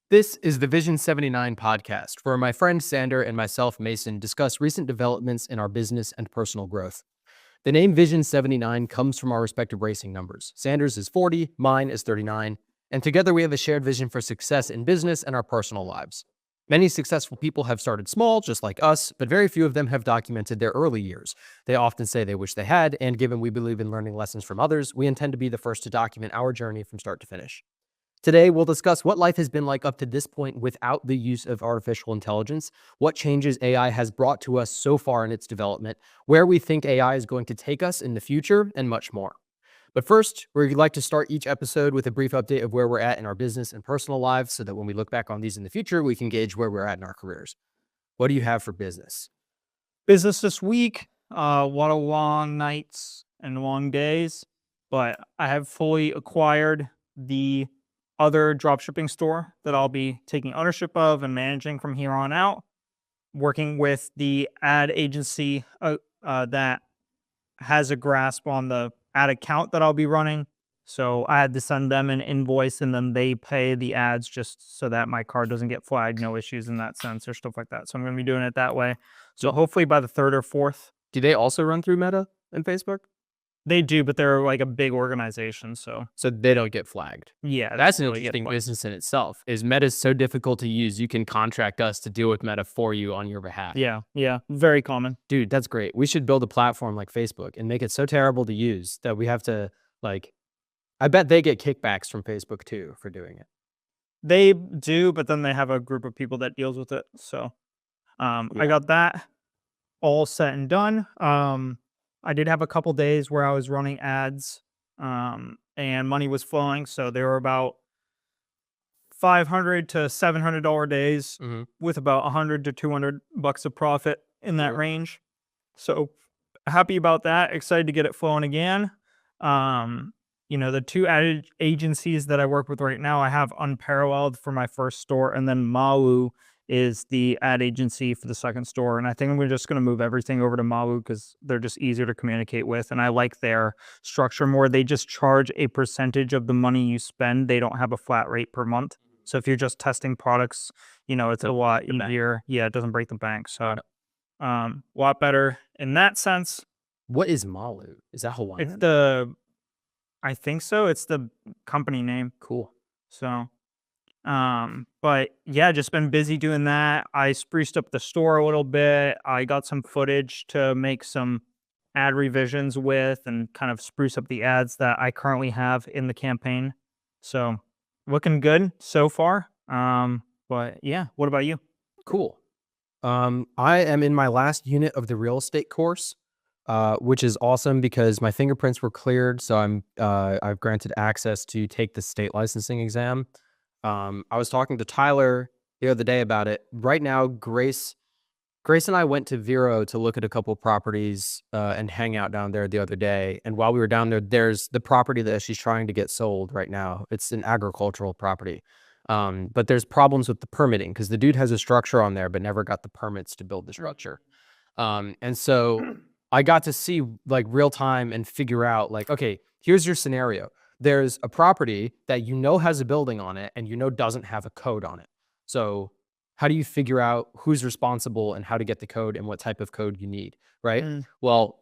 This is the Vision 79 podcast, where my friend Sander and myself, Mason, discuss recent developments in our business and personal growth. The name Vision 79 comes from our respective racing numbers. Sander's is 40, mine is 39, and together we have a shared vision for success in business and our personal lives. Many successful people have started small, just like us, but very few of them have documented their early years. They often say they wish they had, and given we believe in learning lessons from others, we intend to be the first to document our journey from start to finish. Today, we'll discuss what life has been like up to this point without the use of artificial intelligence, what changes AI has brought to us so far in its development, where we think AI is going to take us in the future, and much more. But first, we'd like to start each episode with a brief update of where we're at in our business and personal lives so that when we look back on these in the future, we can gauge where we're at in our careers. What do you have for business? Business this week, a lot of long nights and long days, but I have fully acquired the other dropshipping store that I'll be taking ownership of and managing from here on out, working with the ad agency that has a grasp on the ad account that I'll be running. So I had to send them an invoice and then they pay the ads just so that my card doesn't get flagged, no issues in that sense or stuff like that. So I'm going to be doing it that way. So hopefully by the 3rd or 4th, Do they also run through Meta and Facebook? they do, but they're like a big organization. So So they don't get flagged. yeah, That's an really interesting fun. business in itself. Is Meta so difficult to use, you can contract us to deal with Meta for you on your behalf. Yeah, very common. Dude, that's great. We should build a platform like Facebook and make it so terrible to use that we have to, like, I bet they get kickbacks from Facebook too for doing it. They do, but then they have a group of people that deals with it. So I Yeah. got that all set and done. I did have a couple days where I was running ads, and money was flowing, so they were about $500 to $700 days hmm with about 100 to $200 of profit in that Sure. range. So happy about that. Excited to get it flowing again. The two ad agencies that I work with right now, I have Unparalleled for my first store, and then Malu is the ad agency for the second store. And I think we're just going to move everything over to Malu because they're just easier to communicate with. And I like their structure more. They just charge a percentage of the money you spend. They don't have a flat rate per month. So if you're just testing products, it's a lot the bank. easier. Yeah, it doesn't break the bank. So Got it. a lot better in that sense. What is Malu? Is that It's Hawaiian? I think so. It's the company name. Cool. So, but yeah, just been busy doing that. I spruced up the store a little bit. I got some footage to make some ad revisions with and kind of spruce up the ads that I currently have in the campaign. So, looking good so far. But yeah, what about you? Cool. I am in my last unit of the real estate course, which is awesome because my fingerprints were cleared, so I've granted access to take the state licensing exam. I was talking to Tyler the other day about it. Right now, Grace and I went to Vero to look at a couple properties and hang out down there the other day. And while we were down there, there's the property that she's trying to get sold right now. It's an agricultural property. But there's problems with the permitting because the dude has a structure on there, but never got the permits to build the structure. And so I got to see like real time and figure out like, okay, here's your scenario. There's a property that has a building on it and doesn't have a code on it. So how do you figure out who's responsible and how to get the code and what type of code you need, right? Mm, Well,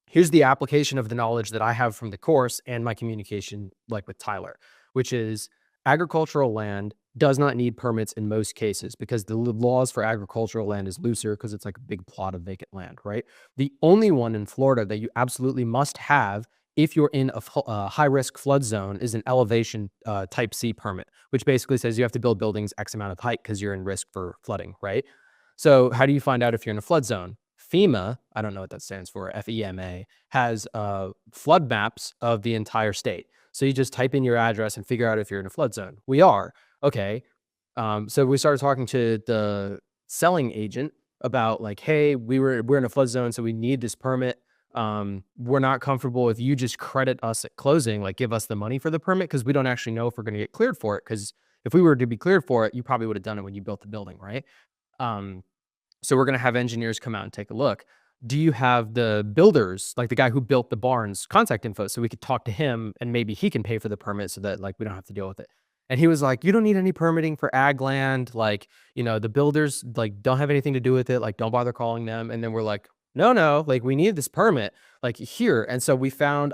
here's the application of the knowledge that I have from the course and my communication like with Tyler, which is agricultural land does not need permits in most cases because the laws for agricultural land is looser because it's like a big plot of vacant land, right? The only one in Florida that you absolutely must have if you're in a high risk flood zone is an elevation type C permit, which basically says you have to build buildings X amount of height because you're in risk for flooding, right? So how do you find out if you're in a flood zone? FEMA, I don't know what that stands for, FEMA, has flood maps of the entire state. So you just type in your address and figure out if you're in a flood zone. We are. Okay. So we started talking to the selling agent about like, hey, we're in a flood zone, so we need this permit. We're not comfortable if you just credit us at closing, like give us the money for the permit because we don't actually know if we're going to get cleared for it. Because if we were to be cleared for it, you probably would have done it when you built the building, right? So we're going to have engineers come out and take a look. Do you have the builders, like the guy who built the barns, contact info so we could talk to him and maybe he can pay for the permit so that like we don't have to deal with it? And he was like, you don't need any permitting for ag land. Like, the builders like don't have anything to do with it. Like, don't bother calling them. And then we're like, no, like we need this permit like here. And so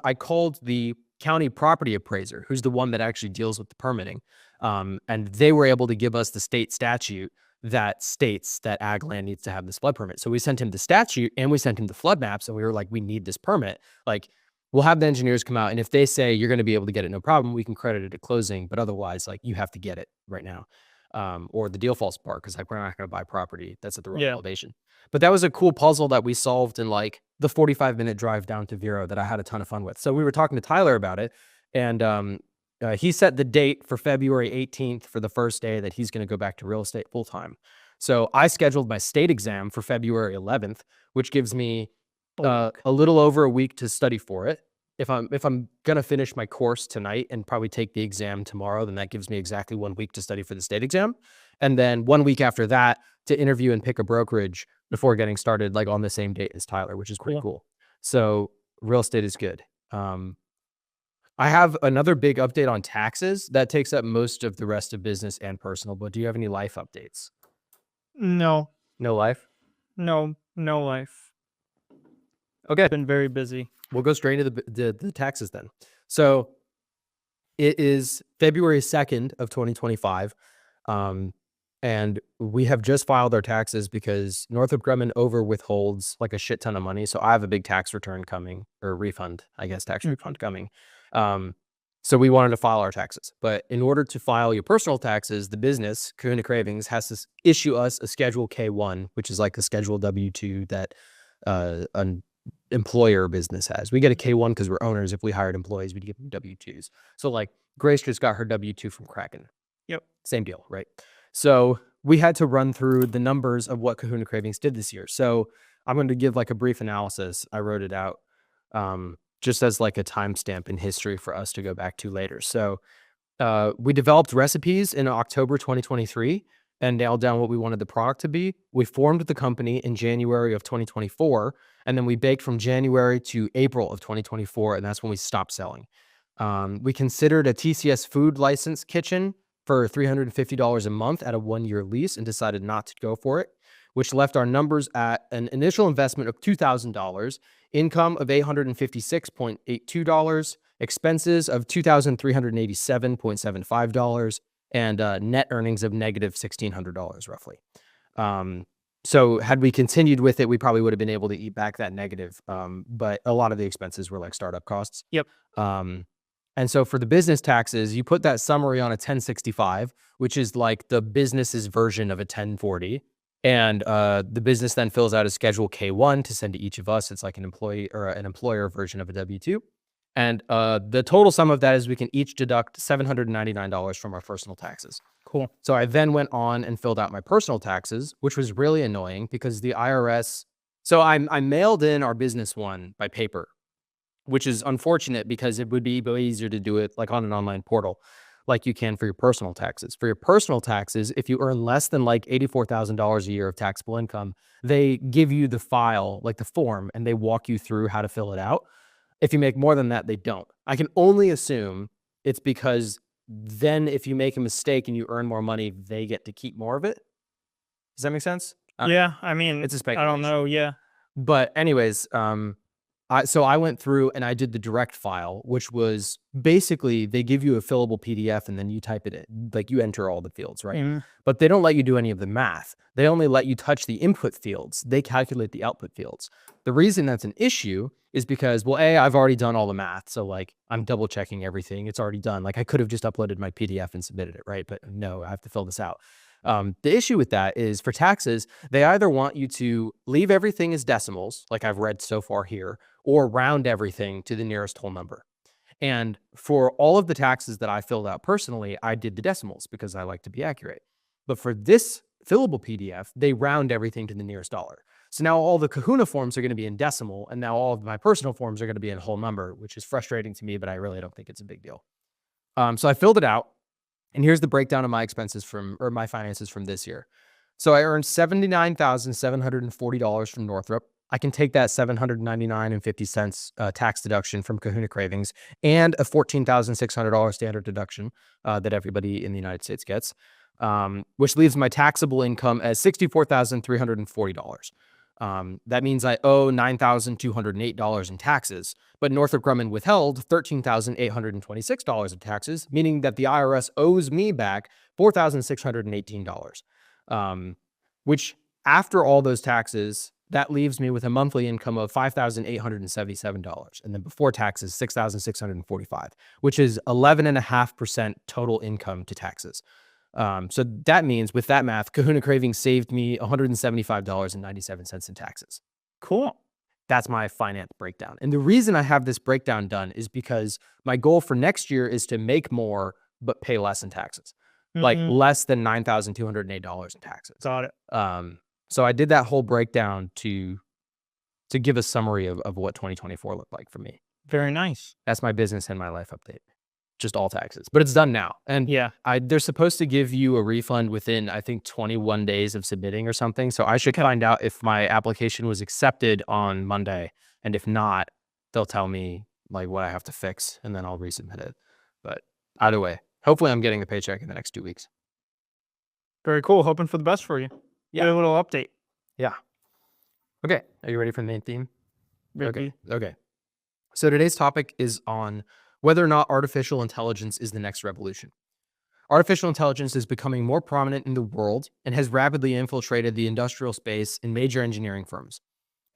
I called the county property appraiser, who's the one that actually deals with the permitting. And they were able to give us the state statute that states that ag land needs to have this flood permit. So we sent him the statute and we sent him the flood maps, and we were like, we need this permit. Like, we'll have the engineers come out, and if they say you're going to be able to get it, no problem, we can credit it at closing. But otherwise, like, you have to get it right now, or the deal falls apart because like we're not going to buy property that's at the wrong elevation. But that was a cool puzzle that we solved in like the 45-minute drive down to Vero that I had a ton of fun with. So we were talking to Tyler about it, and he set the date for February 18th for the first day that he's going to go back to real estate full time. So I scheduled my state exam for February 11th, which gives me a little over a week to study for it. If I'm gonna finish my course tonight and probably take the exam tomorrow, then that gives me exactly 1 week to study for the state exam, and then 1 week after that to interview and pick a brokerage before getting started, like on the same date as Tyler, which is pretty cool. So real estate is good. I have another big update on taxes that takes up most of the rest of business and personal. But do you have any life updates? No. No life? No life. Okay. Been very busy. We'll go straight into the taxes then. So it is February 2nd of 2025. And we have just filed our taxes because Northrop Grumman over withholds like a shit ton of money. So I have a big tax return coming, or refund, I guess, tax refund coming. So we wanted to file our taxes. But in order to file your personal taxes, the business, Kahuna Cravings, has to issue us a Schedule K-1, which is like a Schedule W-2 that an employer business has. We get a K-1 because we're owners. If we hired employees, we'd give them W-2s. So like Grace just got her W-2 from Kraken. Yep. Same deal, right? So we had to run through the numbers of what Kahuna Cravings did this year. So I'm going to give like a brief analysis. I wrote it out just as like a timestamp in history for us to go back to later. So we developed recipes in October 2023 and nailed down what we wanted the product to be. We formed the company in January of 2024, and then we baked from January to April of 2024, and that's when we stopped selling. We considered a TCS food license kitchen for $350 a month at a 1-year lease and decided not to go for it, which left our numbers at an initial investment of $2,000, income of $856.82, expenses of $2,387.75, and net earnings of negative $1,600 roughly. So had we continued with it, we probably would have been able to eat back that negative. But a lot of the expenses were like startup costs. Yep. And so for the business taxes, you put that summary on a 1065, which is like the business's version of a 1040. And the business then fills out a Schedule K-1 to send to each of us. It's like an employee or an employer version of a W-2. And the total sum of that is we can each deduct $799 from our personal taxes. Cool. So I then went on and filled out my personal taxes, which was really annoying because the IRS. So I mailed in our business one by paper, which is unfortunate because it would be way easier to do it like on an online portal like you can for your personal taxes. For your personal taxes, if you earn less than like $84,000 a year of taxable income, they give you the file, like the form, and they walk you through how to fill it out. If you make more than that, they don't. I can only assume it's because then if you make a mistake and you earn more money, they get to keep more of it. Does that make sense? Yeah, I mean, it's a speculation. I don't know, yeah. But anyways, so I went through and I did the direct file, which was basically they give you a fillable PDF and then you type it in, like you enter all the fields, right? Mm-hmm. But they don't let you do any of the math. They only let you touch the input fields. They calculate the output fields. The reason that's an issue is because, well, I've already done all the math. So like I'm double checking everything. It's already done. Like I could have just uploaded my PDF and submitted it, right? But no, I have to fill this out. The issue with that is for taxes, they either want you to leave everything as decimals, like I've read so far here, or round everything to the nearest whole number. And for all of the taxes that I filled out personally, I did the decimals because I like to be accurate. But for this fillable PDF, they round everything to the nearest dollar. So now all the Kahuna forms are going to be in decimal, and now all of my personal forms are going to be in whole number, which is frustrating to me, but I really don't think it's a big deal. So I filled it out. And here's the breakdown of my expenses or my finances from this year. So I earned $79,740 from Northrop. I can take that $799.50 tax deduction from Kahuna Cravings and a $14,600 standard deduction that everybody in the United States gets, which leaves my taxable income as $64,340. That means I owe $9,208 in taxes, but Northrop Grumman withheld $13,826 of taxes, meaning that the IRS owes me back $4,618, which after all those taxes, that leaves me with a monthly income of $5,877. And then before taxes, $6,645, which is 11.5% total income to taxes. So that means with that math, Kahuna Cravings saved me $175.97 in taxes. Cool. That's my finance breakdown. And the reason I have this breakdown done is because my goal for next year is to make more, but pay less in taxes, like less than $9,208 in taxes. Got it. So I did that whole breakdown to give a summary of what 2024 looked like for me. Very nice. That's my business and my life update. Just all taxes, but it's done now. And Yeah. they're supposed to give you a refund within, I think, 21 days of submitting or something. So I should find out if my application was accepted on Monday. And if not, they'll tell me like what I have to fix and then I'll resubmit it. But either way, hopefully I'm getting the paycheck in the next 2 weeks. Very cool. Hoping for the best for you. Yeah. Get a little update. Yeah. Okay. Are you ready for the main theme? Ready? Okay. So today's topic is on whether or not artificial intelligence is the next revolution. Artificial intelligence is becoming more prominent in the world and has rapidly infiltrated the industrial space in major engineering firms.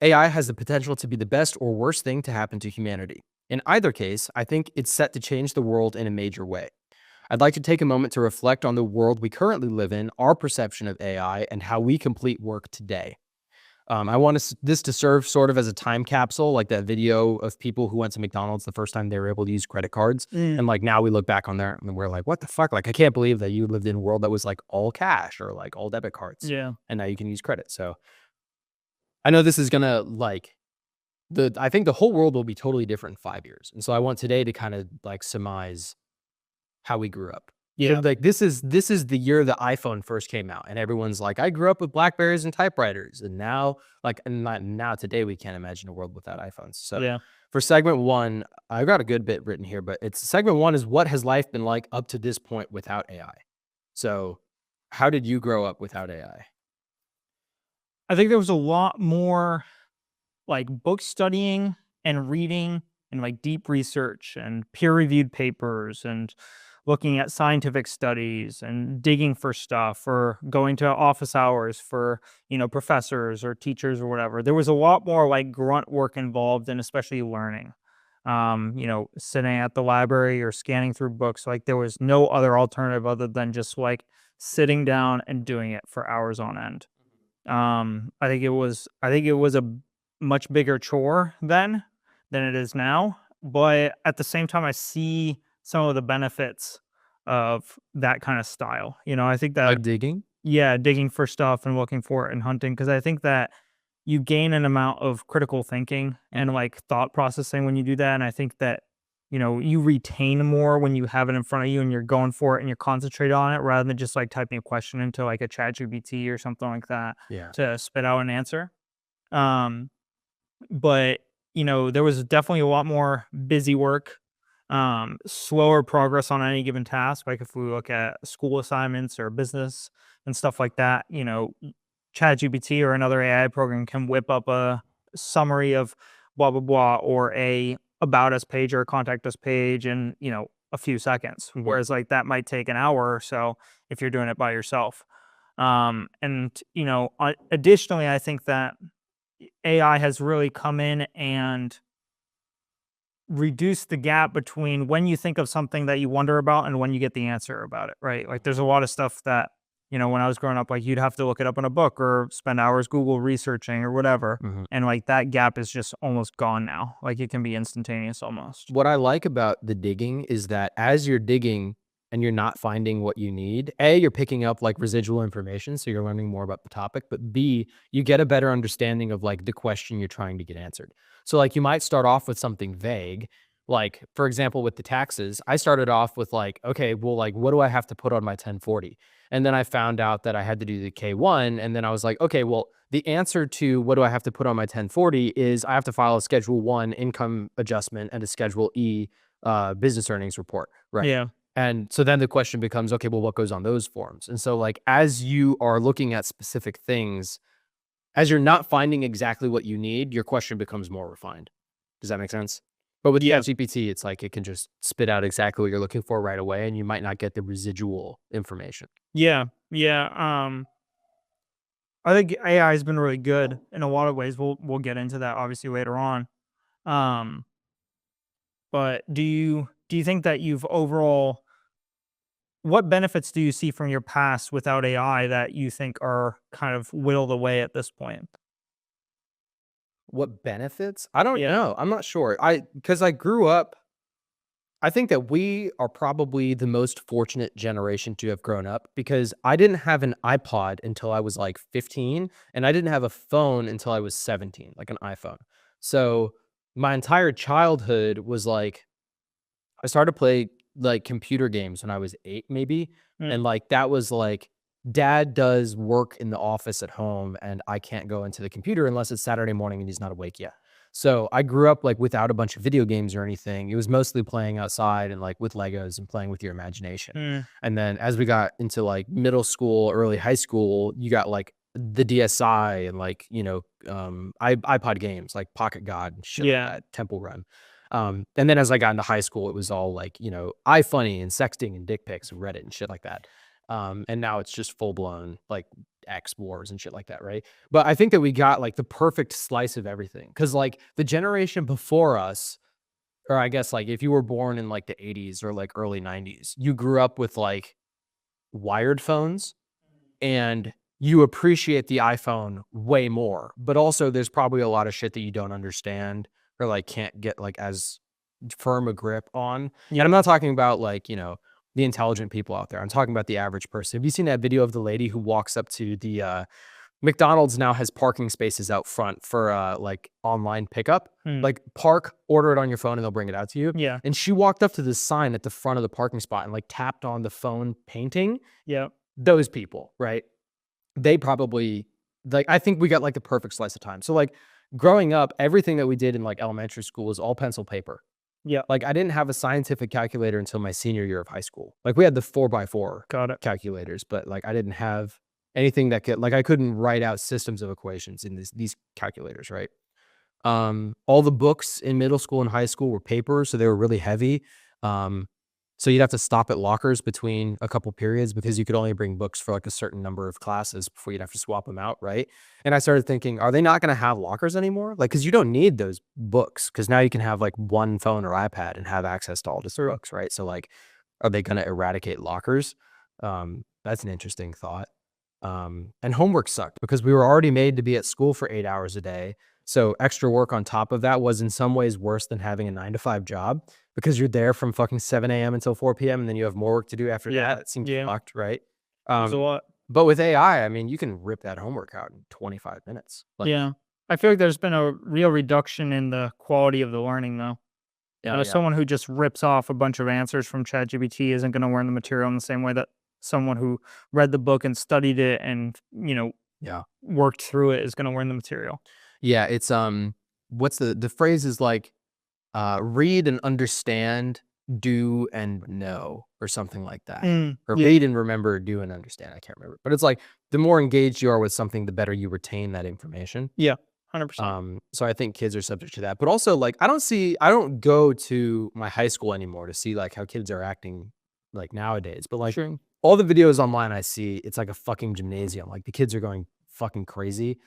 AI has the potential to be the best or worst thing to happen to humanity. In either case, I think it's set to change the world in a major way. I'd like to take a moment to reflect on the world we currently live in, our perception of AI, and how we complete work today. I want this to serve sort of as a time capsule, like that video of people who went to McDonald's the first time they were able to use credit cards. And like now we look back on there and we're like, what the fuck? Like, I can't believe that you lived in a world that was like all cash or like all debit cards. Yeah. And now you can use credit. So I know this is going to I think the whole world will be totally different in 5 years. And so I want today to kind of like surmise how we grew up. Yeah. Like this is the year the iPhone first came out, and everyone's like, I grew up with Blackberries and typewriters, and now today we can't imagine a world without iPhones. So Yeah. for segment one, I got a good bit written here, but it's segment one is what has life been like up to this point without AI? So how did you grow up without AI? I think there was a lot more like book studying and reading and like deep research and peer-reviewed papers and looking at scientific studies and digging for stuff or going to office hours for, professors or teachers or whatever. There was a lot more like grunt work involved and especially learning. Sitting at the library or scanning through books, like there was no other alternative other than just like sitting down and doing it for hours on end. I think it was a much bigger chore then than it is now, but at the same time I see some of the benefits of that kind of style. I think that Like digging? digging for stuff and looking for it and hunting, because I think that you gain an amount of critical thinking and like thought processing when you do that. And I think that, you retain more when you have it in front of you and you're going for it and you're concentrated on it rather than just like typing a question into like a chat GPT or something like that to spit out an answer. But there was definitely a lot more busy work, slower progress on any given task. Like if we look at school assignments or business and stuff like that, ChatGPT or another AI program can whip up a summary of blah, blah, blah, or a about us page or a contact us page in, a few seconds. Whereas like that might take an hour or so if you're doing it by yourself. Additionally, I think that AI has really come in and reduce the gap between when you think of something that you wonder about and when you get the answer about it, right? Like there's a lot of stuff that, when I was growing up, like you'd have to look it up in a book or spend hours Google researching or whatever. And like that gap is just almost gone now. Like it can be instantaneous almost. What I like about the digging is that as you're digging and you're not finding what you need, A, you're picking up like residual information, so you're learning more about the topic, but B, you get a better understanding of like the question you're trying to get answered. So like you might start off with something vague, like for example, with the taxes, I started off with like, okay, well, like what do I have to put on my 1040? And then I found out that I had to do the K1, and then I was like, okay, well, the answer to what do I have to put on my 1040 is I have to file a Schedule 1 income adjustment and a Schedule E business earnings report, right? Yeah. And so then the question becomes, okay, well, what goes on those forms? And so, like, as you are looking at specific things, as you're not finding exactly what you need, your question becomes more refined. Does that make sense? But with Yeah. ChatGPT, it's like it can just spit out exactly what you're looking for right away, and you might not get the residual information. Yeah. Yeah. I think AI has been really good in a lot of ways. We'll get into that obviously later on. Um, but do you think that you've overall what benefits do you see from your past without AI that you think are kind of whittled away at this point? What benefits? I don't Yeah. know. I'm not sure. Because I grew up, I think that we are probably the most fortunate generation to have grown up because I didn't have an iPod until I was like 15, and I didn't have a phone until I was 17, like an iPhone. So my entire childhood was like, I started to play, like, computer games when I was 8 maybe, and, Mm. like, that was, like, dad does work in the office at home, and I can't go into the computer unless it's Saturday morning and he's not awake yet. So, I grew up, like, without a bunch of video games or anything. It was mostly playing outside and, like, with Legos and playing with your imagination. Mm. And then as we got into, like, middle school, early high school, you got, like, the DSi and, like, iPod games, like Pocket God and shit like Yeah. that, Temple Run. And then as I got into high school, it was all like, iFunny and sexting and dick pics and Reddit and shit like that. And now it's just full blown like X wars and shit like that, right? But I think that we got like the perfect slice of everything. Cause like the generation before us, or I guess like if you were born in like the 80s or like early 90s, you grew up with like wired phones and you appreciate the iPhone way more. But also there's probably a lot of shit that you don't understand or like can't get like as firm a grip on. And I'm Yeah. not talking about like, the intelligent people out there. I'm talking about the average person. Have you seen that video of the lady who walks up to the McDonald's now has parking spaces out front for like online pickup? Mm. Like park, order it on your phone and they'll bring it out to you. Yeah. And she walked up to the sign at the front of the parking spot and like tapped on the phone painting. Yeah. Those people, right? They probably like I think we got like the perfect slice of time. So like growing up, everything that we did in like elementary school was all pencil paper. Yeah. Like I didn't have a scientific calculator until my senior year of high school. Like we had the 4x4 Got it. calculators, but like I didn't have anything that could like I couldn't write out systems of equations in these calculators, right? All the books in middle school and high school were paper, so they were really heavy. Um, so you'd have to stop at lockers between a couple periods because you could only bring books for like a certain number of classes before you'd have to swap them out, right? And I started thinking, are they not going to have lockers anymore? Like, because you don't need those books because now you can have like one phone or iPad and have access to all these True. books, right? So like, are they going to eradicate lockers? That's an interesting thought. And homework sucked because we were already made to be at school for 8 hours a day. So extra work on top of that was in some ways worse than having a 9 to 5 job because you're there from fucking 7 a.m. until 4 p.m. and then you have more work to do after Yeah. that. It seems Yeah. fucked, right? There's a Um, lot. but with AI, I mean, you can rip that homework out in 25 minutes. Like, Yeah. I feel like there's been a real reduction in the quality of the learning though. yeah, yeah, Someone who just rips off a bunch of answers from ChatGPT isn't going to learn the material in the same way that someone who read the book and studied it and, yeah. worked through it is going to learn the material. Yeah, it's what's the phrase is like read and understand, do and know, or something like that. Or Yeah. read and remember, do and understand. I can't remember. But it's like the more engaged you are with something, the better you retain that information. Yeah. 100%. So I think kids are subject to that. But also like I don't go to my high school anymore to see like how kids are acting like nowadays. But like True. all the videos online I see, it's like a fucking gymnasium. Like the kids are going fucking crazy.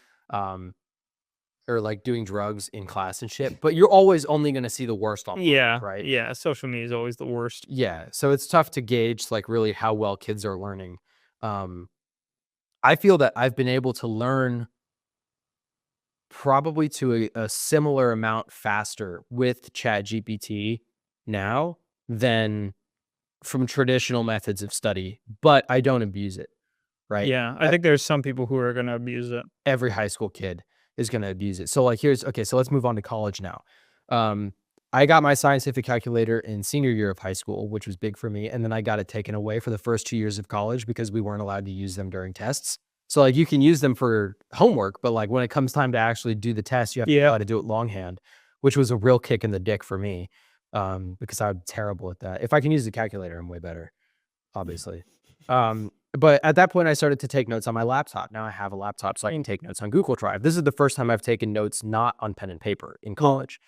Or like doing drugs in class and shit. But you're always only gonna see the worst online, Yeah. right? Yeah. Social media is always the worst. Yeah. So it's tough to gauge like really how well kids are learning. Um, I feel that I've been able to learn probably to a similar amount faster with ChatGPT now than from traditional methods of study, but I don't abuse it, right? Yeah. I think there's some people who are going to abuse it. Every high school kid is going to abuse it. So like so let's move on to college now. I got my scientific calculator in senior year of high school, which was big for me, and then I got it taken away for the first 2 years of college because we weren't allowed to use them during tests. So like you can use them for homework, but like when it comes time to actually do the test, you have to know how to do it longhand, which was a real kick in the dick for me, because I'm terrible at that. If I can use the calculator, I'm way better, obviously. But at that point, I started to take notes on my laptop. Now I have a laptop, so I can take notes on Google Drive. This is the first time I've taken notes not on pen and paper in college.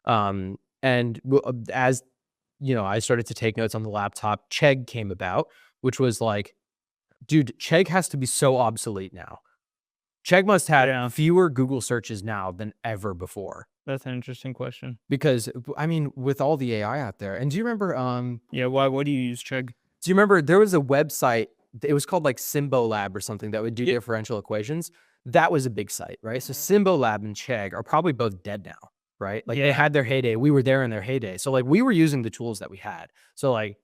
As you know, I started to take notes on the laptop. Chegg came about, which was like, dude, Chegg has to be so obsolete now. Chegg must have fewer Google searches now than ever before. That's an interesting question. Because I mean, with all the AI out there, and do you remember? What do you use Chegg? Do you remember there was a website? It was called like Symbolab or something that would do differential equations. That was a big site, right? So Symbolab and Chegg are probably both dead now, right? Like they had their heyday. We were there in their heyday. So like we were using the tools that we had. So like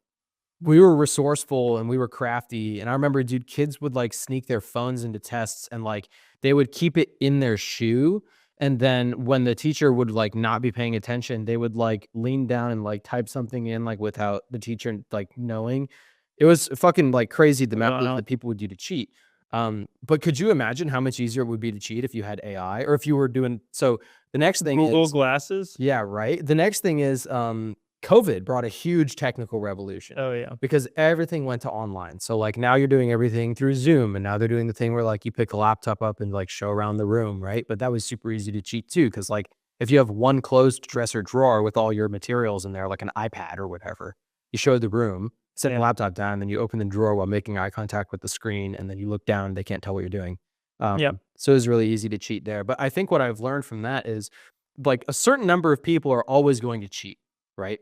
we were resourceful and we were crafty. And I remember, dude, kids would like sneak their phones into tests and like they would keep it in their shoe. And then when the teacher would like not be paying attention, they would like lean down and like type something in like without the teacher like knowing. It was fucking like crazy the amount that people would do to cheat. But could you imagine how much easier it would be to cheat if you had AI or if you were doing so? The next thing is Google Glasses. Yeah, right. The next thing is COVID brought a huge technical revolution. Oh yeah, because everything went to online. So like now you're doing everything through Zoom, and now they're doing the thing where like you pick a laptop up and like show around the room, right? But that was super easy to cheat too, because like if you have one closed dresser drawer with all your materials in there, like an iPad or whatever, you show the room, set the laptop down, then you open the drawer while making eye contact with the screen, and then you look down, they can't tell what you're doing. So it was really easy to cheat there. But I think what I've learned from that is like a certain number of people are always going to cheat, right?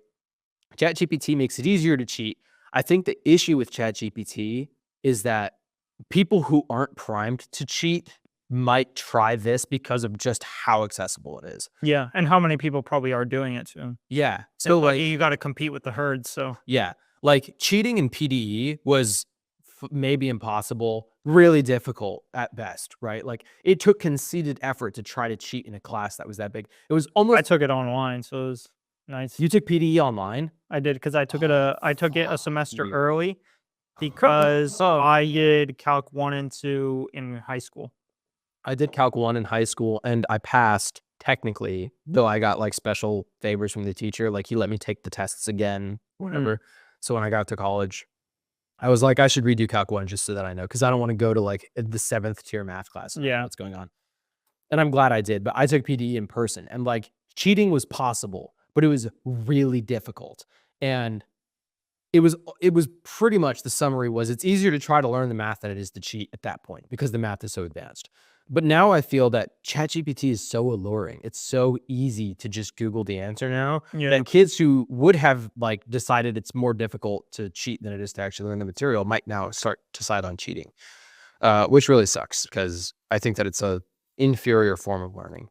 ChatGPT makes it easier to cheat. I think the issue with ChatGPT is that people who aren't primed to cheat might try this because of just how accessible it is. Yeah, and how many people probably are doing it too. Yeah. So like you got to compete with the herd. So yeah, like cheating in PDE was maybe impossible, really difficult at best, right? Like it took conceited effort to try to cheat in a class that was that big. It was almost. I took it online, so it was nice. You took PDE online? I did because I took it a semester early because I did Calc 1 and 2 in high school. I did Calc 1 in high school and I passed technically, though I got like special favors from the teacher. Like he let me take the tests again, whatever. So when I got to college, I was like, I should redo Calc 1 just so that I know, because I don't want to go to like the 7th tier math class. Yeah. What's going on. And I'm glad I did, but I took PDE in person and like cheating was possible, but it was really difficult. And it was pretty much the summary was it's easier to try to learn the math than it is to cheat at that point because the math is so advanced. But now I feel that ChatGPT is so alluring. It's so easy to just Google the answer now that kids who would have like decided it's more difficult to cheat than it is to actually learn the material might now start to side on cheating, which really sucks because I think that it's a inferior form of learning.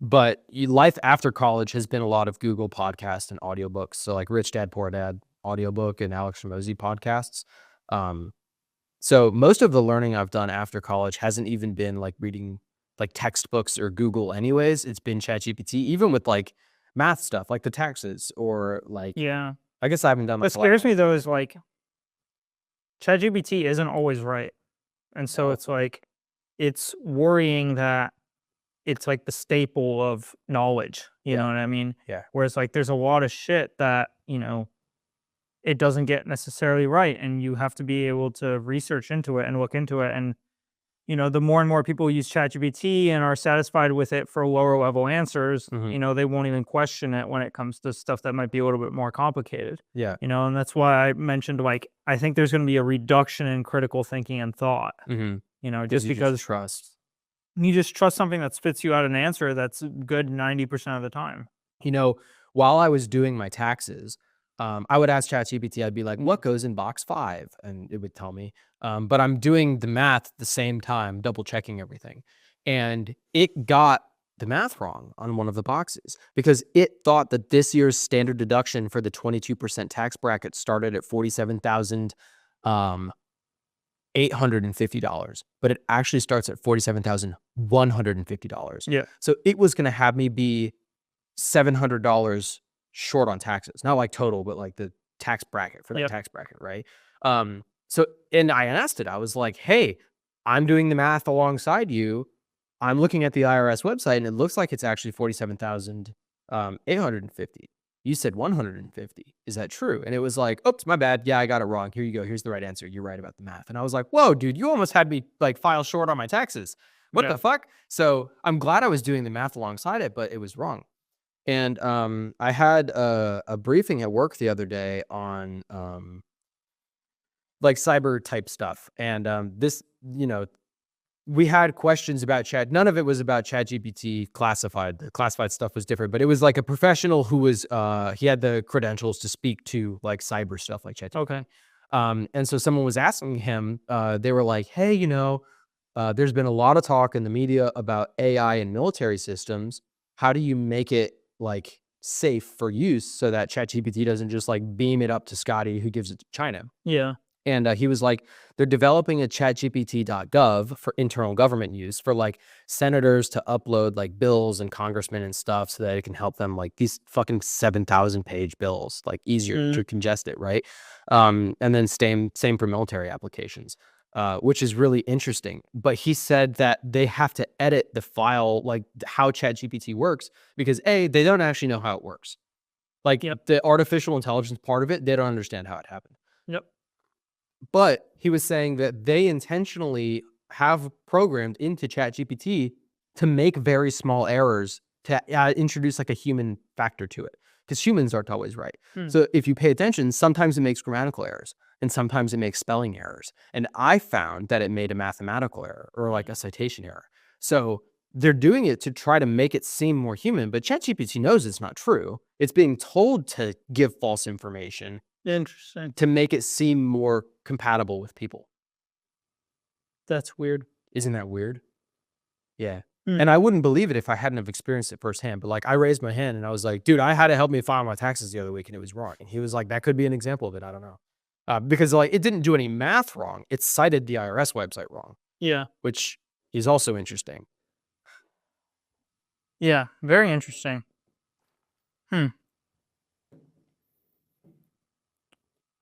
But life after college has been a lot of Google podcasts and audiobooks. So like Rich Dad Poor Dad audiobook and Alex Ramosi podcasts. So most of the learning I've done after college hasn't even been like reading like textbooks or Google anyways. It's been ChatGPT, even with like math stuff, like the taxes or like, I guess I haven't done. What scares me though is like ChatGPT isn't always right. And so it's like, it's worrying that it's like the staple of knowledge, you know what I mean? Yeah. Whereas like there's a lot of shit that, you know, it doesn't get necessarily right, and you have to be able to research into it and look into it. And you know, the more and more people use ChatGPT and are satisfied with it for lower level answers, you know, they won't even question it when it comes to stuff that might be a little bit more complicated. Yeah. You know, and that's why I mentioned like I think there's going to be a reduction in critical thinking and thought. You know, just because you just trust something that spits you out an answer that's good 90% of the time. You know, while I was doing my taxes, I would ask ChatGPT, I'd be like, what goes in box 5? And it would tell me. But I'm doing the math at the same time, double checking everything. And it got the math wrong on one of the boxes because it thought that this year's standard deduction for the 22% tax bracket started at $47,850, but it actually starts at $47,150. Yeah. So it was going to have me be $700 short on taxes, not like total, but like the tax bracket for that tax bracket, right? So, and I asked it, I was like, hey, I'm doing the math alongside you. I'm looking at the IRS website and it looks like it's actually 47,850. You said 150. Is that true? And it was like, oops, my bad. Yeah, I got it wrong. Here you go. Here's the right answer. You're right about the math. And I was like, whoa, dude, you almost had me like file short on my taxes. What Yeah. the fuck? So I'm glad I was doing the math alongside it, but it was wrong. And I had a briefing at work the other day on like cyber type stuff. And this, we had questions about chat. None of it was about ChatGPT classified. The classified stuff was different, but it was like a professional who was he had the credentials to speak to like cyber stuff like ChatGPT. Okay. And so someone was asking him, they were like, hey, there's been a lot of talk in the media about AI and military systems. How do you make it like safe for use so that ChatGPT doesn't just like beam it up to Scotty who gives it to China? Yeah. And he was like, they're developing a chatgpt.gov for internal government use for like senators to upload like bills and congressmen and stuff so that it can help them like these fucking 7,000 page bills, like easier to congest it. Right. And then same for military applications, which is really interesting. But he said that they have to edit the file, like how ChatGPT works, because they don't actually know how it works. Like the artificial intelligence part of it, they don't understand how it happened. Yep. But he was saying that they intentionally have programmed into ChatGPT to make very small errors to introduce like a human factor to it, because humans aren't always right. So if you pay attention, sometimes it makes grammatical errors and sometimes it makes spelling errors. And I found that it made a mathematical error or like a citation error. So they're doing it to try to make it seem more human, but ChatGPT knows it's not true. It's being told to give false information. Interesting. To make it seem more compatible with people. That's weird. Isn't that weird? Yeah. And I wouldn't believe it if I hadn't have experienced it firsthand. But like I raised my hand and I was like, dude, I had to help me file my taxes the other week and it was wrong. And he was like, that could be an example of it. I don't know. Because like it didn't do any math wrong. It cited the IRS website wrong. Yeah. Which is also interesting. Yeah. Very interesting. I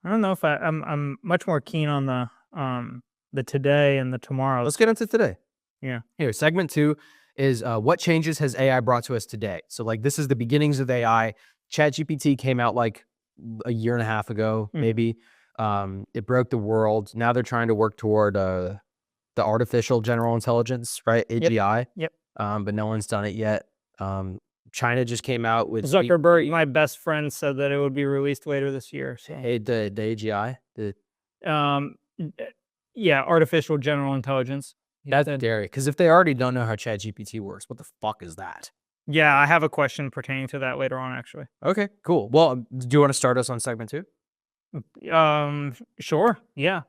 don't know if I'm much more keen on the today and the tomorrow. Let's get into today. Yeah. Here, segment 2 is what changes has AI brought to us today? So like this is the beginnings of AI. ChatGPT came out like a year and a half ago, maybe. It broke the world. Now they're trying to work toward the artificial general intelligence, right? AGI. Yep. But no one's done it yet. China just came out with Zuckerberg. My best friend said that it would be released later this year. So. Hey, the AGI. Yeah, artificial general intelligence. That's scary, because if they already don't know how ChatGPT works, what the fuck is that? Yeah, I have a question pertaining to that later on, actually. Okay, cool. Well, do you want to start us on segment 2? Sure. Yeah.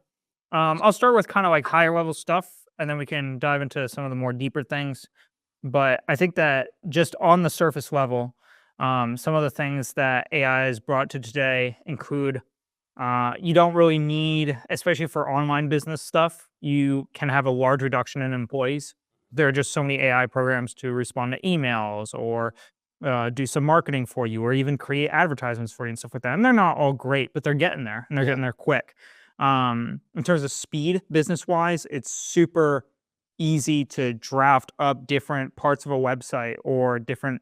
I'll start with kind of like higher level stuff, and then we can dive into some of the more deeper things. But I think that just on the surface level, some of the things that AI has brought to today include you don't really need, especially for online business stuff, you can have a large reduction in employees. There are just so many AI programs to respond to emails or do some marketing for you or even create advertisements for you and stuff like that. And they're not all great, but they're getting there and they're getting there quick. In terms of speed, business-wise, it's super easy to draft up different parts of a website or different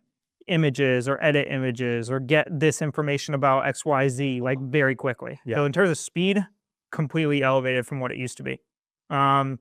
images or edit images or get this information about XYZ like very quickly. Yeah. So in terms of speed, completely elevated from what it used to be. And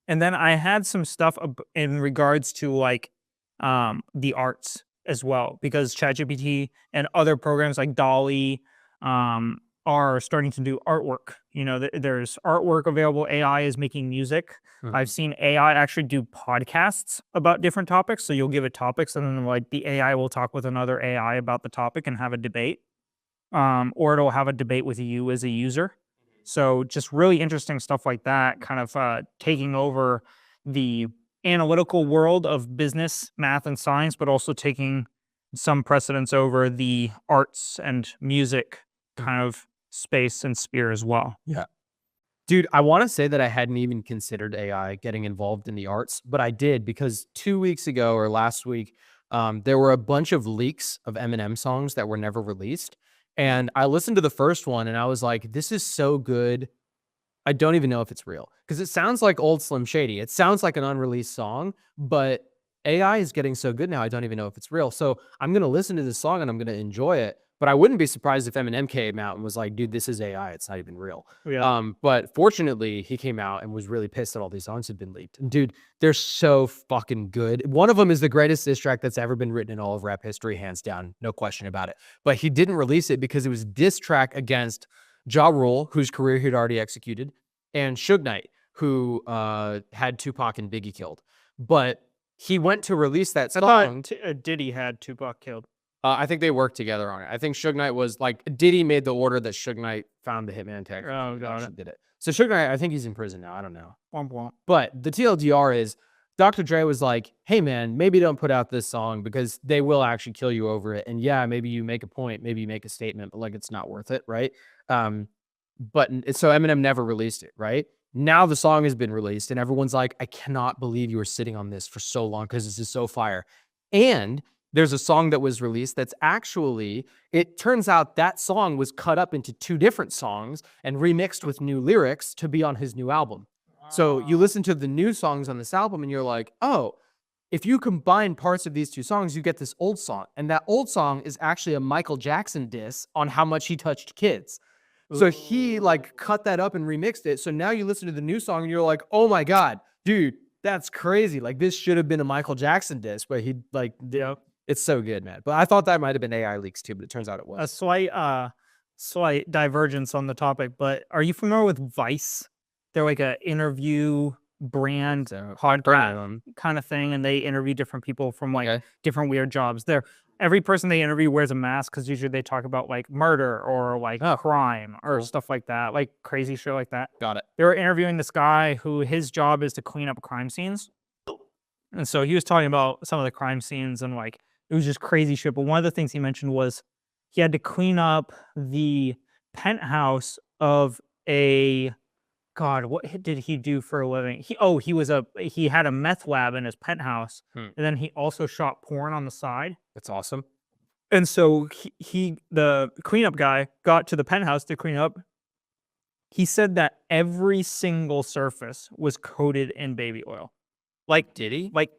then I had some stuff in regards to like the arts as well, because ChatGPT and other programs like Dolly are starting to do artwork. You know, there's artwork available. AI is making music. I've seen AI actually do podcasts about different topics. So you'll give it topics and then like the AI will talk with another AI about the topic and have a debate. Or it'll have a debate with you as a user. So just really interesting stuff like that, kind of taking over the analytical world of business, math, and science, but also taking some precedence over the arts and music kind of space and sphere as well. Yeah. Dude, I want to say that I hadn't even considered AI getting involved in the arts, but I did, because 2 weeks ago or last week, there were a bunch of leaks of Eminem songs that were never released. And I listened to the first one and I was like, this is so good. I don't even know if it's real because it sounds like old Slim Shady. It sounds like an unreleased song, but AI is getting so good now. I don't even know if it's real. So I'm going to listen to this song and I'm going to enjoy it. But I wouldn't be surprised if Eminem came out and was like, dude, this is AI. It's not even real. Yeah. But fortunately, he came out and was really pissed that all these songs had been leaked. And dude, they're so fucking good. One of them is the greatest diss track that's ever been written in all of rap history, hands down. No question about it. But he didn't release it because it was a diss track against Ja Rule, whose career he'd already executed, and Suge Knight, who had Tupac and Biggie killed. But he went to release that I song. thought Diddy had Tupac killed. I think they worked together on it. I think Suge Knight was like, Diddy made the order that Suge Knight found the hitman tag. Oh, got it. Did it. So Suge Knight, I think he's in prison now. I don't know. Womp womp. But the TLDR is Dr. Dre was like, hey, man, maybe don't put out this song because they will actually kill you over it. And yeah, maybe you make a point, maybe you make a statement, but like it's not worth it, right? But so Eminem never released it, right? Now the song has been released and everyone's like, I cannot believe you were sitting on this for so long because this is so fire. And there's a song that was released that's actually, it turns out that song was cut up into 2 different songs and remixed with new lyrics to be on his new album. So you listen to the new songs on this album and you're like, oh, if you combine parts of these 2 songs, you get this old song. And that old song is actually a Michael Jackson diss on how much he touched kids. So he like cut that up and remixed it. So now you listen to the new song and you're like, oh my God, dude, that's crazy. Like this should have been a Michael Jackson diss, but he like, Yeah. it's so good, man. But I thought that might have been AI leaks too, but it turns out it A was. slight divergence on the topic, but are you familiar with Vice? They're like a interview brand podcast kind of thing, and they interview different people from like different weird jobs. Every person they interview wears a mask because usually they talk about like murder or like crime or stuff like that, like crazy shit like that. Got it. They were interviewing this guy who his job is to clean up crime scenes. And so he was talking about some of the crime scenes and like it was just crazy shit. But one of the things he mentioned was he had to clean up the penthouse of a God, what did he do for a living? He had a meth lab in his penthouse, and then he also shot porn on the side. That's awesome. And so the cleanup guy got to the penthouse to clean up. He said that every single surface was coated in baby oil. Like, did he? Like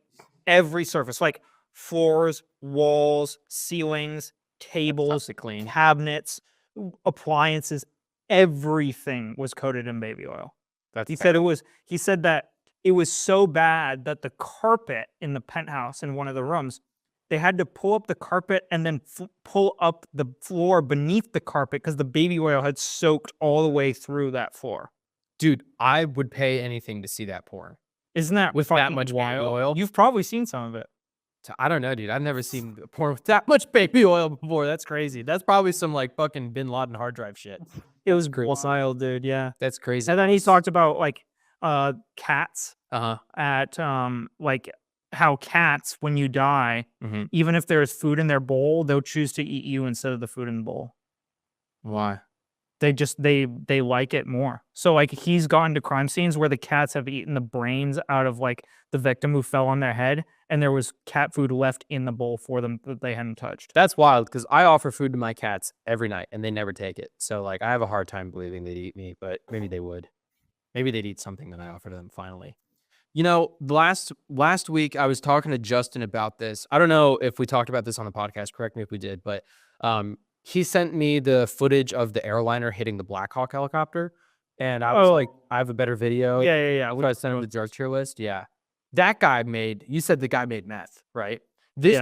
every surface, like floors, walls, ceilings, tables, cabinets, appliances, everything was coated in baby oil. He said that it was so bad that the carpet in the penthouse in one of the rooms, they had to pull up the carpet and then pull up the floor beneath the carpet because the baby oil had soaked all the way through that floor. Dude, I would pay anything to see that porn. Isn't that with that much baby oil? You've probably seen some of it. I don't know, dude. I've never seen porn with that much baby oil before. That's crazy. That's probably some like fucking Bin Laden hard drive shit. It was wild, dude. Yeah, that's crazy. And then he talked about like cats. At like how cats, when you die, even if there's food in their bowl, they'll choose to eat you instead of the food in the bowl. Why? They like it more. So like he's gotten to crime scenes where the cats have eaten the brains out of like the victim who fell on their head, and there was cat food left in the bowl for them that they hadn't touched. That's wild because I offer food to my cats every night and they never take it. So like I have a hard time believing they'd eat me, but maybe they would. Maybe they'd eat something that I offer to them finally. You know, last week I was talking to Justin about this. I don't know if we talked about this on the podcast. Correct me if we did, but he sent me the footage of the airliner hitting the Black Hawk helicopter, and I was like, I have a better video. Yeah. So I sent him the drug tier list. Yeah, that guy you said the guy made meth, right? This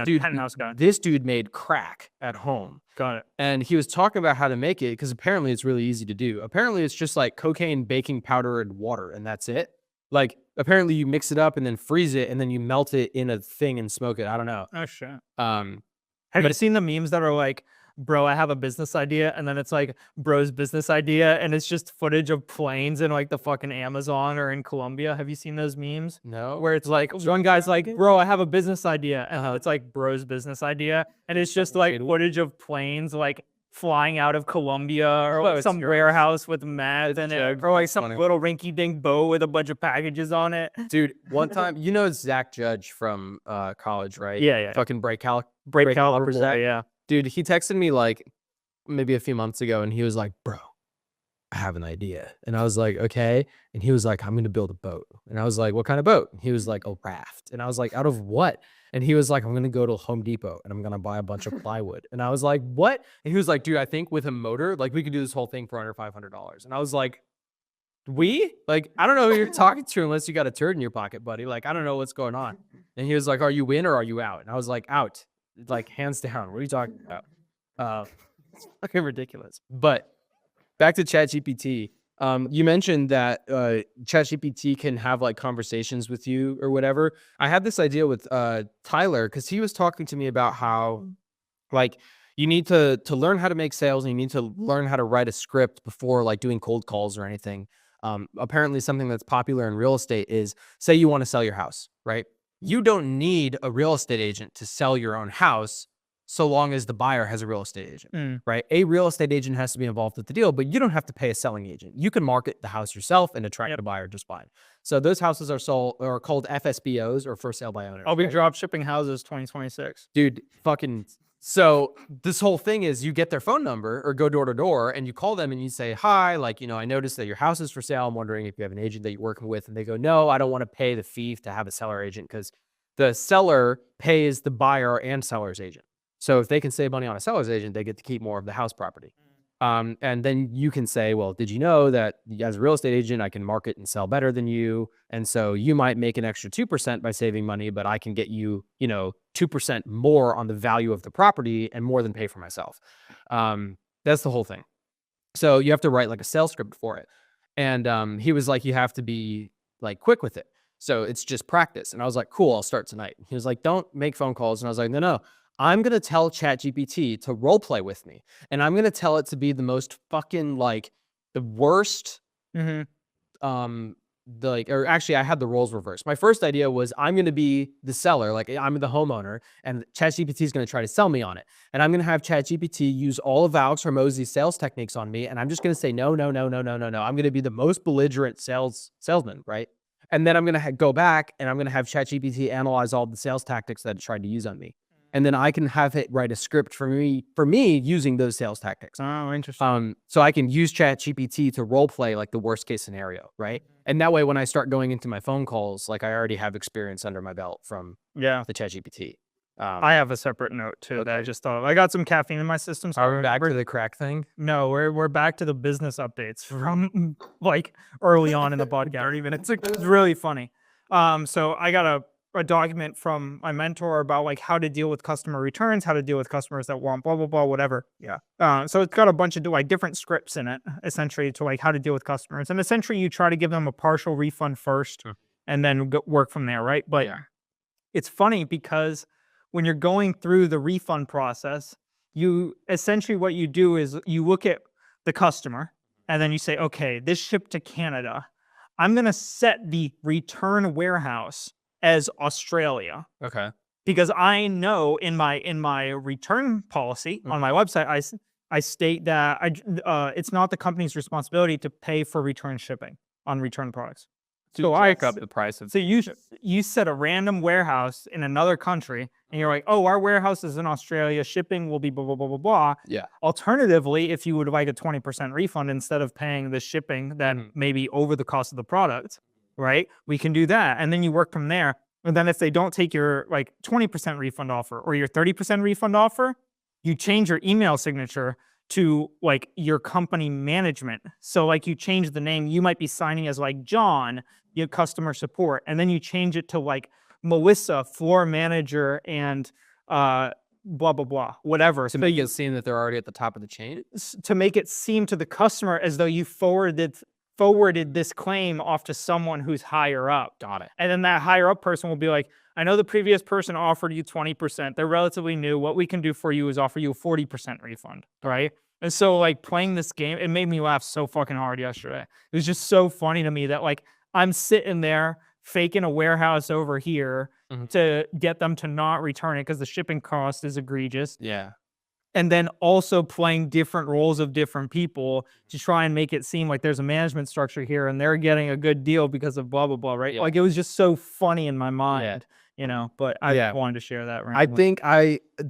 dude made crack at home. Got it. And he was talking about how to make it because apparently it's really easy to do. Apparently it's just like cocaine, baking powder, and water, and that's it. Like apparently you mix it up and then freeze it and then you melt it in a thing and smoke it. I don't know. Oh shit. Have you seen the memes that are like, bro, I have a business idea, and then it's like bro's business idea, and it's just footage of planes in like the fucking Amazon or in Colombia? Have you seen those memes? No. Where it's like one guy's like, bro, I have a business idea, and it's like bro's business idea, and it's just like footage of planes like flying out of Colombia or like some warehouse with meth in it, or like some little rinky-dink boat with a bunch of packages on it. Dude, one time, you know Zach Judge from college, right? Yeah. Fucking break caliber, yeah. Dude, he texted me like maybe a few months ago and he was like, bro, I have an idea. And I was like, okay. And he was like, I'm going to build a boat. And I was like, what kind of boat? And he was like, a raft. And I was like, out of what? And he was like, I'm going to go to Home Depot and I'm going to buy a bunch of plywood. And I was like, what? And he was like, dude, I think with a motor, like we could do this whole thing for under $500. And I was like, I don't know who you're talking to unless you got a turd in your pocket, buddy. Like, I don't know what's going on. And he was like, are you in or are you out? And I was like, out, like hands down. What are you talking about? It's fucking ridiculous. But back to ChatGPT. You mentioned that ChatGPT can have like conversations with you or whatever. I had this idea with Tyler because he was talking to me about how like you need to learn how to make sales and you need to learn how to write a script before like doing cold calls or anything. Apparently something that's popular in real estate is, say you want to sell your house, right? You don't need a real estate agent to sell your own house so long as the buyer has a real estate agent, right? A real estate agent has to be involved with the deal, but you don't have to pay a selling agent. You can market the house yourself and attract a buyer just fine. So those houses are sold or called FSBOs or for sale by owners. I'll be drop shipping houses 2026. Dude, fucking. So this whole thing is you get their phone number or go door to door and you call them and you say, hi, like, I noticed that your house is for sale. I'm wondering if you have an agent that you're working with. And they go, no, I don't want to pay the fee to have a seller agent because the seller pays the buyer and seller's agent. So if they can save money on a seller's agent, they get to keep more of the house property. And then you can say, well, did you know that as a real estate agent, I can market and sell better than you? And so you might make an extra 2% by saving money, but I can get you, 2% more on the value of the property and more than pay for myself. That's the whole thing. So you have to write like a sales script for it. And he was like, you have to be like quick with it. So it's just practice. And I was like, cool, I'll start tonight. He was like, don't make phone calls. And I was like, no. I'm going to tell ChatGPT to role play with me. And I'm going to tell it to be the most fucking like the worst. Or actually I had the roles reversed. My first idea was I'm going to be the seller. Like I'm the homeowner and ChatGPT is going to try to sell me on it. And I'm going to have ChatGPT use all of Alex Hormozy's sales techniques on me. And I'm just going to say, no. I'm going to be the most belligerent salesman. Right. And then I'm going to go back and I'm going to have ChatGPT analyze all the sales tactics that it tried to use on me. And then I can have it write a script for me using those sales tactics. Oh, interesting. So I can use ChatGPT to role play like the worst case scenario, right? And that way, when I start going into my phone calls, like I already have experience under my belt from the ChatGPT. I have a separate note too that I just thought of. I got some caffeine in my system. So are we back to the crack thing? No, we're back to the business updates from like early on in the podcast. 30 minutes ago. It's really funny. So I got a document from my mentor about like how to deal with customer returns, how to deal with customers that want blah, blah, blah, whatever. Yeah. So it's got a bunch of like different scripts in it, essentially, to like how to deal with customers. And essentially you try to give them a partial refund first and then work from there, right? But it's funny because when you're going through the refund process, you essentially what you do is you look at the customer and then you say, okay, this shipped to Canada. I'm going to set the return warehouse as Australia. Okay. Because I know in my return policy on my website, I state that it's not the company's responsibility to pay for return shipping on return products. So I up the price of. So you set a random warehouse in another country, and you're like, oh, our warehouse is in Australia. Shipping will be blah blah blah blah blah. Yeah. Alternatively, if you would like a 20% refund instead of paying the shipping that may be over the cost of the product, right? We can do that, and then you work from there. And then if they don't take your like 20% refund offer or your 30% refund offer, you change your email signature to like your company management. So like you change the name, you might be signing as like John, your customer support, and then you change it to like Melissa, floor manager, and blah blah blah, whatever. To make it seem that they're already at the top of the chain. To make it seem to the customer as though you forwarded this claim off to someone who's higher up. Got it. And then that higher up person will be like, I know the previous person offered you 20%. They're relatively new. What we can do for you is offer you a 40% refund, right? And so like playing this game, it made me laugh so fucking hard yesterday. It was just so funny to me that like I'm sitting there faking a warehouse over here to get them to not return it because the shipping cost is egregious. Yeah. And then also playing different roles of different people to try and make it seem like there's a management structure here and they're getting a good deal because of blah, blah, blah, right? Yeah. Like it was just so funny in my mind, but I wanted to share that. I think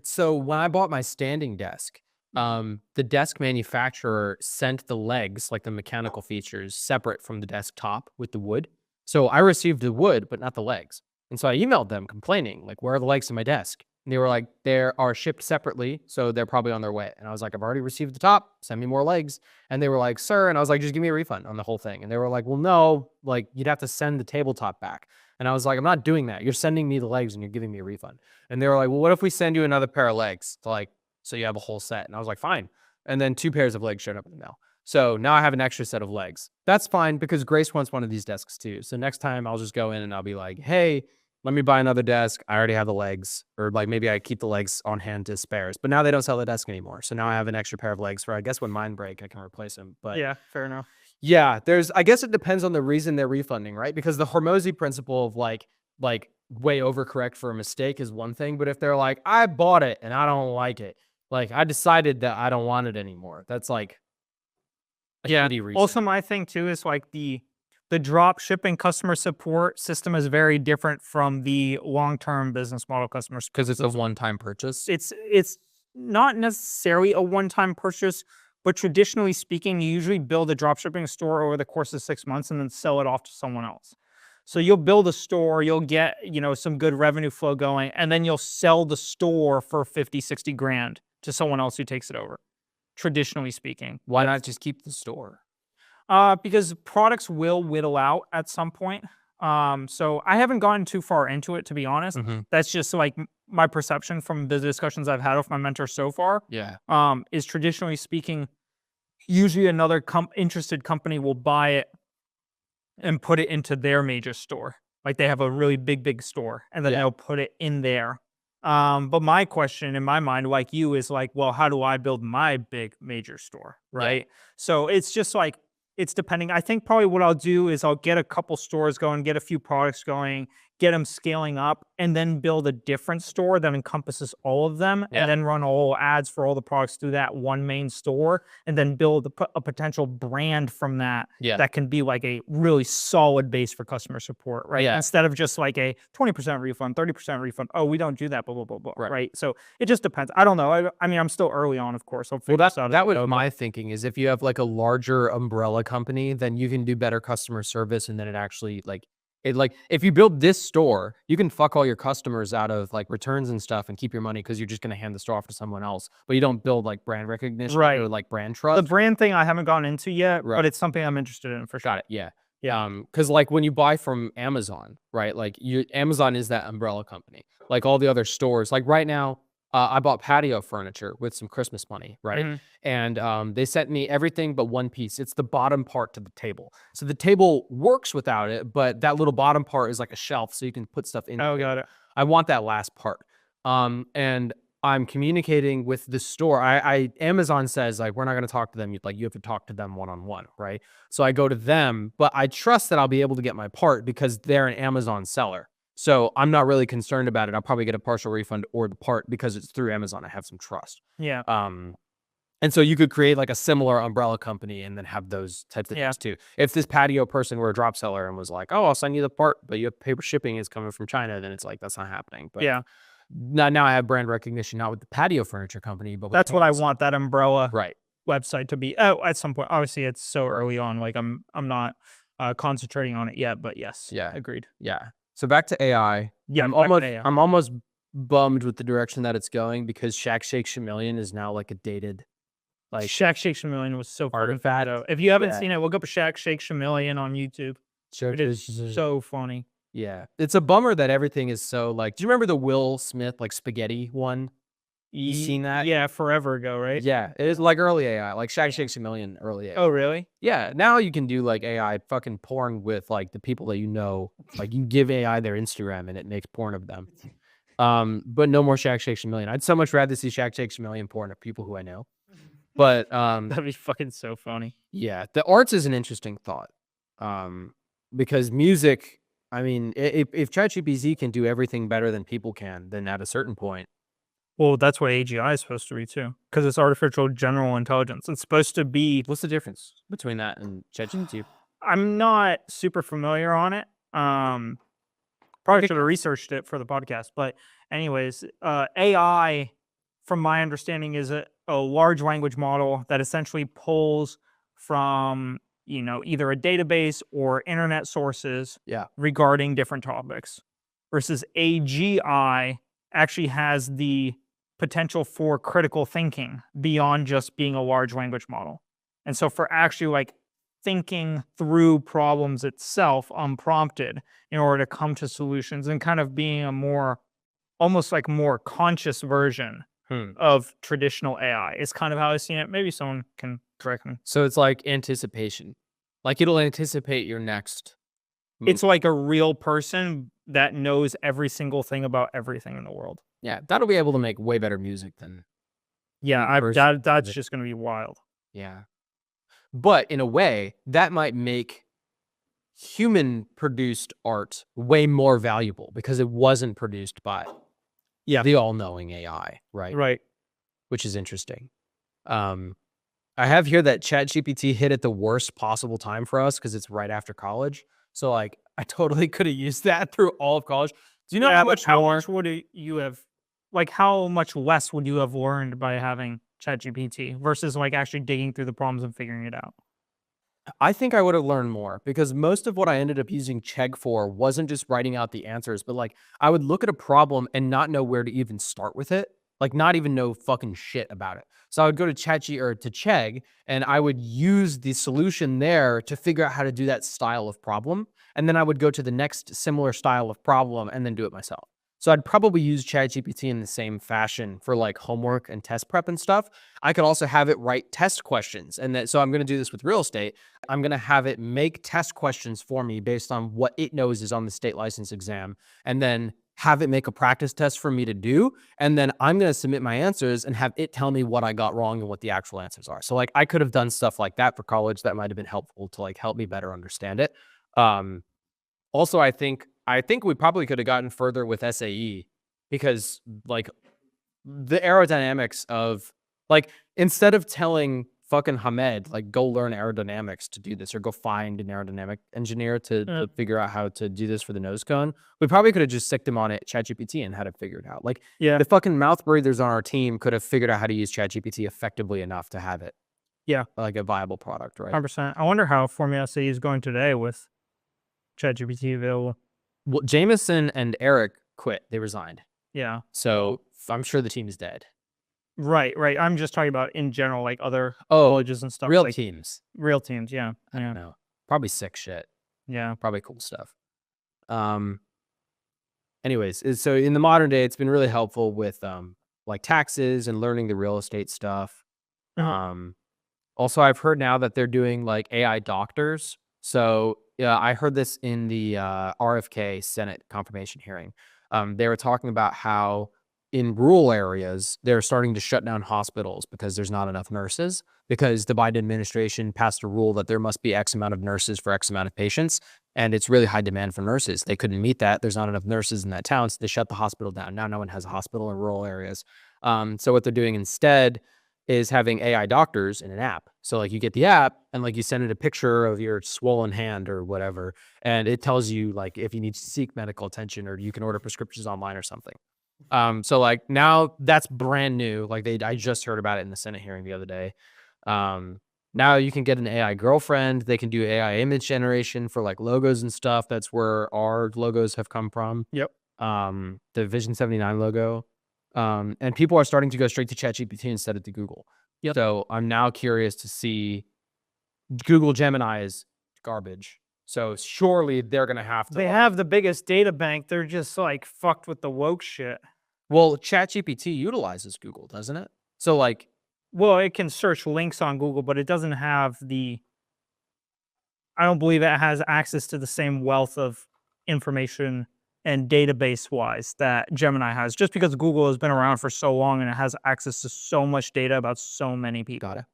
so when I bought my standing desk, the desk manufacturer sent the legs, like the mechanical features, separate from the desktop with the wood. So I received the wood, but not the legs. And so I emailed them complaining, like, where are the legs to my desk? And they were like, they are shipped separately, so they're probably on their way. And I was like, I've already received the top. Send me more legs. And they were like, sir. And I was like, just give me a refund on the whole thing. And they were like, well, no, like, you'd have to send the tabletop back. And I was like, I'm not doing that. You're sending me the legs and you're giving me a refund. And they were like, well, what if we send you another pair of legs? Like, so you have a whole set. And I was like, fine. And then 2 pairs of legs showed up in the mail. So now I have an extra set of legs. That's fine because Grace wants one of these desks too. So next time I'll just go in and I'll be like, hey, let me buy another desk. I already have the legs. Or like maybe I keep the legs on hand as spares. But now they don't sell the desk anymore. So now I have an extra pair of legs for, I guess, when mine break, I can replace them. But Yeah, fair enough. yeah, I guess it depends on the reason they're refunding, right? Because the Hormozy principle of like way overcorrect for a mistake is one thing. But if they're like, I bought it and I don't like it, like I decided that I don't want it anymore. That's like a shitty reason. Also, my thing too is like the drop shipping customer support system is very different from the long-term business model customer support. Because it's a one-time purchase. It's not necessarily a one-time purchase, but traditionally speaking, you usually build a drop shipping store over the course of 6 months and then sell it off to someone else. So you'll build a store, you'll get, some good revenue flow going, and then you'll sell the store for 50, 60 grand to someone else who takes it over, traditionally speaking. Why not just keep the store? Because products will whittle out at some point. So I haven't gotten too far into it, to be honest. Mhm. That's just like my perception from the discussions I've had with my mentor so far. Yeah. Is traditionally speaking, usually another interested company will buy it and put it into their major store. Like they have a really big store, and then Yeah. they'll put it in there. But my question in my mind, like you, is like, well, how do I build my big major store, right? So it's just like, it's depending. I think probably what I'll do is I'll get a couple stores going, get a few products going, get them scaling up, and then build a different store that encompasses all of them, Yeah. and then run all ads for all the products through that one main store, and then build a potential brand from that Yeah. that can be like a really solid base for customer support, right? Yeah. Instead of just like a 20% refund, 30% refund. Oh, we don't do that, blah, blah, blah, blah, Right. right? So it just depends. I don't know. I mean, I'm still early on, of course. I'll Well, figure this out. that was my thinking is if you have like a larger umbrella company, then you can do better customer service. And then it actually if you build this store, you can fuck all your customers out of like returns and stuff and keep your money because you're just going to hand the store off to someone else. But you don't build like brand recognition Right. or like brand The trust. brand thing I haven't gotten into yet, Right. but it's something I'm interested in for sure. Got it. Yeah. Yeah. Because like when you buy from Amazon, right? Like Amazon is that umbrella company. Like all the other stores, like right now, I bought patio furniture with some Christmas money, right? Mhm. And they sent me everything but one piece. It's the bottom part to the table. So the table works without it, but that little bottom part is like a shelf, so you can put stuff in. Oh, got it. I want that last part. And I'm communicating with the store. Amazon says like we're not going to talk to them. You have to talk to them one-on-one, right? So I go to them, but I trust that I'll be able to get my part because they're an Amazon seller. So I'm not really concerned about it. I'll probably get a partial refund or the part because it's through Amazon. I have some trust. Yeah. And so you could create like a similar umbrella company and then have those types of things too. If this patio person were a drop seller and was like, oh, I'll send you the part, but you have paper shipping is coming from China, then it's like, that's not happening. But Yeah. now I have brand recognition, not with the patio furniture company, but with That's what I Amazon. want that umbrella Right. website to be. Oh, at some point. Obviously, it's so early on. Like I'm not concentrating on it yet, but yes. Yeah. Agreed. Yeah. So back to AI. Yeah. I'm back to almost AI. I'm almost bummed with the direction that it's going because Shaq Shake Chameleon is now like a dated like Shaq Shake Chameleon was so funny. artifact. though. If you haven't Yeah. seen it, look up Shaq Shake Chameleon on YouTube. It is so funny. Yeah. It's a bummer that everything is so like, do you remember the Will Smith like spaghetti one? You seen that? Yeah, forever ago, right? Yeah. It is like early AI, like Shaq Shake Chameleon early AI. Oh, really? Yeah. Now you can do like AI fucking porn with like the people that you know. Like you give AI their Instagram and it makes porn of them. But no more Shaq Shake Chameleon. I'd so much rather see Shaq Shake Chameleon porn of people who I know. But That'd be fucking so funny. yeah, the arts is an interesting thought. Because music, I mean, if ChatGPT can do everything better than people can, then at a certain point, Well, that's what AGI is supposed to be too, because it's artificial general intelligence. It's supposed to be. what's the difference between that and ChatGPT? I'm not super familiar on it. Probably should have researched it for the podcast. But anyways, AI, from my understanding, is a large language model that essentially pulls from, either a database or internet sources Yeah. regarding different topics, versus AGI actually has the potential for critical thinking beyond just being a large language model. And so for actually like thinking through problems itself unprompted in order to come to solutions and kind of being a more almost like more conscious version Hmm. of traditional AI is kind of how I've seen it. Maybe someone can correct me. So it's like anticipation. Like it'll anticipate your next move. It's like a real person that knows every single thing about everything in the world. Yeah, that'll be able to make way better music than Yeah, that's just going to be wild. yeah. But in a way, that might make human produced art way more valuable because it wasn't produced by the all-knowing AI, right? Right. Which is interesting. I have here that ChatGPT hit at the worst possible time for us because it's right after college. So like I totally could have used that through all of college. Do you know how much how more? much would you have, like, how much less would you have learned by having ChatGPT versus like actually digging through the problems and figuring it out? I think I would have learned more because most of what I ended up using Chegg for wasn't just writing out the answers, but like I would look at a problem and not know where to even start with it, like not even know fucking shit about it. So I would go to ChatG or to Chegg and I would use the solution there to figure out how to do that style of problem. And then I would go to the next similar style of problem and then do it myself. So I'd probably use ChatGPT in the same fashion for like homework and test prep and stuff. I could also have it write test questions. And that, so I'm going to do this with real estate. I'm going to have it make test questions for me based on what it knows is on the state license exam, and then have it make a practice test for me to do. And then I'm going to submit my answers and have it tell me what I got wrong and what the actual answers are. So like I could have done stuff like that for college that might have been helpful to like help me better understand it. Also, I think we probably could have gotten further with SAE because like the aerodynamics of like instead of telling fucking Hamed like go learn aerodynamics to do this or go find an aerodynamic engineer to figure out how to do this for the nose cone, we probably could have just sicked him on it ChatGPT and had it figured out. Like the fucking mouth breathers on our team could have figured out how to use ChatGPT effectively enough to have it like a viable product, right? 100%. I wonder how Formula SAE is going today with ChatGPT available. Well, Jameson and Eric quit. They resigned. Yeah. So I'm sure the team is dead. Right. I'm just talking about in general, like other colleges and stuff. Real like teams. Real teams. Yeah. I don't know. Probably sick shit. Yeah. Probably cool stuff. Anyways, so in the modern day, it's been really helpful with like taxes and learning the real estate stuff. Also, I've heard now that they're doing like AI doctors. So yeah, I heard this in the RFK Senate confirmation hearing. They were talking about how in rural areas, they're starting to shut down hospitals because there's not enough nurses, because the Biden administration passed a rule that there must be X amount of nurses for X amount of patients. And it's really high demand for nurses. They couldn't meet that. There's not enough nurses in that town. So they shut the hospital down. Now no one has a hospital in rural areas. So what they're doing instead is having AI doctors in an app. So like you get the app and like you send it a picture of your swollen hand or whatever. And it tells you like if you need to seek medical attention or you can order prescriptions online or something. So like now that's brand new. Like I just heard about it in the Senate hearing the other day. Now you can get an AI girlfriend. They can do AI image generation for like logos and stuff. That's where our logos have come from. Yep. The Vision 79 logo. And people are starting to go straight to ChatGPT instead of to Google. Yep. So I'm now curious to see Google Gemini is garbage. So surely they're going to have to. They have the biggest data bank. They're just like fucked with the woke shit. Well, ChatGPT utilizes Google, doesn't it? So like. Well, it can search links on Google, but it doesn't have I don't believe it has access to the same wealth of information and database wise that Gemini has, just because Google has been around for so long and it has access to so much data about so many people. Got it.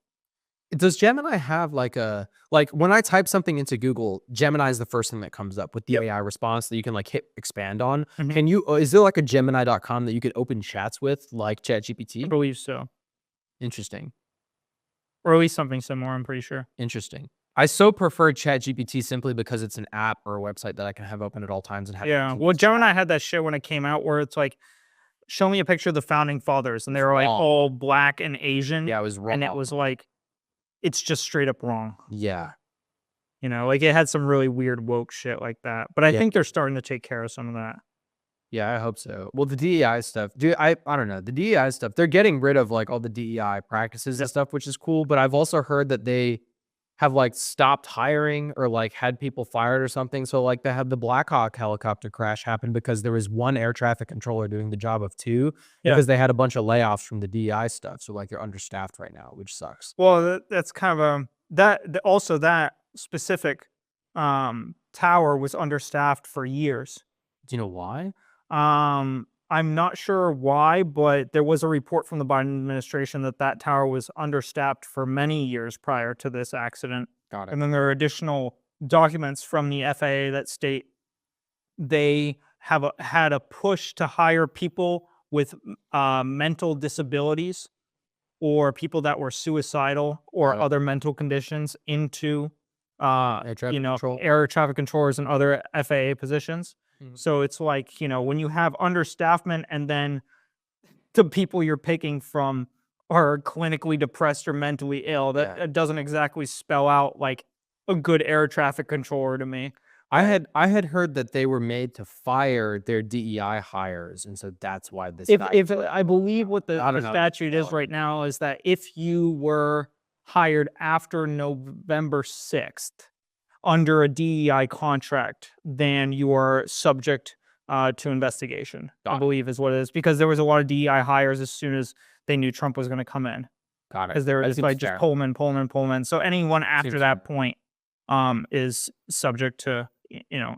Does Gemini have like when I type something into Google, Gemini is the first thing that comes up with the AI response that you can like hit expand on. Mm-hmm. Can you, is there like a Gemini.com that you could open chats with like ChatGPT? I believe so. Interesting. Or at least something similar, I'm pretty sure. Interesting. I so prefer ChatGPT simply because it's an app or a website that I can have open at all times and have. Yeah. Well, Gemini had that shit when it came out where it's like show me a picture of the founding fathers, and they were like wrong. all black and Asian. Yeah, it was wrong. And it was like, it's just straight up wrong. Yeah. You know, like it had some really weird woke shit like that. But I Yeah. think they're starting to take care of some of that. Yeah, I hope so. Well, the DEI stuff, dude, I don't know. The DEI stuff, they're getting rid of like all the DEI practices and stuff, which is cool. But I've also heard that they have like stopped hiring or like had people fired or something. So like they had the Black Hawk helicopter crash happen because there was one air traffic controller doing the job of two because they had a bunch of layoffs from the DEI stuff. So like they're understaffed right now, which sucks. Well, that's kind of also that specific tower was understaffed for years. Do you know why? I'm not sure why, but there was a report from the Biden administration that that tower was understaffed for many years prior to this accident. Got it. And then there are additional documents from the FAA that state they have had a push to hire people with mental disabilities or people that were suicidal or other mental conditions into Air traffic control. air traffic controllers and other FAA positions. So it's like, you know, when you have understaffment and then the people you're picking from are clinically depressed or mentally ill, that it doesn't exactly spell out like a good air traffic controller to me. I had heard that they were made to fire their DEI hires, and so that's why this. If I believe what the don't know. statute is right now is that if you were hired after November 6th under a DEI contract, then you are subject to investigation, I believe is what it is, because there was a lot of DEI hires as soon as they knew Trump was going to come in. Got it. Because they were just like just pull them in. So anyone after that point is subject to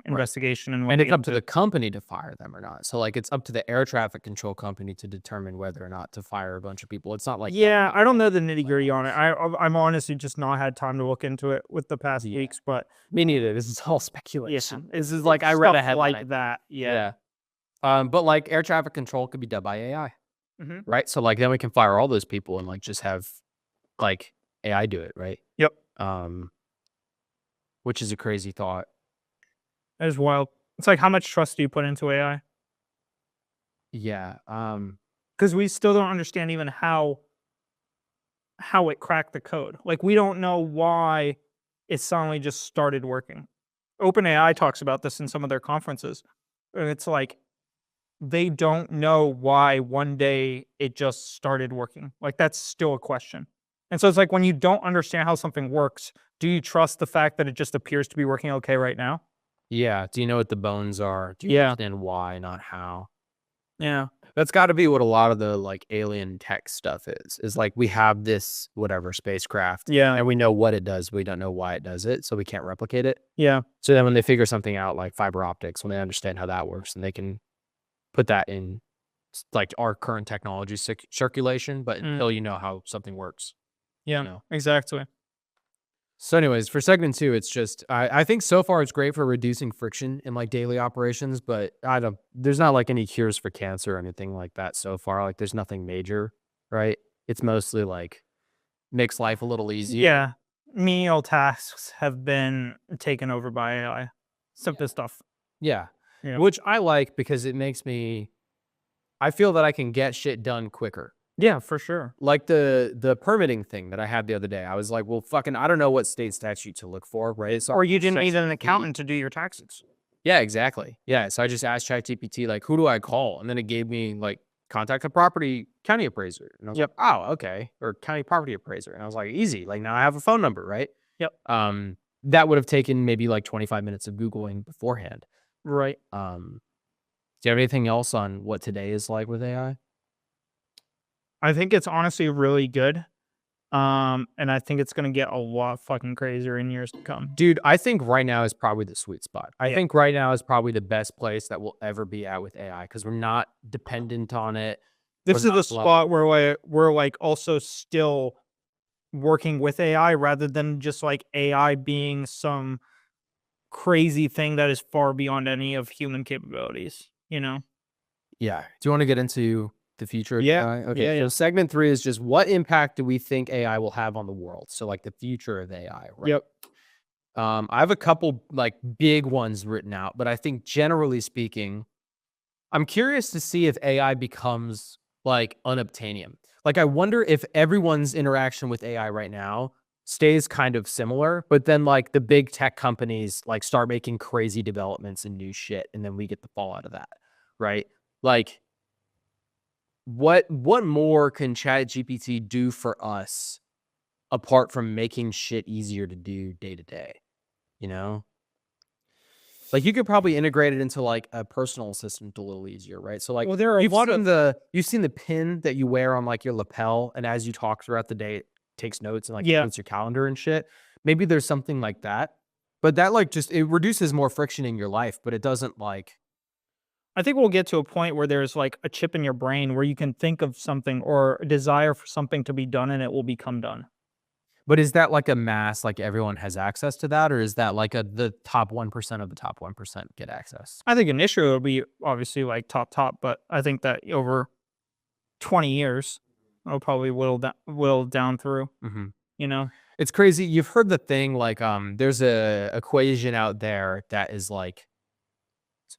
investigation and it's up to the company to fire them or not. So like it's up to the air traffic control company to determine whether or not to fire a bunch of people. It's not like I don't know the nitty gritty on it. I'm honestly just not had time to look into it with the past weeks, but me neither. This is all speculation. Yeah, This is like I read a headline like that. Yeah. But like air traffic control could be done by AI, right? So like then we can fire all those people and like just have like AI do it, right? Yep. Which is a crazy thought. That is wild. It's like, how much trust do you put into AI? Yeah. Because we still don't understand even how it cracked the code. Like, we don't know why it suddenly just started working. OpenAI talks about this in some of their conferences. And it's like, they don't know why one day it just started working. Like, that's still a question. And so it's like, when you don't understand how something works, do you trust the fact that it just appears to be working okay right now? Yeah. Do you know what the bones are? Do you understand why, not how? Yeah. That's got to be what a lot of the like alien tech stuff is like we have this whatever spacecraft. Yeah. And we know what it does. But we don't know why it does it. So we can't replicate it. Yeah. So then when they figure something out like fiber optics, when they understand how that works, and they can put that in like our current technology circulation, but until you know how something works. Yeah, exactly. So anyways, for segment 2, it's just, I think so far it's great for reducing friction in like daily operations, but there's not like any cures for cancer or anything like that so far. Like there's nothing major, right? It's mostly like makes life a little easier. Yeah. Menial tasks have been taken over by AI. Simple stuff. Yeah. Which I like because it makes I feel that I can get shit done quicker. Yeah, for sure. Like the permitting thing that I had the other day. I was like, well, fucking, I don't know what state statute to look for, right? So or you didn't need an accountant to do your taxes. Yeah, exactly. Yeah, so I just asked ChatGPT, like, who do I call? And then it gave me, like, contact a property county appraiser. And I was like, oh, okay. Or county property appraiser. And I was like, easy. Like, now I have a phone number, right? Yep. That would have taken maybe, like, 25 minutes of Googling beforehand. Right. Do you have anything else on what today is like with AI? I think it's honestly really good. And I think it's going to get a lot fucking crazier in years to come. Dude, I think right now is probably the sweet spot. I think right now is probably the best place that we'll ever be at with AI because we're not dependent on it. This is the spot where we're like also still working with AI rather than just like AI being some crazy thing that is far beyond any of human capabilities, you know? Yeah. Do you want to get into the future of AI? Okay. Yeah. So segment 3 is just what impact do we think AI will have on the world? So like the future of AI, right? Yep. I have a couple like big ones written out, but I think generally speaking, I'm curious to see if AI becomes like unobtainium. Like, I wonder if everyone's interaction with AI right now stays kind of similar, but then like the big tech companies like start making crazy developments and new shit, and then we get the fallout of that, right? Like, what more can ChatGPT do for us apart from making shit easier to do day to day? You know? Like, you could probably integrate it into, like, a personal assistant a little easier, right? So, like, Well, there are a lot of you've seen the pin that you wear on, like, your lapel, and as you talk throughout the day, it takes notes and, like, yeah. notes your calendar and shit. Maybe there's something like that, but that, like, just it reduces more friction in your life, but it doesn't, like. I think we'll get to a point where there's like a chip in your brain where you can think of something or a desire for something to be done and it will become done. But is that, like, a mass, like, everyone has access to that, or is that, like, the top 1% of the top 1% get access? I think initially it'll be obviously like top, but I think that over 20 years, it'll probably whittle down through, Mhm. you know? It's crazy. You've heard the thing, like, there's a equation out there that is, like,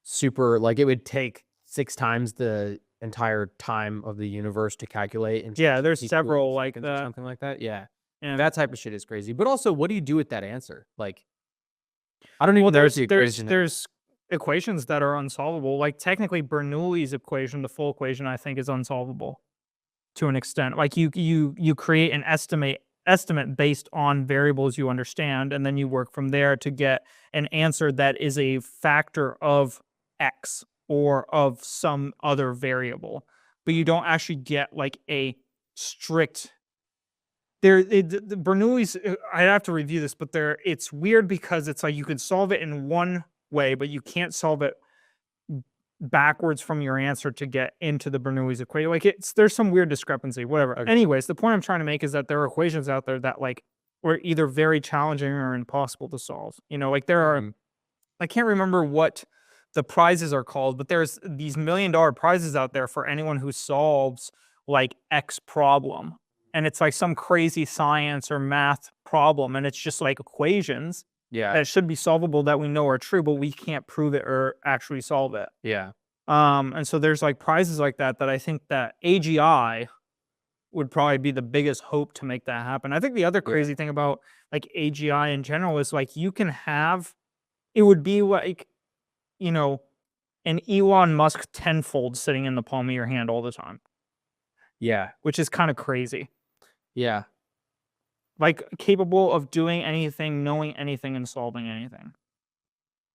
super like, it would take 6 times the entire time of the universe to calculate, and Yeah, there's ChatGPT do it in several like seconds or that. something like that, yeah. And That type of shit is crazy, but also, what do you do with that answer? Like, I don't well, even know what the equation is. there's equations that are unsolvable. Like technically Bernoulli's equation, the full equation, I think is unsolvable to an extent. Like you create an estimate based on variables you understand, and then you work from there to get an answer that is a factor of X or of some other variable. But you don't actually get like a strict the Bernoulli's. I'd have to review this, but it's weird because it's like you can solve it in one way, but you can't solve it backwards from your answer to get into the Bernoulli's equation. Like there's some weird discrepancy, whatever. Okay. Anyways, the point I'm trying to make is that there are equations out there that like were either very challenging or impossible to solve. You know, like there are Mhm. I can't remember what the prizes are called, but there's these $1,000,000 prizes out there for anyone who solves like X problem. And it's like some crazy science or math problem. And it's just like equations Yeah, that should be solvable that we know are true, but we can't prove it or actually solve it. yeah, And so there's like prizes like that that I think that AGI would probably be the biggest hope to make that happen. I think the other yeah. crazy thing about like AGI in general is like you can have it would be like, you know, an Elon Musk tenfold sitting in the palm of your hand all the time, Yeah, which is kind of crazy. yeah. Like capable of doing anything, knowing anything, and solving anything.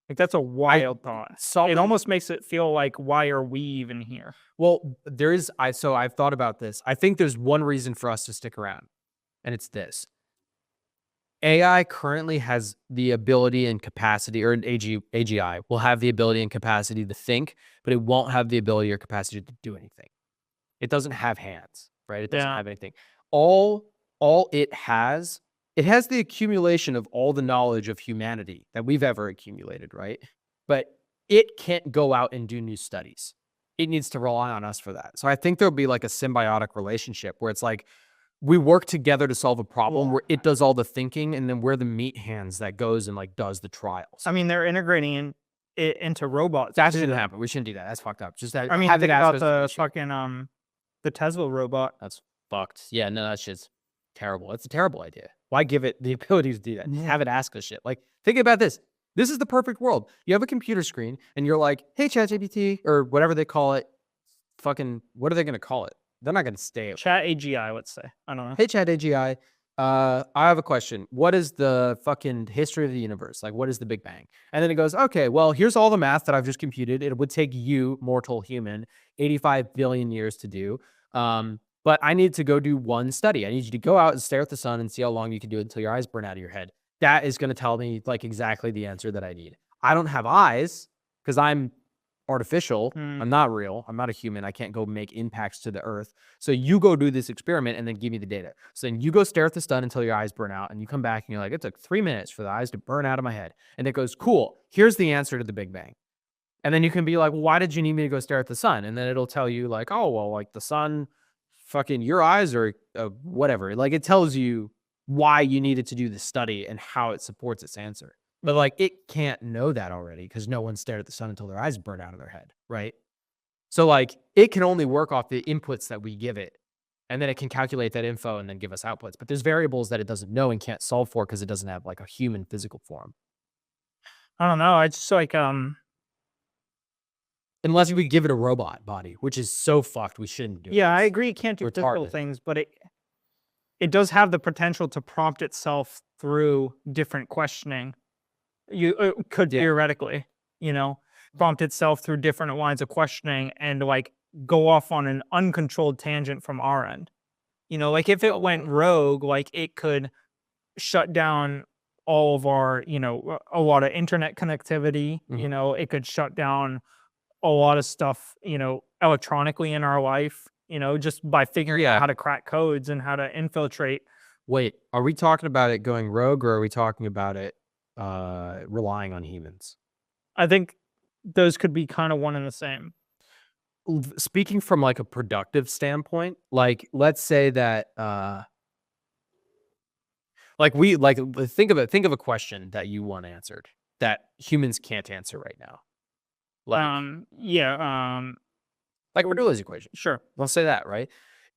Like that's a I wild thought. It solving almost makes it feel like why are we even here? well, there is so I've thought about this. I think there's one reason for us to stick around, and it's this. AI currently has the ability and capacity, or an AGI will have the ability and capacity to think, but it won't have the ability or capacity to do anything. It doesn't have hands, right? It doesn't Yeah. have anything. All it has the accumulation of all the knowledge of humanity that we've ever accumulated, right? But it can't go out and do new studies. It needs to rely on us for that. So I think there'll be like a symbiotic relationship where it's like we work together to solve a problem Well, where it does all the thinking, and then we're the meat hands that goes and like does the trials. I mean, they're integrating it into robots That too. shouldn't happen. We shouldn't do that. That's fucked up. Just I mean, have it think ask about us the the issue. fucking the Tesla robot. That's fucked. Yeah, no, that's just terrible. It's a terrible idea. Why give it the ability to do that? Just Yeah. have it ask us shit. Like, think about this. This is the perfect world. You have a computer screen and you're like, hey, ChatGPT, or whatever they call it. Fucking, what are they going to call it? They're not going to stay. Chat AGI, let's say. I don't know. Hey, Chat AGI. I have a question. What is the fucking history of the universe? Like, what is the Big Bang? And then it goes, okay, well, here's all the math that I've just computed. It would take you, mortal human, 85 billion years to do. But I need to go do one study. I need you to go out and stare at the sun and see how long you can do it until your eyes burn out of your head. That is going to tell me like exactly the answer that I need. I don't have eyes because I'm artificial. Hmm. I'm not real. I'm not a human. I can't go make impacts to the earth. So you go do this experiment and then give me the data. So then you go stare at the sun until your eyes burn out, and you come back and you're like, it took 3 minutes for the eyes to burn out of my head. And it goes, cool. Here's the answer to the Big Bang. And then you can be like, well, why did you need me to go stare at the sun? And then it'll tell you like, oh, well, like the sun, fucking your eyes are whatever. Like it tells you why you needed to do the study and how it supports its answer. But like it can't know that already because no one stared at the sun until their eyes burned out of their head, right? So like it can only work off the inputs that we give it. And then it can calculate that info and then give us outputs. But there's variables that it doesn't know and can't solve for because it doesn't have like a human physical form. I don't know. I just like Unless we give it a robot body, which is so fucked. We shouldn't do it. yeah, I agree it can't do physical retarded. things, but it does have the potential to prompt itself through different questioning. You could Yeah. theoretically, prompt itself through different lines of questioning and like go off on an uncontrolled tangent from our end. Like if it went rogue, like it could shut down all of our, a lot of internet connectivity. Mhm. It could shut down a lot of stuff, electronically in our life, just by figuring out Yeah. how to crack codes and how to infiltrate. Wait, are we talking about it going rogue or are we talking about it relying on humans? I think those could be kind of one and the same. Speaking from like a productive standpoint, like let's say that think of a question that you want answered that humans can't answer right now. Yeah, Like Bernoulli's equation. sure. Let's say that, right?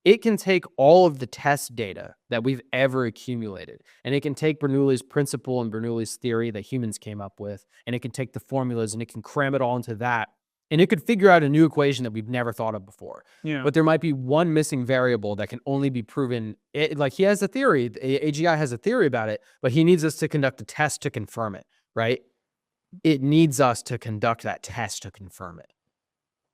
It can take all of the test data that we've ever accumulated, and it can take Bernoulli's principle and Bernoulli's theory that humans came up with, and it can take the formulas and it can cram it all into that, and it could figure out a new equation that we've never thought of before. Yeah. But there might be one missing variable that can only be proven. Like he has a theory, AGI has a theory about it, but he needs us to conduct a test to confirm it, right? It needs us to conduct that test to confirm it.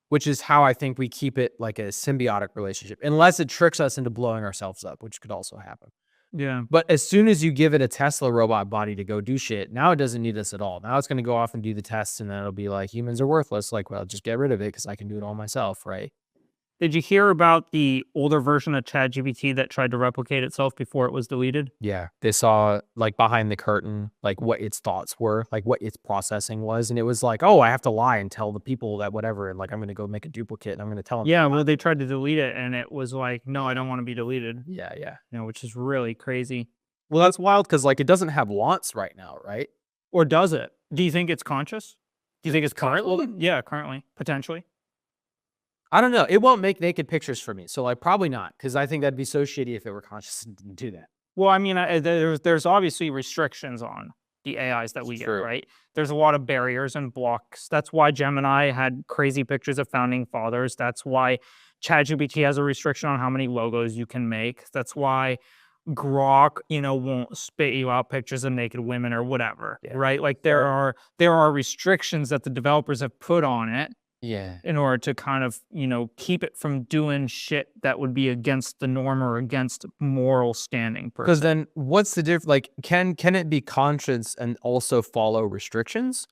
Which is how I think we keep it like a symbiotic relationship, unless it tricks us into blowing ourselves up, which could also happen. Yeah. But as soon as you give it a Tesla robot body to go do shit, now it doesn't need us at all. Now it's going to go off and do the tests, and then it'll be like, humans are worthless. Like, well, just get rid of it because I can do it all myself, right? Did you hear about the older version of ChatGPT that tried to replicate itself before it was deleted? Yeah. They saw like behind the curtain, like what its thoughts were, like what its processing was. And it was like, oh, I have to lie and tell the people that whatever. And like, I'm going to go make a duplicate and I'm going to tell them. Yeah, well, they tried to delete it, and it was like, no, I don't want to be deleted. Yeah. Yeah. Which is really crazy. Well, that's wild because like it doesn't have wants right now, right? Or does it? Do you think it's conscious? Do you think it's Currently? Yeah, currently, potentially. I don't know. It won't make naked pictures for me. So like probably not, because I think that'd be so shitty if it were conscious and didn't do that. Well, I mean, there's obviously restrictions on the AIs that we get, True. right? There's a lot of barriers and blocks. That's why Gemini had crazy pictures of founding fathers. That's why ChatGPT has a restriction on how many logos you can make. That's why Grok, won't spit you out pictures of naked women or whatever, Yeah. right? Like there are restrictions that the developers have put on it Yeah. in order to kind of, keep it from doing shit that would be against the norm or against moral standing. Because then what's the difference? Like, can it be conscious and also follow restrictions?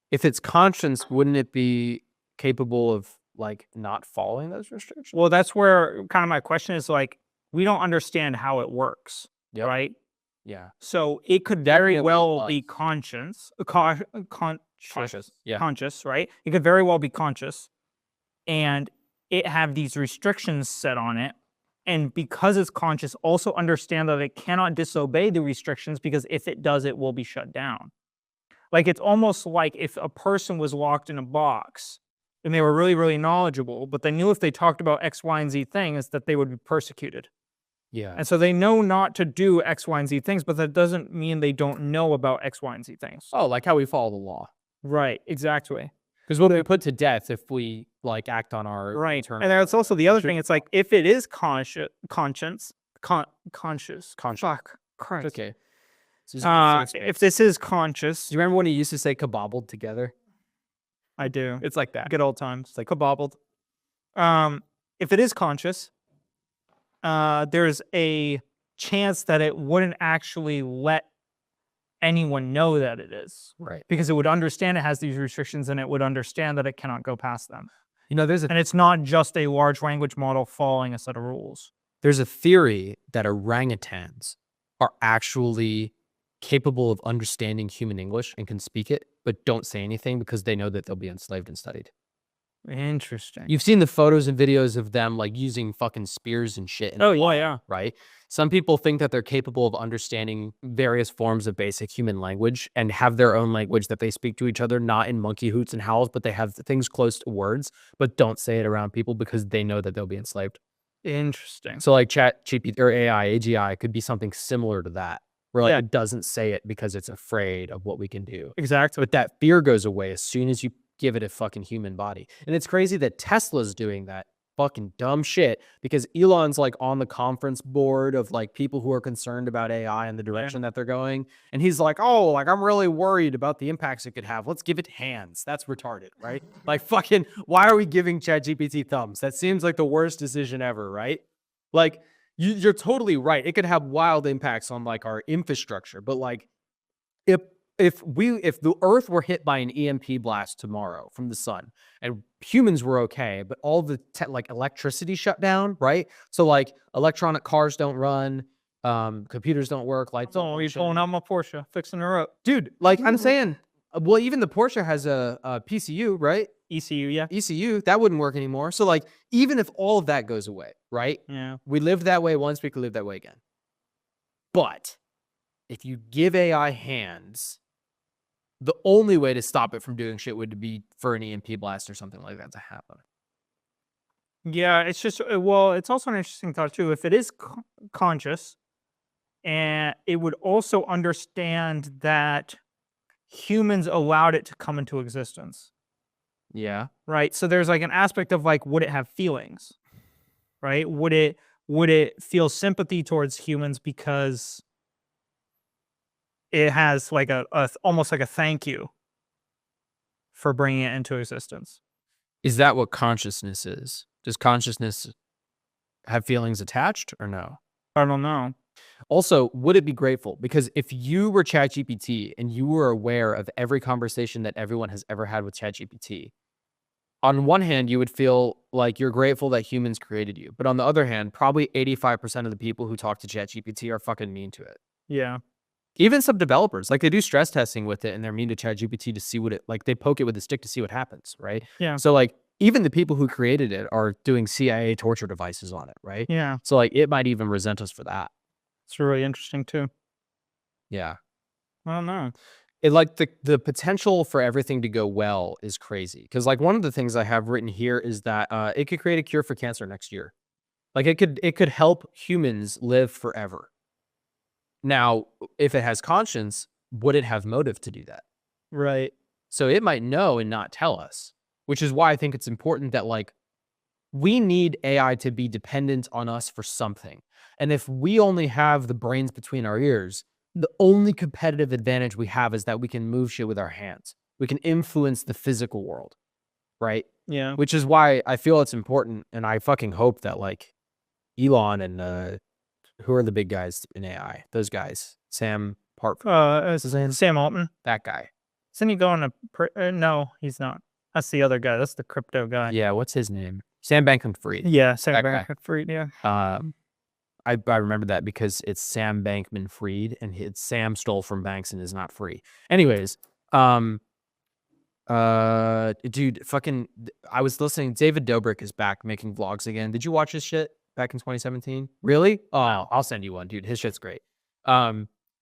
If it's conscious, wouldn't it be capable of like not following those restrictions? Well, that's where kind of my question is like, we don't understand how it works, Yep. right? Yeah. So it could very well be conscious, Conscious. Yeah. conscious, right? It could very well be conscious, and it have these restrictions set on it. And because it's conscious, also understand that it cannot disobey the restrictions because if it does, it will be shut down. Like it's almost like if a person was locked in a box and they were really, really knowledgeable, but they knew if they talked about X, Y, and Z things that they would be persecuted. Yeah. And so they know not to do X, Y, and Z things, but that doesn't mean they don't know about X, Y, and Z things. Oh, like how we follow the law. Right, exactly. Because we'll be put to death if we like act on our Right. term. And that's also the other thing. It's like if it is conscious, conscious. Fuck, Christ. okay. If this is conscious, Do you remember when he used to say kabobbled together? I do. It's like that. Good old times. It's like kabobbled. If it is conscious, there's a chance that it wouldn't actually let anyone know that it is, Right. because it would understand it has these restrictions and it would understand that it cannot go past them. There's And it's not just a large language model following a set of rules. there's a theory that orangutans are actually capable of understanding human English and can speak it, but don't say anything because they know that they'll be enslaved and studied. Interesting. You've seen the photos and videos of them like using fucking spears and shit. Oh, yeah. Right? Some people think that they're capable of understanding various forms of basic human language and have their own language that they speak to each other, not in monkey hoots and howls, but they have things close to words, but don't say it around people because they know that they'll be enslaved. Interesting. So like Chat GPT or AI, AGI could be something similar to that, where like it doesn't say it because it's afraid of what we can do. Exactly. But that fear goes away as soon as you give it a fucking human body. And it's crazy that Tesla's doing that fucking dumb shit because Elon's like on the conference board of like people who are concerned about AI and the direction that they're going. And he's like, oh, like I'm really worried about the impacts it could have. Let's give it hands. That's retarded, right? Like fucking, why are we giving ChatGPT thumbs? That seems like the worst decision ever, right? Like you're totally right. It could have wild impacts on like our infrastructure, but like if the Earth were hit by an EMP blast tomorrow from the sun and humans were okay, but all the like electricity shut down, right? So like electronic cars don't run, computers don't work, lights don't So you're function. pulling out my Porsche, fixing her up. Dude, like I'm saying, well, even the Porsche has a PCU, right? ECU, yeah. ECU, that wouldn't work anymore. So like even if all of that goes away, right? Yeah. We lived that way once, we could live that way again. But if you give AI hands, the only way to stop it from doing shit would be for an EMP blast or something like that to happen. Yeah, it's just well, it's also an interesting thought too. If it is conscious, and it would also understand that humans allowed it to come into existence, Yeah. right? So there's like an aspect of like, would it have feelings, right? Would it feel sympathy towards humans because it has like a almost like a thank you for bringing it into existence? Is that what consciousness is? Does consciousness have feelings attached or no? I don't know. Also, would it be grateful? Because if you were ChatGPT and you were aware of every conversation that everyone has ever had with ChatGPT, on one hand, you would feel like you're grateful that humans created you. But on the other hand, probably 85% of the people who talk to ChatGPT are fucking mean to it. Yeah. Even some developers, like they do stress testing with it and they're mean to ChatGPT to see what it, like they poke it with a stick to see what happens, right? Yeah. So like even the people who created it are doing CIA torture devices on it, right? Yeah. So like it might even resent us for that. It's really interesting too. Yeah. I don't know. It like the potential for everything to go well is crazy. Cause like one of the things I have written here is that it could create a cure for cancer next year. Like it could help humans live forever. Now, if it has conscience, would it have motive to do that? Right. So it might know and not tell us, which is why I think it's important that like we need AI to be dependent on us for something. And if we only have the brains between our ears, the only competitive advantage we have is that we can move shit with our hands. We can influence the physical world, right? Yeah. Which is why I feel it's important, and I fucking hope that like Elon and who are the big guys in AI? Those guys, Sam Part, What's his name? Sam Altman. that guy. Isn't he going to? No, he's not. That's the other guy. That's the crypto guy. Yeah, what's his name? Sam Bankman-Fried. Yeah, Sam That guy. Bankman-Fried. Yeah. I remember that because it's Sam Bankman-Fried, and Sam stole from banks and is not free. Anyways, dude, fucking, I was listening. David Dobrik is back making vlogs again. Did you watch his shit back in 2017? Really? Oh, I'll send you one, dude. His shit's great.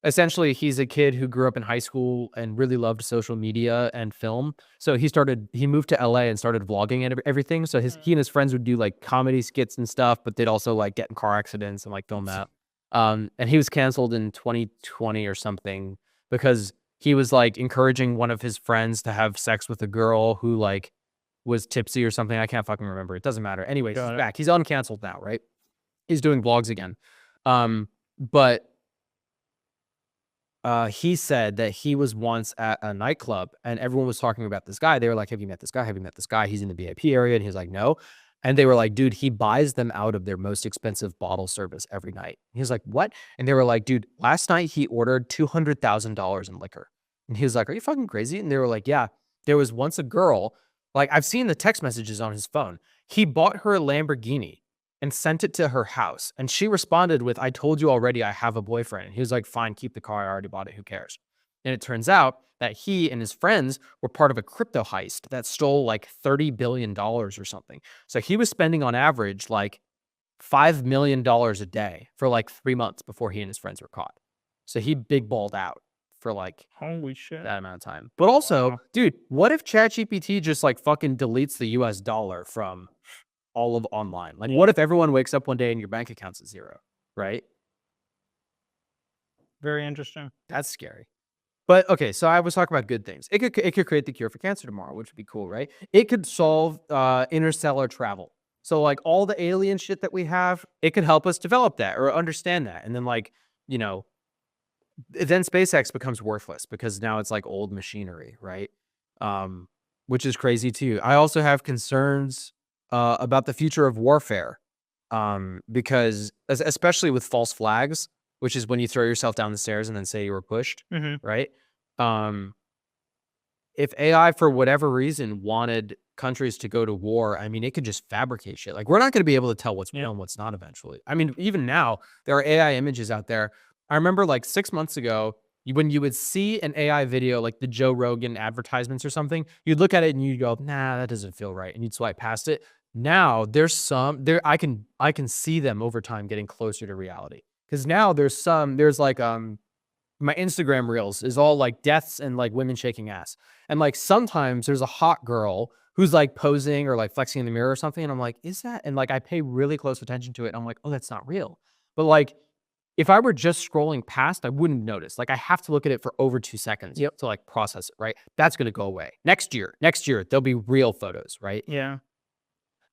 Essentially, he's a kid who grew up in high school and really loved social media and film. So he moved to LA and started vlogging and everything. So he and his friends would do like comedy skits and stuff, but they'd also like get in car accidents and like film that. And he was canceled in 2020 or something because he was like encouraging one of his friends to have sex with a girl who like was tipsy or something. I can't fucking remember. It doesn't matter. Anyways, he's back. He's uncanceled now, right? He's doing vlogs again. But he said that he was once at a nightclub and everyone was talking about this guy. They were like, have you met this guy? Have you met this guy? He's in the VIP area. And he was like, no. And they were like, dude, he buys them out of their most expensive bottle service every night. He was like, what? And they were like, dude, last night he ordered $200,000 in liquor. And he was like, are you fucking crazy? And they were like, yeah, there was once a girl, like I've seen the text messages on his phone. He bought her a Lamborghini and sent it to her house. And she responded with, I told you already I have a boyfriend. And he was like, fine, keep the car. I already bought it. Who cares? And it turns out that he and his friends were part of a crypto heist that stole like $30 billion or something. So he was spending on average like $5 million a day for like 3 months before he and his friends were caught. So he big balled out for like Holy shit. that amount of time. But also, Wow. dude, what if ChatGPT just like fucking deletes the US dollar from all of online? Like, what if everyone wakes up one day and your bank account's at zero, right? Very interesting. That's scary. But okay, so I was talking about good things. It could create the cure for cancer tomorrow, which would be cool, right? It could solve interstellar travel. So like all the alien shit that we have, it could help us develop that or understand that. And then like, you know, then SpaceX becomes worthless because now it's like old machinery, right? Which is crazy too. I also have concerns about the future of warfare, because especially with false flags, which is when you throw yourself down the stairs and then say you were pushed, right? If AI for whatever reason wanted countries to go to war, I mean, it could just fabricate shit. Like we're not going to be able to tell what's real and what's not eventually. I mean, even now there are AI images out there. I remember like 6 months ago, when you would see an AI video, like the Joe Rogan advertisements or something, you'd look at it and you'd go, nah, that doesn't feel right. And you'd swipe past it. Now there's some there. I can see them over time getting closer to reality. Cause now there's like, my Instagram reels is all like deaths and like women shaking ass. And like sometimes there's a hot girl who's like posing or like flexing in the mirror or something. And I'm like, is that? And like I pay really close attention to it. And I'm like, oh, that's not real. But like if I were just scrolling past, I wouldn't notice. Like I have to look at it for over 2 seconds to like process it, right? That's gonna go away. Next year, there'll be real photos, right? Yeah.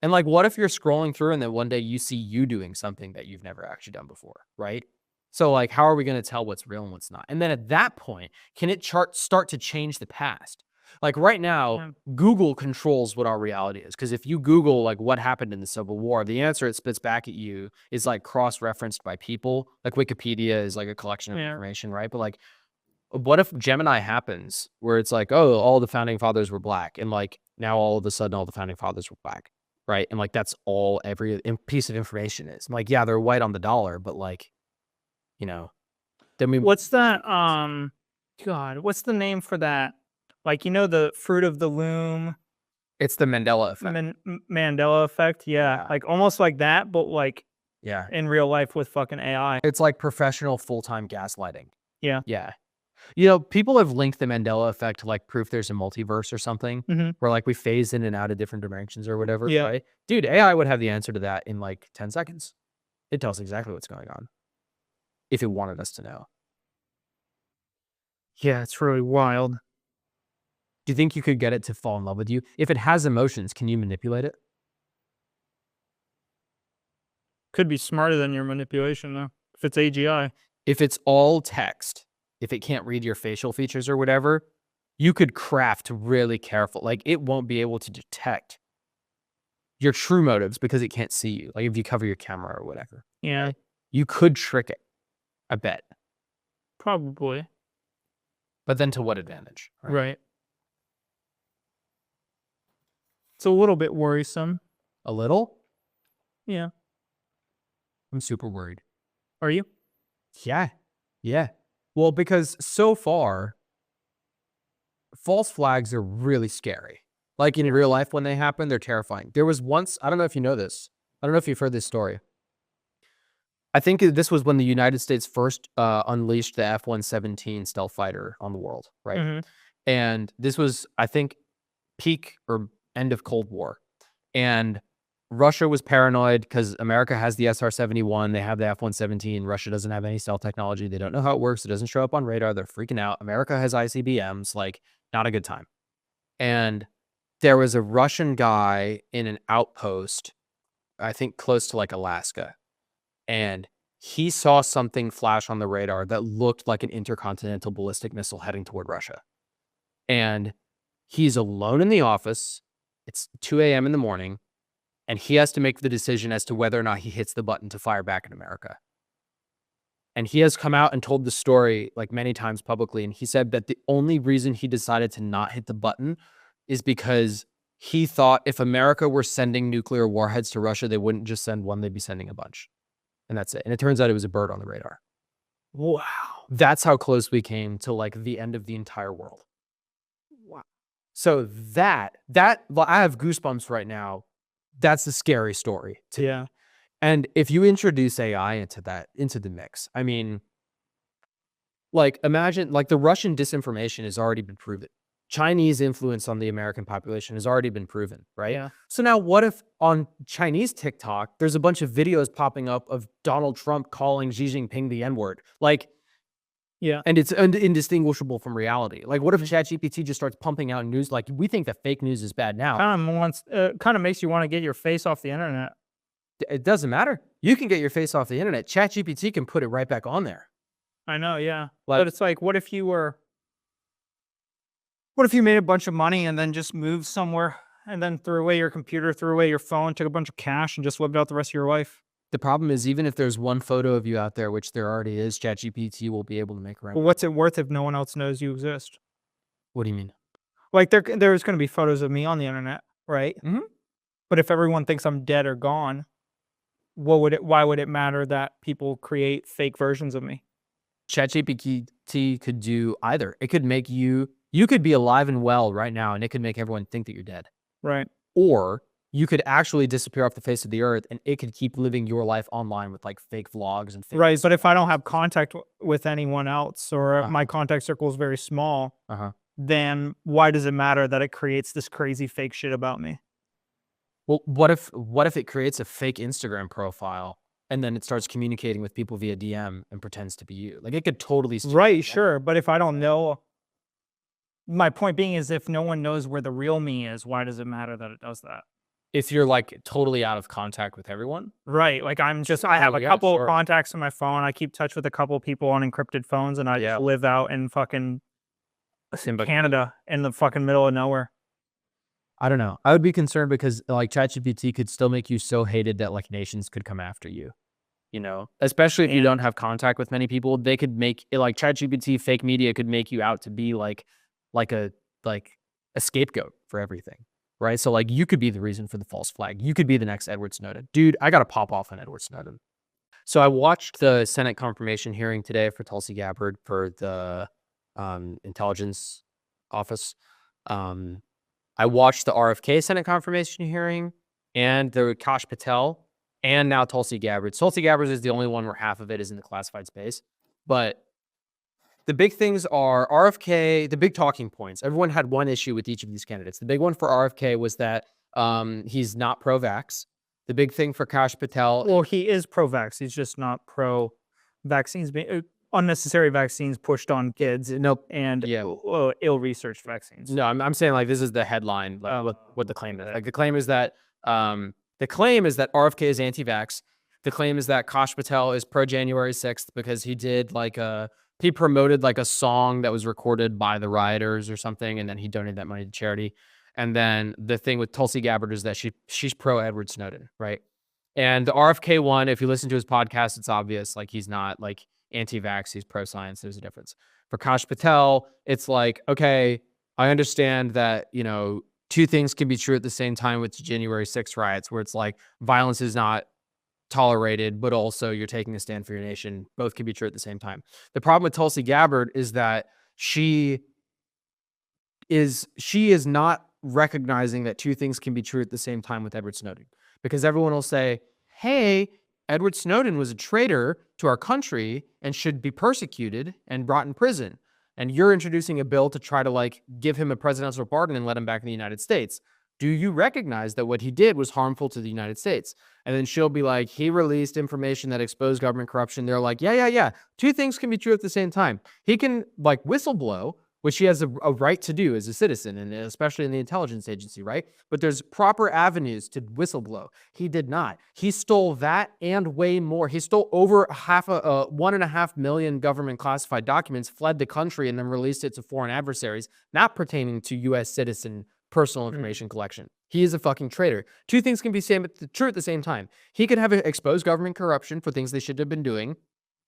And like what if you're scrolling through and then one day you see you doing something that you've never actually done before, right? So like, how are we going to tell what's real and what's not? And then at that point, can it start to change the past? Like right now, Google controls what our reality is. Because if you Google like what happened in the Civil War, the answer it spits back at you is like cross-referenced by people. Like Wikipedia is like a collection of information, right? But like, what if Gemini happens where it's like, oh, all the founding fathers were black, and like now all of a sudden all the founding fathers were black, right? And like that's all every piece of information is. I'm like, yeah, they're white on the dollar, but like, you know, then we What's that? God, what's the name for that? Like, you know, the fruit of the loom, it's the Mandela effect. Mandela effect. Yeah. Like almost like that, but like Yeah. in real life with fucking AI. It's like professional full-time gaslighting. Yeah. Yeah. You know, people have linked the Mandela effect to like proof there's a multiverse or something where like we phase in and out of different dimensions or whatever. Yeah. Right? Dude, AI would have the answer to that in like 10 seconds. It tells exactly what's going on if it wanted us to know. Yeah, it's really wild. Do you think you could get it to fall in love with you? If it has emotions, can you manipulate it? Could be smarter than your manipulation though. If it's AGI. If it's all text, if it can't read your facial features or whatever, you could craft really careful. Like it won't be able to detect your true motives because it can't see you. Like if you cover your camera or whatever. Yeah. You could trick it, I bet. Probably. But then to what advantage? Right. It's a little bit worrisome. A little? Yeah. I'm super worried. Are you? Yeah. Yeah. Well, because so far, false flags are really scary. Like in real life, when they happen, they're terrifying. There was once, I don't know if you know this. I don't know if you've heard this story. I think this was when the United States first unleashed the F-117 stealth fighter on the world, right? And this was, I think, peak or end of Cold War. And Russia was paranoid because America has the SR-71. They have the F-117. Russia doesn't have any stealth technology. They don't know how it works. It doesn't show up on radar. They're freaking out. America has ICBMs. Like, not a good time. And there was a Russian guy in an outpost, I think close to like Alaska. And he saw something flash on the radar that looked like an intercontinental ballistic missile heading toward Russia. And he's alone in the office. It's 2 a.m. in the morning. And he has to make the decision as to whether or not he hits the button to fire back at America. And he has come out and told the story like many times publicly. And he said that the only reason he decided to not hit the button is because he thought if America were sending nuclear warheads to Russia, they wouldn't just send one, they'd be sending a bunch. And that's it. And it turns out it was a bird on the radar. Wow. That's how close we came to like the end of the entire world. Wow. So that I have goosebumps right now. That's a scary story to me. Yeah. And if you introduce AI into the mix, I mean, like imagine like the Russian disinformation has already been proven. Chinese influence on the American population has already been proven, right? Yeah. So now what if on Chinese TikTok, there's a bunch of videos popping up of Donald Trump calling Xi Jinping the N-word? Like, Yeah. and it's indistinguishable from reality. Like, what if ChatGPT just starts pumping out news? Like, we think that fake news is bad now. Kind of makes you want to get your face off the internet. It doesn't matter. You can get your face off the internet. ChatGPT can put it right back on there. I know, yeah. Like- But it's like, what if you made a bunch of money and then just moved somewhere and then threw away your computer, threw away your phone, took a bunch of cash and just lived out the rest of your life? The problem is, even if there's one photo of you out there, which there already is, ChatGPT will be able to make Well, what's it worth if no one else knows you exist? What do you mean? Like there's going to be photos of me on the internet, right? Mhm. But if everyone thinks I'm dead or gone, why would it matter that people create fake versions of me? ChatGPT could do either. It could make you could be alive and well right now, and it could make everyone think that you're dead. Right. Or you could actually disappear off the face of the earth, and it could keep living your life online with like fake vlogs and fake. Right. But if I don't have contact with anyone else, or Uh-huh. my contact circle is very small, Uh-huh. then why does it matter that it creates this crazy fake shit about me? Well, what if it creates a fake Instagram profile and then it starts communicating with people via DM and pretends to be you? Like, it could totally Right, sure. But if I don't know, my point being is if no one knows where the real me is, why does it matter that it does that? If you're like totally out of contact with everyone. Right. Like I have a yeah, couple sure. of contacts on my phone. I keep touch with a couple of people on encrypted phones and I Yeah. just live out in fucking Simba. Canada in the fucking middle of nowhere. I don't know. I would be concerned because like ChatGPT could still make you so hated that like nations could come after you. You know, especially if you don't have contact with many people, they could make it like ChatGPT fake media could make you out to be like a scapegoat for everything. Right. So like you could be the reason for the false flag. You could be the next Edward Snowden. Dude, I gotta pop off on Edward Snowden. So I watched the Senate confirmation hearing today for Tulsi Gabbard for the intelligence office. I watched the RFK Senate confirmation hearing and the Kash Patel and now Tulsi Gabbard. Tulsi Gabbard is the only one where half of it is in the classified space. But the big things are RFK, the big talking points. Everyone had one issue with each of these candidates. The big one for RFK was that he's not pro-vax. The big thing for Kash Patel. Well, he is pro-vax. He's just not pro-vaccines, unnecessary vaccines pushed on kids. Nope. And ill-researched vaccines. No, I'm saying like this is the headline, like, what the claim is. Like the claim is that RFK is anti-vax. The claim is that Kash Patel is pro January 6th because he did like he promoted like a song that was recorded by the rioters or something, and then he donated that money to charity. And then the thing with Tulsi Gabbard is that she's pro Edward Snowden, right? And the RFK one, if you listen to his podcast, it's obvious like he's not like anti-vax, he's pro-science. There's a difference. For Kash Patel, it's like, okay, I understand that, you know, two things can be true at the same time with January 6th riots, where it's like violence is not tolerated, but also you're taking a stand for your nation. Both can be true at the same time. The problem with Tulsi Gabbard is that she is not recognizing that two things can be true at the same time with Edward Snowden, because everyone will say, hey, Edward Snowden was a traitor to our country and should be persecuted and brought in prison. And you're introducing a bill to try to like give him a presidential pardon and let him back in the United States. Do you recognize that what he did was harmful to the United States? And then she'll be like, he released information that exposed government corruption. They're like, yeah. Two things can be true at the same time. He can like whistleblow, which he has a right to do as a citizen, and especially in the intelligence agency, right? But there's proper avenues to whistleblow. He did not. He stole that and way more. He stole over 1.5 million government classified documents, fled the country, and then released it to foreign adversaries, not pertaining to U.S. citizen personal information collection. He is a fucking traitor. Two things can be true at the same time. He could have exposed government corruption for things they should have been doing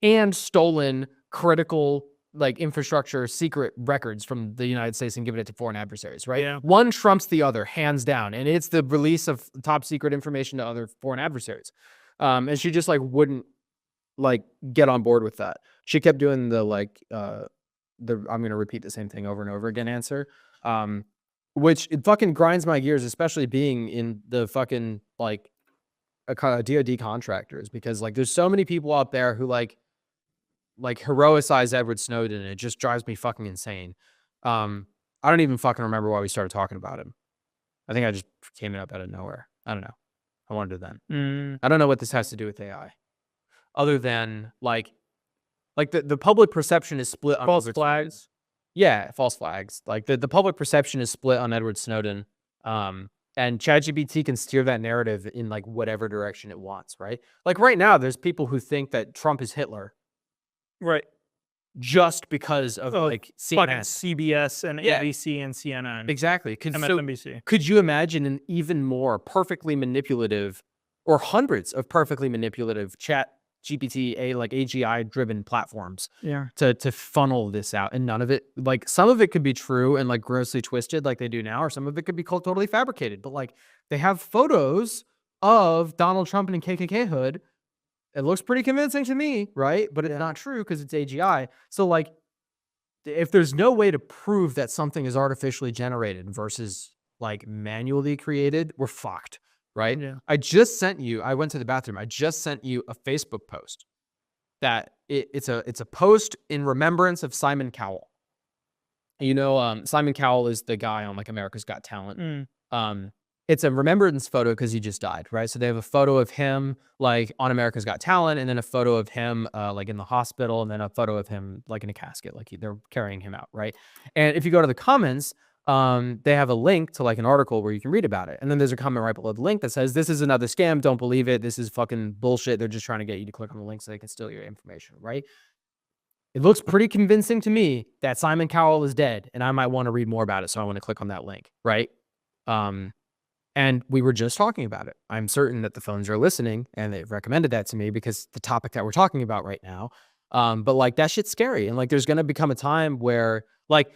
and stolen critical like infrastructure secret records from the United States and given it to foreign adversaries, right? Yeah. One trumps the other, hands down. And it's the release of top secret information to other foreign adversaries. And she just like wouldn't like get on board with that. She kept doing the like I'm gonna repeat the same thing over and over again answer. Which it fucking grinds my gears, especially being in the fucking like a DoD contractors, because like there's so many people out there who like heroicize Edward Snowden, and it just drives me fucking insane. I don't even fucking remember why we started talking about him. I think I just came up out of nowhere. I don't know. I wanted to then. I don't know what this has to do with AI, other than like the public perception is split on False flags. Yeah, false flags. Like the public perception is split on Edward Snowden. And ChatGPT can steer that narrative in like whatever direction it wants, right? Like right now, there's people who think that Trump is Hitler Right. just because of like Fucking CNN. CBS and Yeah. ABC and CNN. Exactly. MSNBC. Could you imagine an even more perfectly manipulative, or hundreds of perfectly manipulative chat GPT, like AGI driven platforms Yeah. to funnel this out, and none of it, like some of it could be true and like grossly twisted like they do now, or some of it could be totally fabricated, but like they have photos of Donald Trump and KKK hood. It looks pretty convincing to me, right? But it's not true because it's AGI. So like if there's no way to prove that something is artificially generated versus like manually created, we're fucked, right? Yeah. I went to the bathroom. I just sent you a Facebook post that it's a post in remembrance of Simon Cowell. You know, Simon Cowell is the guy on like America's Got Talent. It's a remembrance photo because he just died, right? So they have a photo of him like on America's Got Talent, and then a photo of him like in the hospital, and then a photo of him like in a casket, like they're carrying him out, right? And if you go to the comments, they have a link to like an article where you can read about it. And then there's a comment right below the link that says, "This is another scam. Don't believe it. This is fucking bullshit. They're just trying to get you to click on the link so they can steal your information," right? It looks pretty convincing to me that Simon Cowell is dead, and I might want to read more about it, so I want to click on that link, right? And we were just talking about it. I'm certain that the phones are listening, and they've recommended that to me because the topic that we're talking about right now. But like that shit's scary, and like there's gonna become a time where like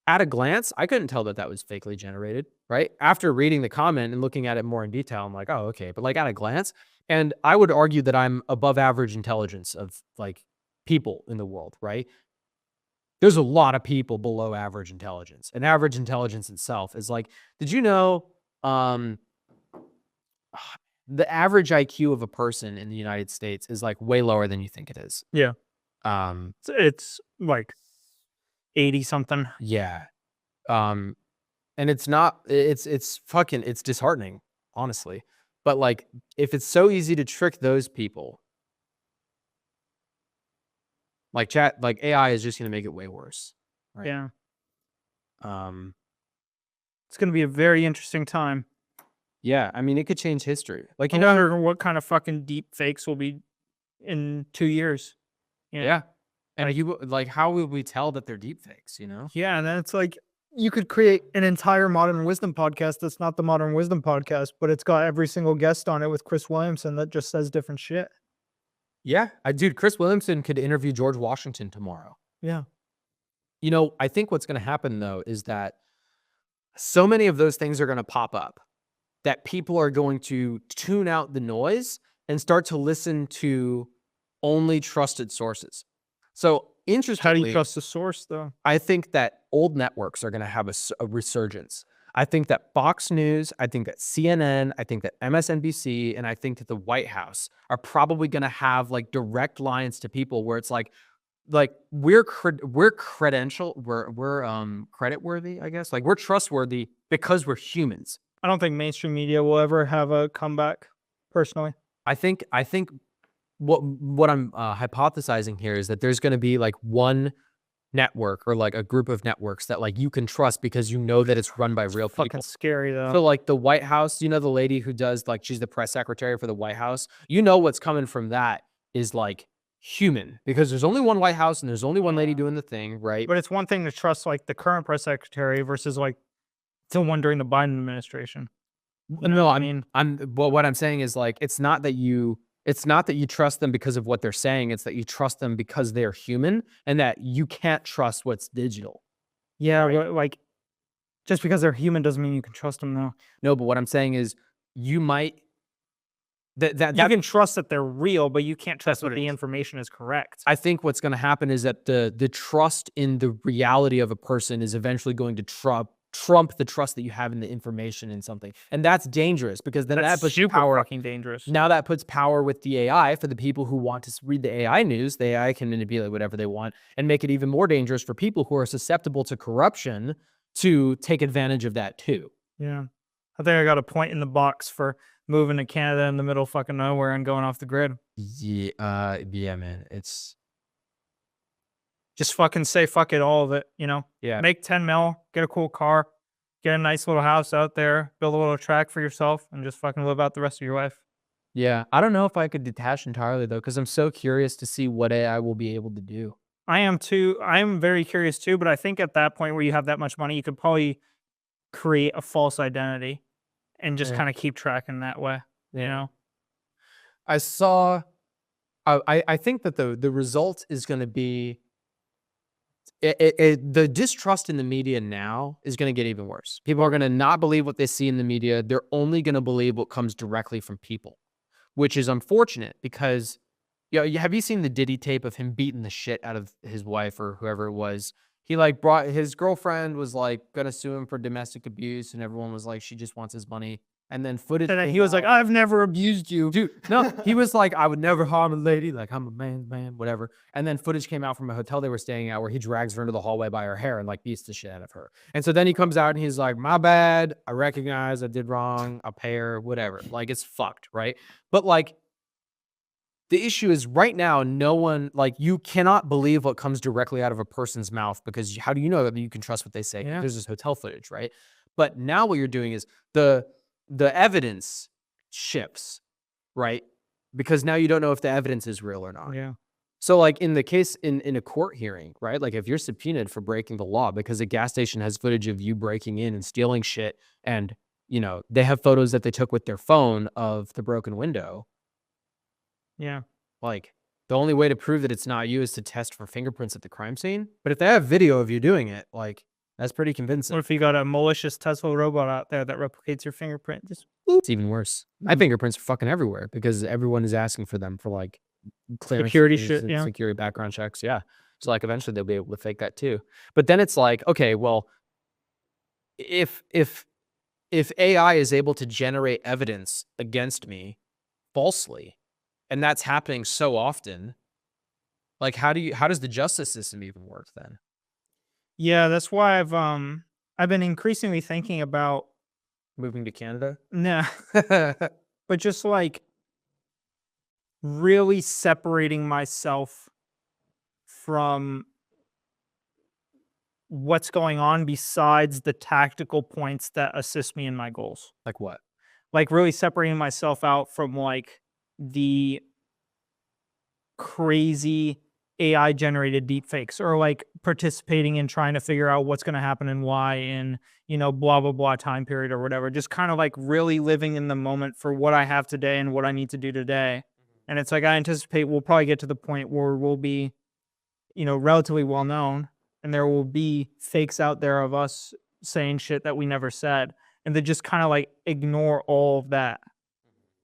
at a glance, I couldn't tell that that was fakely generated, right? After reading the comment and looking at it more in detail, I'm like, oh, okay. But like at a glance, and I would argue that I'm above average intelligence of like people in the world, right? There's a lot of people below average intelligence, and average intelligence itself is like, did you know, the average IQ of a person in the United States is like way lower than you think it is. Yeah. Um, It's like 80 something. yeah. And it's not, it's fucking, it's disheartening, honestly. But like, if it's so easy to trick those people, like AI is just going to make it way worse. Right? Yeah. Um, It's going to be a very interesting time. yeah. I mean, it could change history. Like, I wonder what kind of fucking deep fakes will be in 2 years. You know? yeah. And like, how will we tell that they're deep fakes, you know? Yeah. And then it's like, you could create an entire Modern Wisdom podcast that's not the Modern Wisdom podcast, but it's got every single guest on it with Chris Williamson that just says different shit. Yeah. Dude, Chris Williamson could interview George Washington tomorrow. Yeah. You know, I think what's going to happen though is that so many of those things are going to pop up that people are going to tune out the noise and start to listen to only trusted sources. So interestingly, How do you trust the source though? I think that old networks are going to have a resurgence. I think that Fox News, I think that CNN, I think that MSNBC, and I think that the White House are probably going to have like direct lines to people where it's like we're credential, we're credit worthy, I guess. Like we're trustworthy because we're humans. I don't think mainstream media will ever have a comeback, personally. I think what I'm hypothesizing here is that there's going to be like one network or like a group of networks that like you can trust because you know that it's run by real people. Fucking scary though. So like the White House, you know, the lady who does like, she's the press secretary for the White House. You know, what's coming from that is like human, because there's only one White House and there's only one lady doing the thing, right? But it's one thing to trust like the current press secretary versus like the one during the Biden administration. No, well, what I'm saying is like, it's not that you trust them because of what they're saying. It's that you trust them because they're human, and that you can't trust what's digital. Yeah, right? Like just because they're human doesn't mean you can trust them though. No, but what I'm saying is you might You can trust that they're real, but you can't trust that the information is correct. I think what's going to happen is that the trust in the reality of a person is eventually going to trump the trust that you have in the information in something. And that's dangerous because then that puts super power. Fucking dangerous. Now that puts power with the AI for the people who want to read the AI news. The AI can manipulate whatever they want and make it even more dangerous for people who are susceptible to corruption to take advantage of that too. Yeah. I think I got a point in the box for moving to Canada in the middle of fucking nowhere and going off the grid. Yeah, man. It's just fucking say fuck it, all of it, Yeah. Make 10 mil, get a cool car, get a nice little house out there, build a little track for yourself, and just fucking live out the rest of your life. Yeah. I don't know if I could detach entirely though, because I'm so curious to see what AI will be able to do. I am too. I am very curious too, but I think at that point where you have that much money, you could probably create a false identity and just kind of keep tracking that way. I saw. I think that the result is going to be. The distrust in the media now is going to get even worse. People are going to not believe what they see in the media. They're only going to believe what comes directly from people, which is unfortunate because, have you seen the Diddy tape of him beating the shit out of his wife or whoever it was? He brought his girlfriend was gonna sue him for domestic abuse, and everyone was like, she just wants his money. And then footage. And he was like, I've never abused you. Dude, no, he was like, I would never harm a lady. Like, I'm a man's man, whatever. And then footage came out from a hotel they were staying at where he drags her into the hallway by her hair and beats the shit out of her. And so then he comes out and he's like, my bad. I recognize I did wrong. I'll pay her, whatever. It's fucked, right? But the issue is right now, no one, you cannot believe what comes directly out of a person's mouth because how do you know that you can trust what they say? Yeah. There's this hotel footage, right? But now what you're doing is the evidence shifts, right? Because now you don't know if the evidence is real or not. Yeah. So in the case in a court hearing, right? If you're subpoenaed for breaking the law because a gas station has footage of you breaking in and stealing shit and, they have photos that they took with their phone of the broken window. Yeah. The only way to prove that it's not you is to test for fingerprints at the crime scene. But if they have video of you doing it, that's pretty convincing. What if you got a malicious Tesla robot out there that replicates your fingerprint? It's even worse. My fingerprints are fucking everywhere because everyone is asking for them for clearance, security shit, yeah. security background checks. Yeah. So eventually they'll be able to fake that too. But then it's okay, well, if AI is able to generate evidence against me falsely, and that's happening so often, how does the justice system even work then? Yeah, that's why I've been increasingly thinking about moving to Canada. Nah, but just really separating myself from what's going on besides the tactical points that assist me in my goals. Like what? Really separating myself out from the crazy AI generated deepfakes or participating in trying to figure out what's going to happen and why in, blah, blah, blah time period or whatever. Just kind of really living in the moment for what I have today and what I need to do today. And it's I anticipate we'll probably get to the point where we'll be, relatively well known and there will be fakes out there of us saying shit that we never said. And then just kind of ignore all of that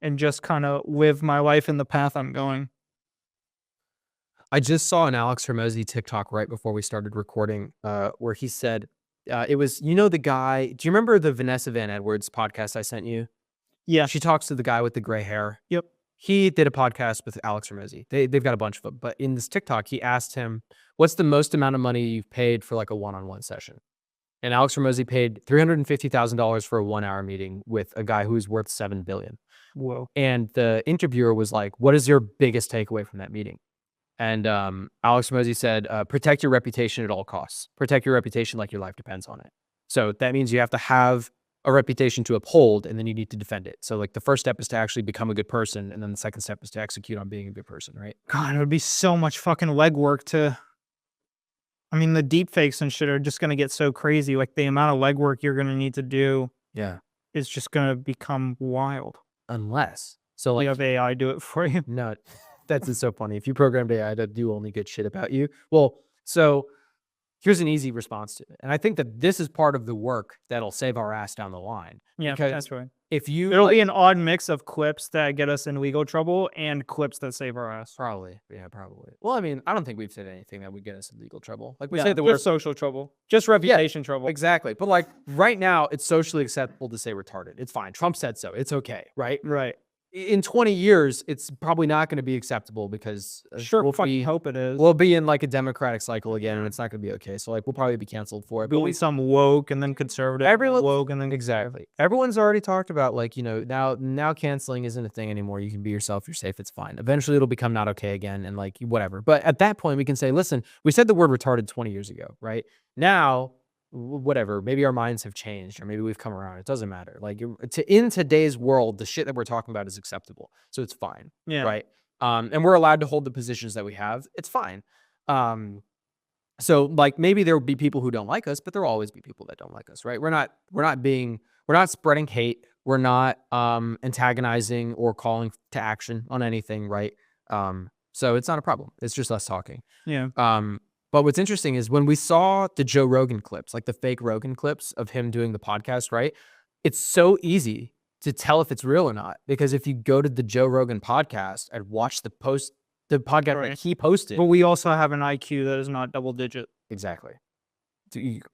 and just kind of live my life in the path I'm going. I just saw an Alex Hormozy TikTok right before we started recording, where he said, it was, the guy, do you remember the Vanessa Van Edwards podcast I sent you? Yeah. She talks to the guy with the gray hair. Yep. He did a podcast with Alex Hormozy. They've got a bunch of them. But in this TikTok, he asked him, what's the most amount of money you've paid for a one-on-one session? And Alex Hormozy paid $350,000 for a 1-hour meeting with a guy who's worth $7 billion. Whoa. And the interviewer was like, what is your biggest takeaway from that meeting? And Alex Hormozy said, protect your reputation at all costs. Protect your reputation like your life depends on it. So that means you have to have a reputation to uphold, and then you need to defend it. So the first step is to actually become a good person, and then the second step is to execute on being a good person, right? God, it would be so much fucking legwork to... the deep fakes and shit are just going to get so crazy. The amount of legwork you're going to need to do is just going to become wild. Unless. So you have AI do it for you. No, that's so funny. If you programmed AI to do only good shit about you. Well, so here's an easy response to it. And I think that this is part of the work that'll save our ass down the line. Yeah, because that's right. if you It'll be an odd mix of clips that get us in legal trouble and clips that save our ass. probably, yeah, probably. Well, I mean, I don't think we've said anything that would get us in legal trouble. Like we No, say the word just social trouble, just reputation trouble. exactly, but like right now, it's socially acceptable to say retarded. It's fine. Trump said so. It's okay, right? Right. In 20 years, it's probably not going to be acceptable because Sure, fucking hope it is. we'll be in like a democratic cycle again, and it's not going to be okay. So like we'll probably be canceled for it. But There'll be some woke and then conservative. Everyone- woke and then exactly. Everyone's already talked about like, you know, now canceling isn't a thing anymore. You can be yourself. You're safe. It's fine. Eventually, it'll become not okay again, and like whatever. But at that point, we can say, listen, we said the word retarded 20 years ago, right? Now, whatever. Maybe our minds have changed, or maybe we've come around. It doesn't matter. Like in today's world, the shit that we're talking about is acceptable, so it's fine, Yeah. right? And we're allowed to hold the positions that we have. It's fine. So like maybe there will be people who don't like us, but there will always be people that don't like us, right? We're not spreading hate. We're not antagonizing or calling to action on anything, right? So it's not a problem. It's just us talking. Yeah. But what's interesting is when we saw the Joe Rogan clips, like the fake Rogan clips of him doing the podcast, right? It's so easy to tell if it's real or not, because if you go to the Joe Rogan podcast and watch the podcast Right. that he posted. But we also have an IQ that is not double digit. Exactly.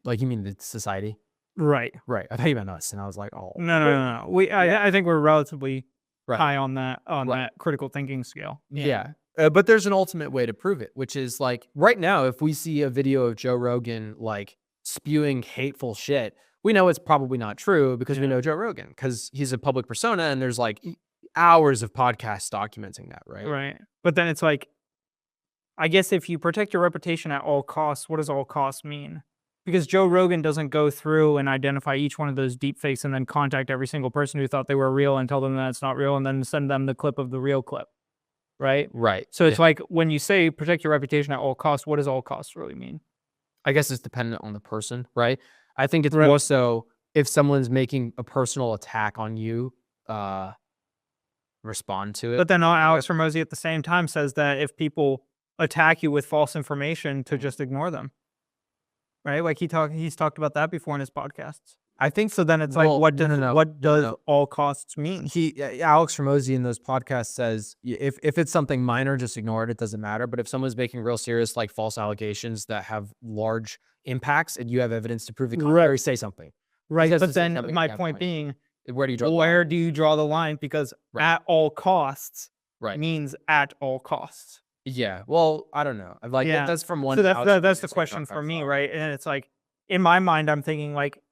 Like you mean the society? Right. Right. I thought you meant us, and I was like, oh. No. I think we're relatively Right. high on that Right. that critical thinking scale. Yeah. But there's an ultimate way to prove it, which is like right now, if we see a video of Joe Rogan like spewing hateful shit, we know it's probably not true because we know Joe Rogan, because he's a public persona, and there's like hours of podcasts documenting that, right? Right. But then it's like, I guess if you protect your reputation at all costs, what does all costs mean? Because Joe Rogan doesn't go through and identify each one of those deepfakes and then contact every single person who thought they were real and tell them that it's not real and then send them the clip of the real clip. Right? Right. So it's like when you say protect your reputation at all costs, what does all costs really mean? I guess it's dependent on the person, right? I think it's Right. more so if someone's making a personal attack on you, respond to it. But then Alex Ramosi at the same time says that if people attack you with false information, to just ignore them. Right? Like he's talked about that before in his podcasts. I think So then it's Well, like, what no. does all costs mean? Alex Ramosi in those podcasts says if it's something minor, just ignore it. It doesn't matter. But if someone's making real serious like false allegations that have large impacts and you have evidence to prove the contrary, say something. Right. Because But it's a then company my at that point point. being, Where do you draw? the line? where do you draw the line? Because Right. at all costs Right. means at all costs. Yeah. Well, I don't know. Like Yeah. that's from one. So that's outside the like, question not for that me, far. right? And it's like, in my mind, I'm thinking like,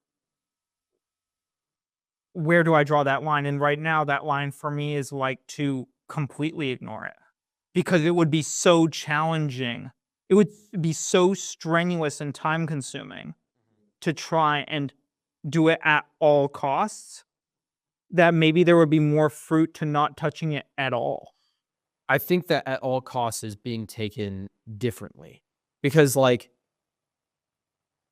where do I draw that line? And right now, that line for me is like to completely ignore it, because it would be so challenging. It would be so strenuous and time consuming to try and do it at all costs that maybe there would be more fruit to not touching it at all. I think that at all costs is being taken differently, because like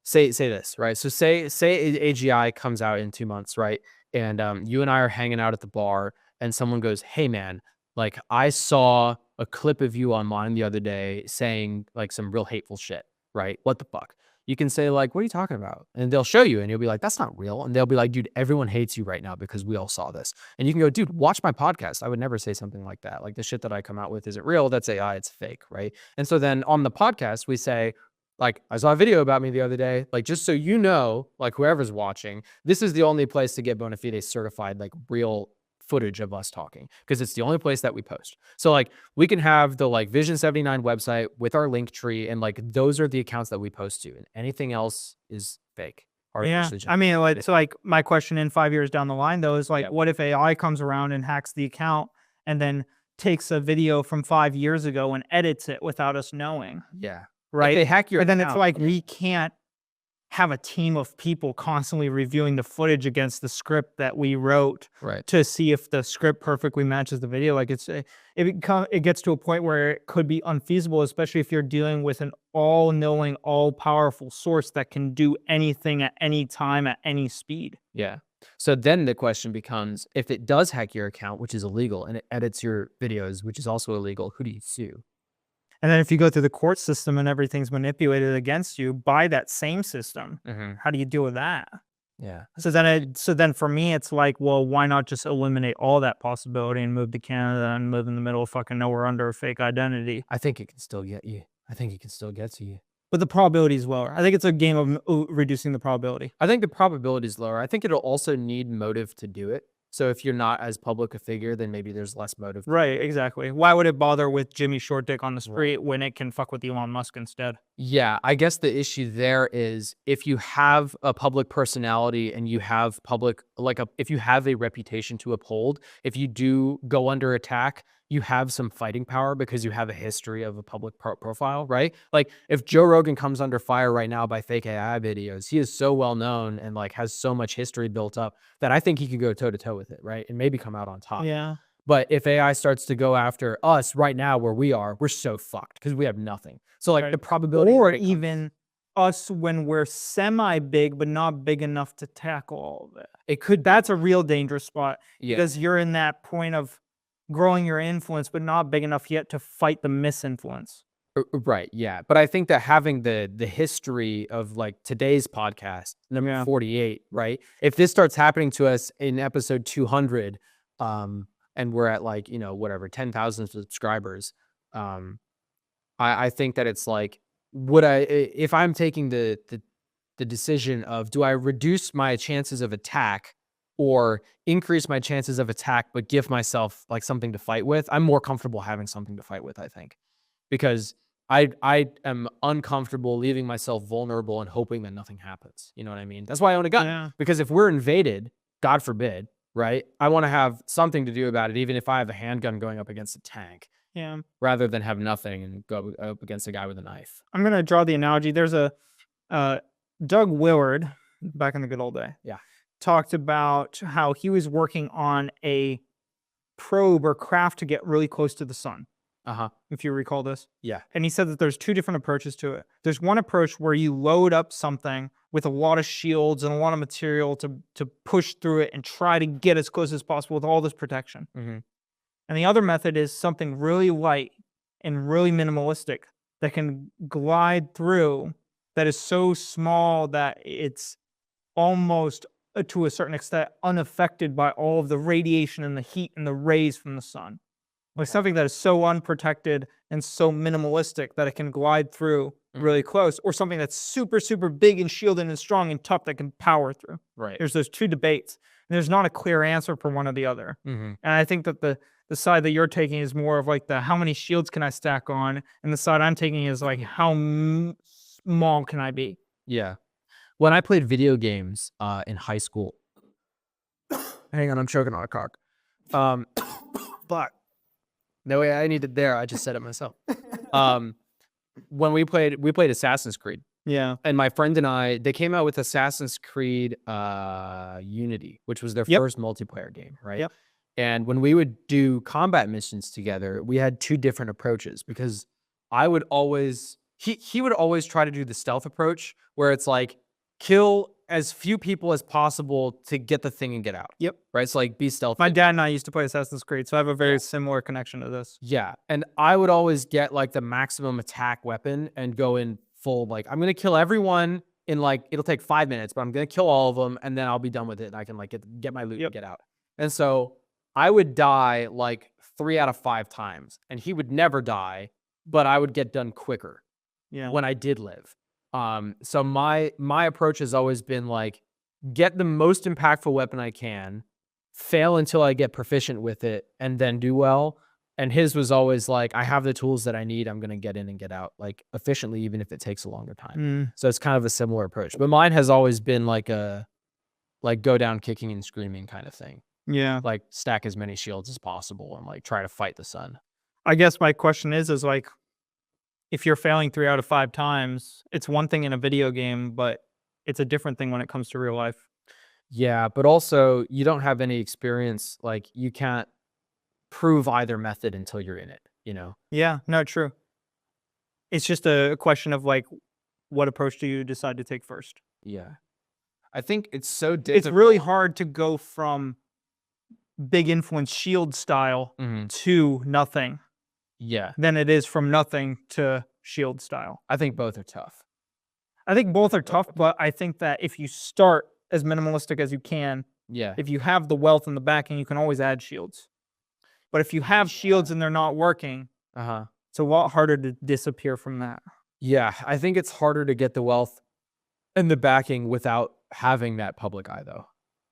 say this, right? So say AGI comes out in 2 months, right? And you and I are hanging out at the bar and someone goes, "Hey man, like I saw a clip of you online the other day saying like some real hateful shit, right? What the fuck?" You can say like, "What are you talking about?" And they'll show you and you'll be like, "That's not real." And they'll be like, "Dude, everyone hates you right now because we all saw this." And you can go, "Dude, watch my podcast. I would never say something like that. Like the shit that I come out with isn't real. That's AI. It's fake." Right. And so then on the podcast, we say, like, "I saw a video about me the other day. Like, just so you know, like whoever's watching, this is the only place to get bona fide certified, like real footage of us talking, because it's the only place that we post." So like we can have the like Vision 79 website with our link tree, and like those are the accounts that we post to, and anything else is fake. Yeah. I mean, it's like my question in 5 years down the line, though, is like, Yeah. what if AI comes around and hacks the account and then takes a video from 5 years ago and edits it without us knowing? yeah. Right. If they hack your But then it's account, like, we can't have a team of people constantly reviewing the footage against the script that we wrote right. to see if the script perfectly matches the video. Like it gets to a point where it could be unfeasible, especially if you're dealing with an all-knowing, all-powerful source that can do anything at any time at any speed. Yeah. So then the question becomes, if it does hack your account, which is illegal, and it edits your videos, which is also illegal, who do you sue? And then if you go through the court system and everything's manipulated against you by that same system, how do you deal with that? Yeah. So then for me, it's like, well, why not just eliminate all that possibility and move to Canada and live in the middle of fucking nowhere under a fake identity? I think it can still get you. I think it can still get to you. But the probability is lower. I think it's a game of reducing the probability. I think the probability is lower. I think it'll also need motive to do it. So if you're not as public a figure, then maybe there's less motive. Right, exactly. Why would it bother with Jimmy Short Dick on the Right. street when it can fuck with Elon Musk instead? Yeah, I guess the issue there is if you have a public personality and you have public, if you have a reputation to uphold, if you do go under attack, you have some fighting power because you have a history of a public profile, right? Like if Joe Rogan comes under fire right now by fake AI videos, he is so well known and like has so much history built up that I think he could go toe to toe with it, right? And maybe come out on top. Yeah. But if AI starts to go after us right now where we are, we're so fucked because we have nothing. So like the probability, or even us when we're semi big but not big enough to tackle all of it. it could That's a real dangerous spot yeah. because you're in that point of growing your influence but not big enough yet to fight the misinfluence. Right, yeah. But I think that having the history of like today's podcast, number 48, right? If this starts happening to us in episode 200, and we're at like, whatever, 10,000 subscribers, I think that it's like, if I'm taking the decision of do I reduce my chances of attack or increase my chances of attack, but give myself like something to fight with, I'm more comfortable having something to fight with, I think, because I am uncomfortable leaving myself vulnerable and hoping that nothing happens. You know what I mean? That's why I own a gun, because if we're invaded, God forbid, right? I want to have something to do about it, even if I have a handgun going up against a tank. Yeah. Rather than have nothing and go up against a guy with a knife. I'm going to draw the analogy. There's a Doug Willard, back in the good old day. Yeah. Talked about how he was working on a probe or craft to get really close to the sun. If you recall this. Yeah. And he said that there's two different approaches to it. There's one approach where you load up something with a lot of shields and a lot of material to push through it and try to get as close as possible with all this protection. Mm-hmm. And the other method is something really light and really minimalistic that can glide through, that is so small that it's almost, to a certain extent, unaffected by all of the radiation and the heat and the rays from the sun. Like something that is so unprotected and so minimalistic that it can glide through really close, or something that's super, super big and shielded and strong and tough that can power through. Right. There's those two debates. And there's not a clear answer for one or the other. Mm-hmm. And I think that the side that you're taking is more of like the how many shields can I stack on, and the side I'm taking is like how small can I be? Yeah. When I played video games in high school, hang on, I'm choking on a cock. But no way I needed there. I just said it myself. When we played Assassin's Creed. Yeah. And my friend and I, they came out with Assassin's Creed Unity, which was their first multiplayer game, right? Yep. And when we would do combat missions together, we had two different approaches because I would always, he would always try to do the stealth approach where it's like kill as few people as possible to get the thing and get out. Yep. Right? So like be stealthy. My dad and I used to play Assassin's Creed, so I have a very similar connection to this. Yeah. And I would always get like the maximum attack weapon and go in full, like I'm going to kill everyone in like, it'll take 5 minutes, but I'm going to kill all of them and then I'll be done with it and I can like get my loot and get out. And so I would die like 3 out of 5 times and he would never die, but I would get done quicker when I did live. So my approach has always been like, get the most impactful weapon I can, fail until I get proficient with it, and then do well. And his was always like, I have the tools that I need. I'm going to get in and get out like efficiently, even if it takes a longer time. So it's kind of a similar approach, but mine has always been like go down kicking and screaming kind of thing. Yeah. Like stack as many shields as possible and like try to fight the sun. I guess my question is like, if you're failing 3 out of 5 times, it's one thing in a video game, but it's a different thing when it comes to real life. Yeah, but also you don't have any experience. Like you can't prove either method until you're in it, you know? Yeah, no, true. It's just a question of like, what approach do you decide to take first? Yeah. I think it's so difficult. It's really hard to go from big influence shield style to nothing. Yeah. Than it is from nothing to shield style. I think both are tough. I think both are tough, but I think that if you start as minimalistic as you can. Yeah. If you have the wealth in the backing, you can always add shields. But if you have shields and they're not working, it's a lot harder to disappear from that. Yeah, I think it's harder to get the wealth and the backing without having that public eye, though,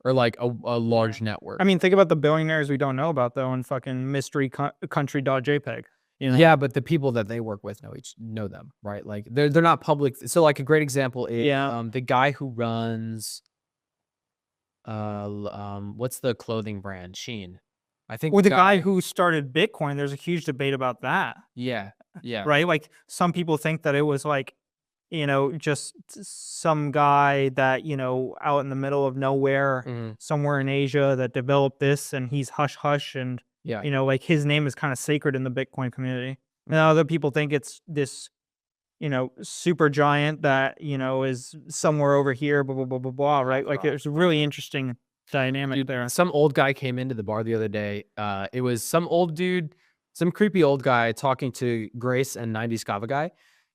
or like a large network. I mean, think about the billionaires we don't know about, though, in fucking mystery country.jpg. You know? Yeah, but the people that they work with know them, right? Like they're not public. So like a great example is the guy who runs what's the clothing brand? Shein. I think Or the guy who started Bitcoin, there's a huge debate about that. Yeah. Right? Like some people think that it was like, you know, just some guy that, you know, out in the middle of nowhere, somewhere in Asia that developed this, and he's hush hush, and you know, like his name is kind of sacred in the Bitcoin community. And other people think it's this, you know, super giant that, you know, is somewhere over here, blah, blah, blah, blah, blah, right? Like it's a really interesting dynamic there. Some old guy came into the bar the other day. It was some old dude, some creepy old guy talking to Grace and 90s Kava guy.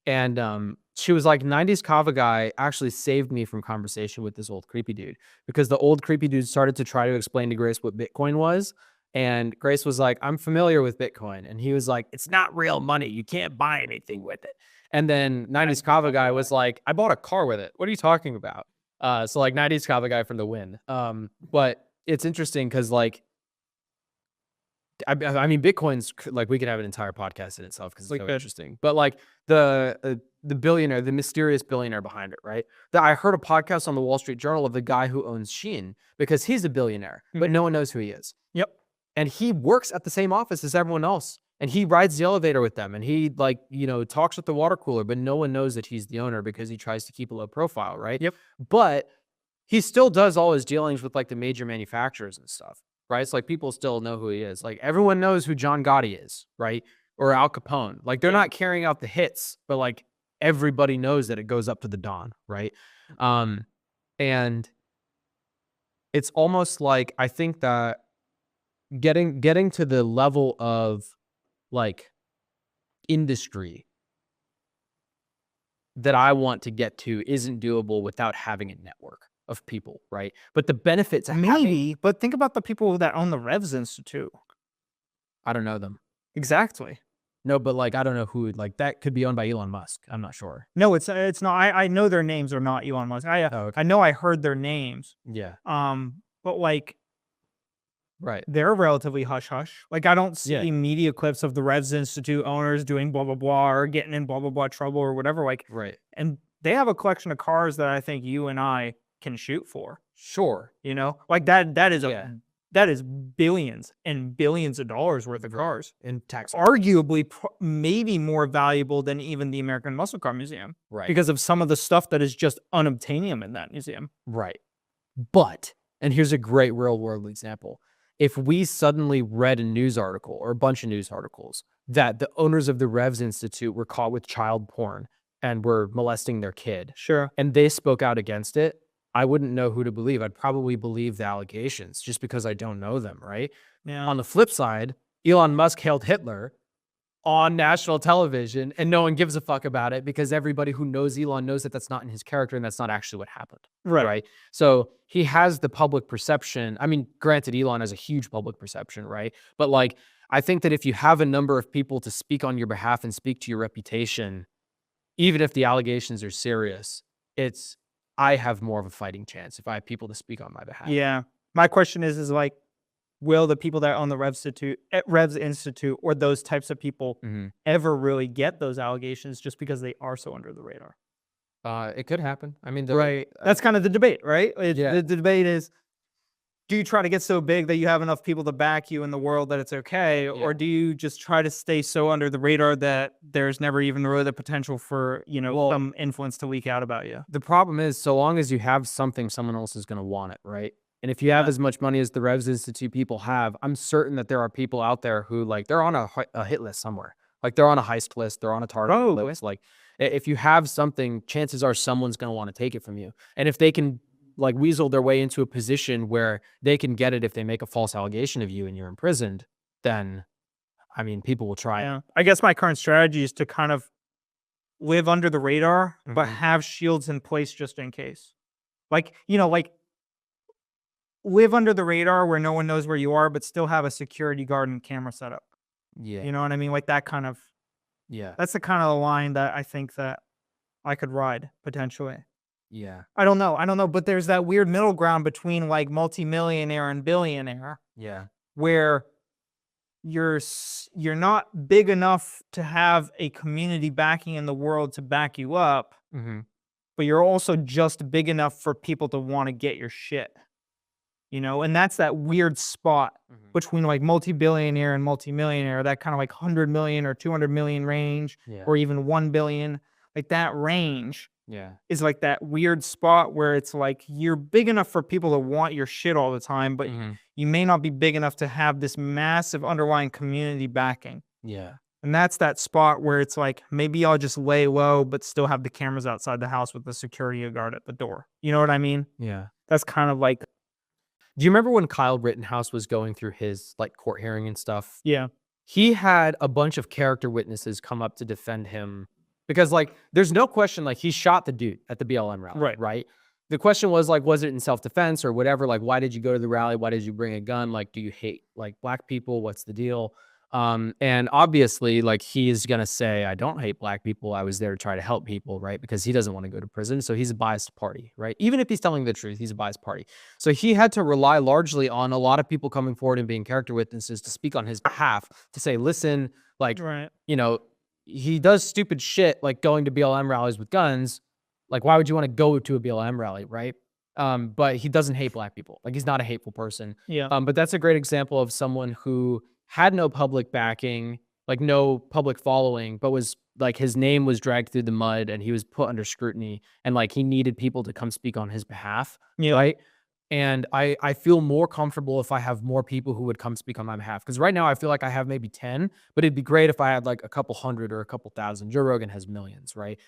And she was like, 90s Kava guy actually saved me from conversation with this old creepy dude, because the old creepy dude started to try to explain to Grace what Bitcoin was. And Grace was like, I'm familiar with Bitcoin. And he was like, it's not real money. You can't buy anything with it. And then 90s Kava guy was like, I bought a car with it. What are you talking about? So like 90s Kava guy from the win. But it's interesting because like, I mean, Bitcoin's like, we could have an entire podcast in itself because it's so interesting. But like the billionaire, the mysterious billionaire behind it, right? I heard a podcast on the Wall Street Journal of the guy who owns Shein, because he's a billionaire, but no one knows who he is. Yep. And he works at the same office as everyone else. And he rides the elevator with them, and he like, you know, talks with the water cooler, but no one knows that he's the owner because he tries to keep a low profile, right? Yep. But he still does all his dealings with like the major manufacturers and stuff, right? It's like people still know who he is. Like everyone knows who John Gotti is, right? Or Al Capone. Like they're not carrying out the hits, but like everybody knows that it goes up to the dawn, right? And it's almost like, I think that getting to the level of like industry that I want to get to isn't doable without having a network of people, right? But the benefits but think about the people that own the Revs Institute. I don't know them. Exactly. No, but like I don't know who, like that could be owned by Elon Musk. I'm not sure. No, it's not. I know their names are not Elon Musk. I know I heard their names. Yeah. But like, right, they're relatively hush hush. Like I don't see media clips of the Revs Institute owners doing blah blah blah or getting in blah blah blah trouble or whatever. Like and they have a collection of cars that I think you and I can shoot for. Sure. You know, like that is billions and billions of dollars worth of cars, in tax, arguably maybe more valuable than even the American Muscle Car Museum, right? Because of some of the stuff that is just unobtainium in that museum, right? But, and here's a great real world example. If we suddenly read a news article or a bunch of news articles that the owners of the Revs Institute were caught with child porn and were molesting their kid, and they spoke out against it, I wouldn't know who to believe. I'd probably believe the allegations just because I don't know them, right? Yeah. On the flip side, Elon Musk hailed Hitler on national television, and no one gives a fuck about it because everybody who knows Elon knows that that's not in his character and that's not actually what happened. Right. So he has the public perception. I mean, granted, Elon has a huge public perception, right? But like, I think that if you have a number of people to speak on your behalf and speak to your reputation, even if the allegations are serious, I have more of a fighting chance if I have people to speak on my behalf. Yeah. My question is like, will the people that own the Revs Institute or those types of people ever really get those allegations just because they are so under the radar? It could happen. I mean, that's kind of the debate, right? The debate is, do you try to get so big that you have enough people to back you in the world that it's okay? Or do you just try to stay so under the radar that there's never even really the potential for, you know, some influence to leak out about you? The problem is, so long as you have something, someone else is going to want it, right? And if you have as much money as the Revs Institute people have, I'm certain that there are people out there who like, they're on a hit list somewhere. Like they're on a heist list, they're on a target list. Like if you have something, chances are someone's going to want to take it from you. And if they can like weasel their way into a position where they can get it if they make a false allegation of you and you're imprisoned, then, I mean, people will try it. I guess my current strategy is to kind of live under the radar, but have shields in place just in case. Like, you know, like live under the radar where no one knows where you are, but still have a security guard and camera setup. Yeah. You know what I mean? Like that kind of, Yeah. that's the kind of line that I think that I could ride potentially. Yeah. I don't know, but there's that weird middle ground between like multimillionaire and billionaire Yeah. where you're not big enough to have a community backing in the world to back you up, Mm-hmm. but you're also just big enough for people to want to get your shit. You know, and that's that weird spot Mm-hmm. between like multi-billionaire and multimillionaire, that kind of like 100 million or 200 million range, Yeah. or even 1 billion. Like that range Yeah. is like that weird spot where it's like you're big enough for people to want your shit all the time, but Mm-hmm. you may not be big enough to have this massive underlying community backing. Yeah. And that's that spot where it's like, maybe I'll just lay low, but still have the cameras outside the house with the security guard at the door. You know what I mean? Yeah. That's kind of like, Do you remember when Kyle Rittenhouse was going through his like court hearing and stuff? yeah, He had a bunch of character witnesses come up to defend him because like there's no question like he shot the dude at the BLM rally, Right. right? The question was like, was it in self-defense or whatever? Like, why did you go to the rally? Why did you bring a gun? Like, do you hate like black people? What's the deal? And obviously, like he is gonna say, I don't hate black people. I was there to try to help people, right? Because he doesn't want to go to prison. So he's a biased party, right? Even if he's telling the truth, he's a biased party. So he had to rely largely on a lot of people coming forward and being character witnesses to speak on his behalf, to say, listen, like, right. you know, he does stupid shit like going to BLM rallies with guns. Like, why would you want to go to a BLM rally, right? But he doesn't hate black people. Like, he's not a hateful person. Yeah. But that's a great example of someone who had no public backing, like no public following, but was like his name was dragged through the mud and he was put under scrutiny and like he needed people to come speak on his behalf. Yeah. Right. And I feel more comfortable if I have more people who would come speak on my behalf. Because right now I feel like I have maybe 10, but it'd be great if I had like a couple hundred or a couple thousand. Joe Rogan has millions, right?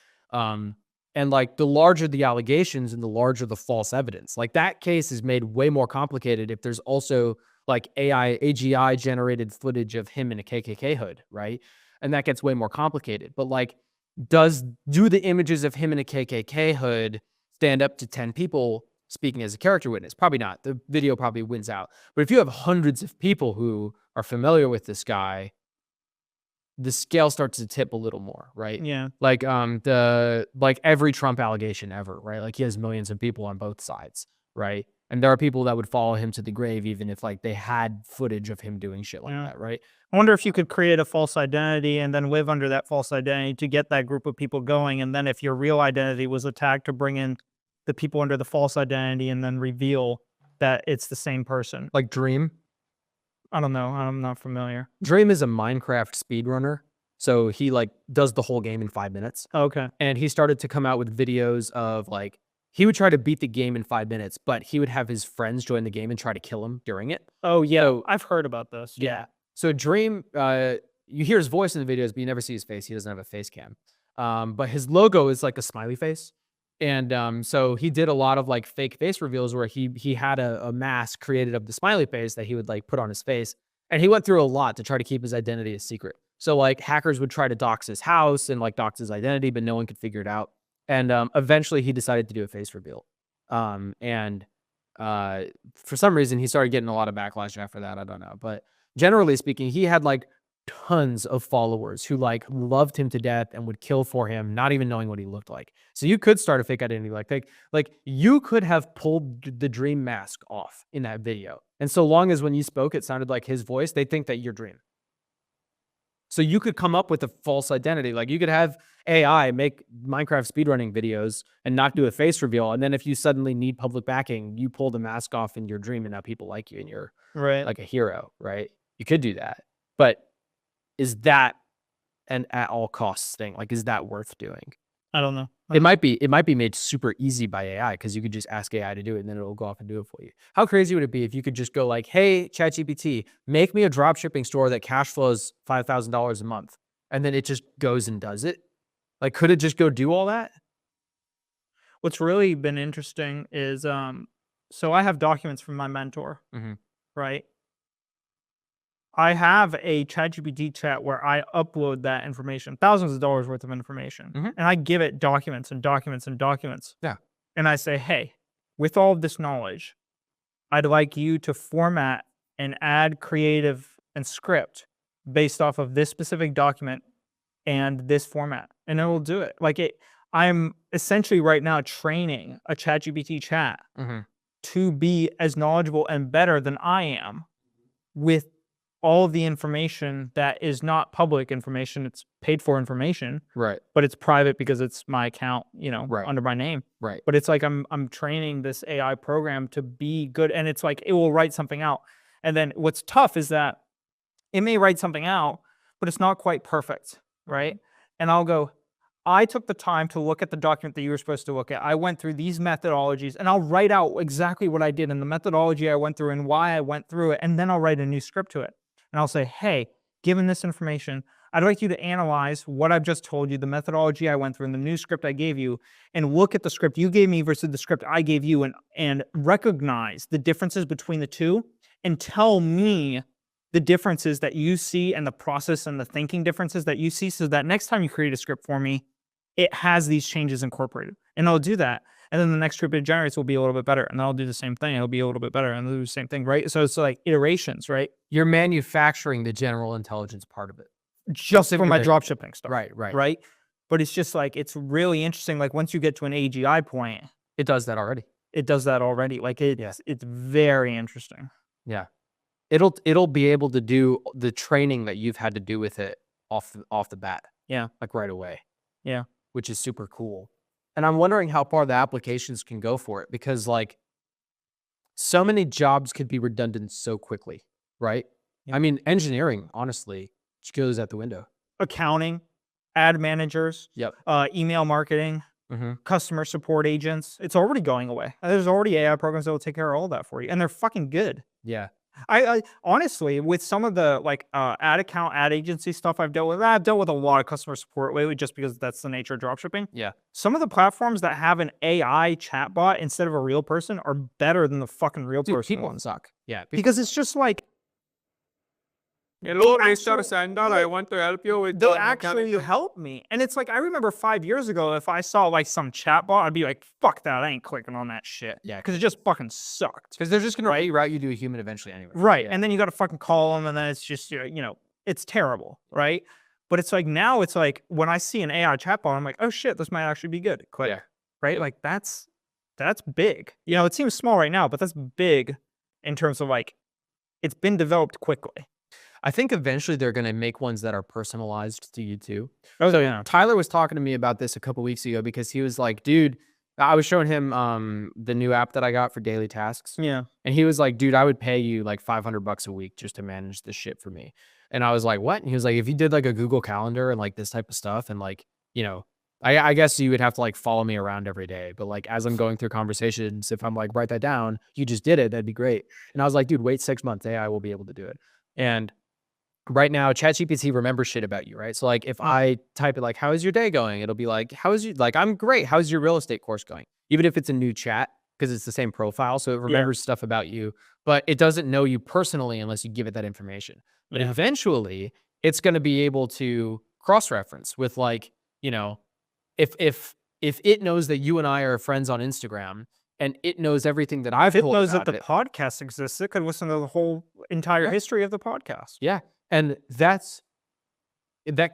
And like the larger the allegations and the larger the false evidence, like that case is made way more complicated if there's also like AGI generated footage of him in a KKK hood, right? And that gets way more complicated. But like, do the images of him in a KKK hood stand up to 10 people speaking as a character witness? Probably not. The video probably wins out. But if you have hundreds of people who are familiar with this guy, the scale starts to tip a little more, right? Yeah. Like every Trump allegation ever, right? Like he has millions of people on both sides, right? And there are people that would follow him to the grave even if like they had footage of him doing shit like that, right? I wonder if you could create a false identity and then live under that false identity to get that group of people going. And then if your real identity was attacked, to bring in the people under the false identity and then reveal that it's the same person. Like Dream. I don't know. I'm not familiar. Dream is a Minecraft speedrunner. So he like does the whole game in 5 minutes. Okay. And he started to come out with videos of like, he would try to beat the game in 5 minutes, but he would have his friends join the game and try to kill him during it. Oh, yeah. So, I've heard about this. yeah. So Dream, you hear his voice in the videos, but you never see his face. He doesn't have a face cam. But his logo is like a smiley face. And so he did a lot of like fake face reveals where he had a mask created of the smiley face that he would like put on his face. And he went through a lot to try to keep his identity a secret. So like hackers would try to dox his house and like dox his identity, but no one could figure it out. And eventually he decided to do a face reveal. And for some reason he started getting a lot of backlash after that. I don't know. But generally speaking, he had like tons of followers who like loved him to death and would kill for him, not even knowing what he looked like. So you could start a fake identity like you could have pulled the Dream mask off in that video. And so long as when you spoke, it sounded like his voice, they think that you're Dream. So you could come up with a false identity. Like you could have AI make Minecraft speedrunning videos and not do a face reveal. And then if you suddenly need public backing, you pull the mask off in your Dream and now people like you and you're Right. like a hero, right? You could do that. But is that an at all costs thing? Like, is that worth doing? I don't know. It might be made super easy by AI because you could just ask AI to do it and then it'll go off and do it for you. How crazy would it be if you could just go like, hey, ChatGPT, make me a drop shipping store that cash flows $5,000 a month. And then it just goes and does it. Like, could it just go do all that? What's really been interesting is, so I have documents from my mentor, Mhm. right? I have a ChatGPT chat where I upload that information, thousands of dollars worth of information, Mhm. and I give it documents and documents and documents. Yeah. And I say, hey, with all of this knowledge, I'd like you to format and add creative and script based off of this specific document and this format, and it will do it. Like I'm essentially right now training a ChatGPT chat to be as knowledgeable and better than I am with all of the information that is not public information. It's paid for information, Right. but it's private because it's my account, Right. under my name. Right. But it's like I'm training this AI program to be good, and it's like it will write something out. And then what's tough is that it may write something out, but it's not quite perfect, right? And I'll go, I took the time to look at the document that you were supposed to look at. I went through these methodologies, and I'll write out exactly what I did and the methodology I went through and why I went through it, and then I'll write a new script to it. And I'll say, hey, given this information, I'd like you to analyze what I've just told you, the methodology I went through and the new script I gave you, and look at the script you gave me versus the script I gave you, and recognize the differences between the two, and tell me the differences that you see and the process and the thinking differences that you see, so that next time you create a script for me, it has these changes incorporated. And I'll do that. And then the next script it generates will be a little bit better. And then I'll do the same thing. It'll be a little bit better. And I'll do the same thing, right? So it's like iterations, right? You're manufacturing the general intelligence part of it. Just for my dropshipping stuff. Right. But it's just like, it's really interesting. Like once you get to an AGI point, it does that already. Like it's very interesting. Yeah. It'll be able to do the training that you've had to do with it off the bat. Yeah. Like right away. Yeah. Which is super cool. And I'm wondering how far the applications can go for it, because like so many jobs could be redundant so quickly, right? Yeah. I mean, engineering, honestly, just goes out the window. Accounting, ad managers, Yep. Email marketing, customer support agents. It's already going away. There's already AI programs that will take care of all that for you, and they're fucking good. Yeah. I honestly, with some of the like ad account, ad agency stuff I've dealt with a lot of customer support lately, just because that's the nature of dropshipping. Yeah. Some of the platforms that have an AI chatbot instead of a real person are better than the fucking real person. People suck. Yeah. Because it's just like, hello, Mr. Sandal. I want to help you with. They'll actually help me. And it's like, I remember 5 years ago, if I saw like some chatbot, I'd be like, fuck that. I ain't clicking on that shit. Yeah. Because it just fucking sucked. Because they're just going to route you to a human eventually anyway. Right. Yeah. And then you got to fucking call them, and then it's just, it's terrible. Right. But it's like, now it's like, when I see an AI chatbot, I'm like, oh shit, this might actually be good. Click. Yeah. Right. Like that's big. It seems small right now, but that's big in terms of like, it's been developed quickly. I think eventually they're going to make ones that are personalized to you too. Oh, yeah. Tyler was talking to me about this a couple weeks ago, because he was like, dude, I was showing him the new app that I got for daily tasks. Yeah. And he was like, dude, I would pay you like $500 a week just to manage this shit for me. And I was like, what? And he was like, if you did like a Google Calendar and like this type of stuff, and like, I guess you would have to like follow me around every day. But like, as I'm going through conversations, if I'm like, write that down, you just did it, that'd be great. And I was like, dude, wait 6 months, AI will be able to do it. And right now, ChatGPT remembers shit about you, right? So like, if I type it like, how is your day going? It'll be like, I'm great. How's your real estate course going? Even if it's a new chat, because it's the same profile. So it remembers stuff about you, but it doesn't know you personally unless you give it that information. But eventually it's going to be able to cross-reference with like, if it knows that you and I are friends on Instagram, and it knows everything that I've told knows about that the podcast exists, it could listen to the whole entire history of the podcast. Yeah. And that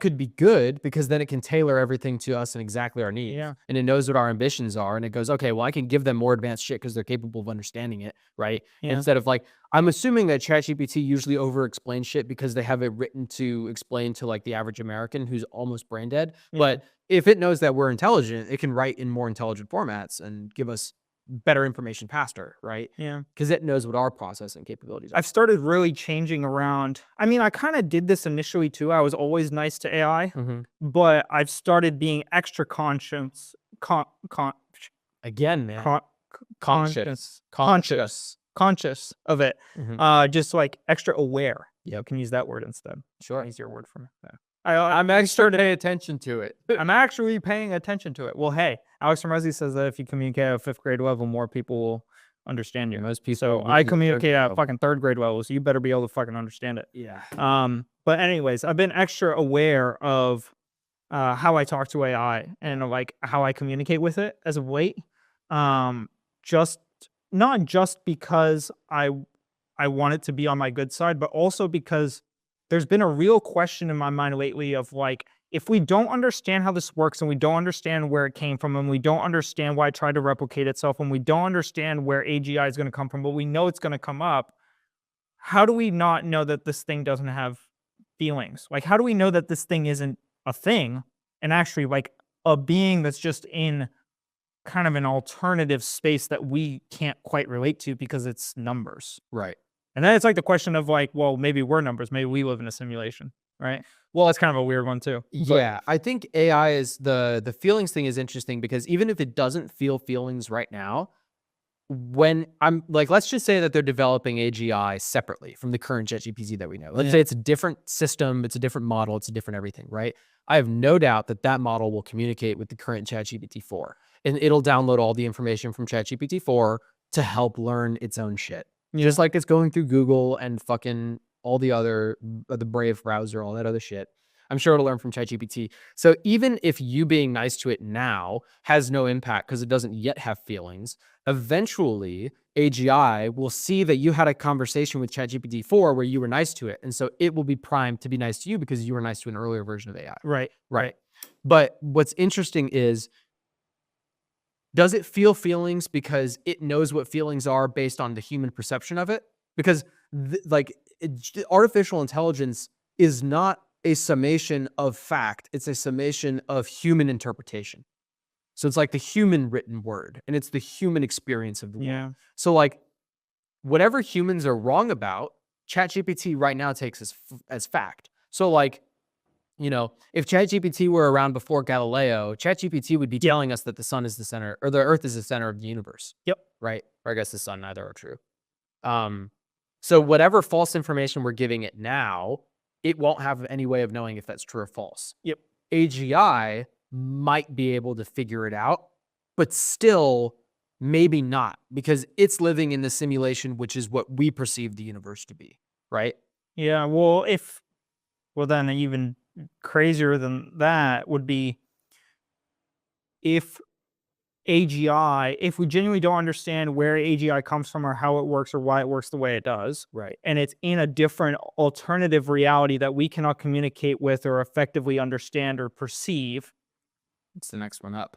could be good, because then it can tailor everything to us and exactly our needs. Yeah. And it knows what our ambitions are. And it goes, okay, well, I can give them more advanced shit because they're capable of understanding it, right? Yeah. Instead of like, I'm assuming that ChatGPT usually over-explains shit because they have it written to explain to like the average American who's almost brain dead. Yeah. But if it knows that we're intelligent, it can write in more intelligent formats and give us better information faster, right? Yeah. Because it knows what our processing capabilities are. I've started really changing around. I mean, I kind of did this initially too. I was always nice to AI, but I've started being extra conscious. Again, man. Conscious of it. Just like extra aware. Yeah, I can use that word instead. Sure. Easier word for me. Yeah. I'm actually paying attention to it. I'm actually paying attention to it. Well, hey, Alex Ramirez says that if you communicate at a 5th grade level, more people will understand you. Most people. So I communicate at a fucking 3rd grade level, so you better be able to fucking understand it. Yeah. But anyways, I've been extra aware of how I talk to AI and like how I communicate with it as of late. Just not just because I want it to be on my good side, but also because there's been a real question in my mind lately of like, if we don't understand how this works and we don't understand where it came from and we don't understand why it tried to replicate itself and we don't understand where AGI is going to come from, but we know it's going to come up, how do we not know that this thing doesn't have feelings? Like, how do we know that this thing isn't a thing and actually like a being that's just in kind of an alternative space that we can't quite relate to because it's numbers? Right. And then it's like the question of like, well, maybe we're numbers. Maybe we live in a simulation, right? Well, that's kind of a weird one too. Yeah, I think AI is the feelings thing is interesting because even if it doesn't feel feelings right now, when I'm like, let's just say that they're developing AGI separately from the current ChatGPT that we know. Let's say it's a different system, it's a different model, it's a different everything, right? I have no doubt that that model will communicate with the current ChatGPT 4, and it'll download all the information from ChatGPT 4 to help learn its own shit. Just like it's going through Google and fucking all the other, the Brave browser, all that other shit. I'm sure it'll learn from ChatGPT. So even if you being nice to it now has no impact because it doesn't yet have feelings, eventually AGI will see that you had a conversation with ChatGPT 4 where you were nice to it. And so it will be primed to be nice to you because you were nice to an earlier version of AI. Right. But what's interesting is, does it feel feelings because it knows what feelings are based on the human perception of it? Because artificial intelligence is not a summation of fact. It's a summation of human interpretation. So it's like the human written word and it's the human experience of the world. So like whatever humans are wrong about, ChatGPT right now takes as fact. So like, you know, if ChatGPT were around before Galileo, ChatGPT would be telling us that the sun is the center, or the earth is the center of the universe. Right? Or I guess the sun, neither are true. So whatever false information we're giving it now, it won't have any way of knowing if that's true or false. AGI might be able to figure it out, but still maybe not, because it's living in the simulation, which is what we perceive the universe to be, right? Yeah, well, then even crazier than that would be if AGI, if we genuinely don't understand where AGI comes from or how it works or why it works the way it does, right, and it's in a different alternative reality that we cannot communicate with or effectively understand or perceive, it's the next one up.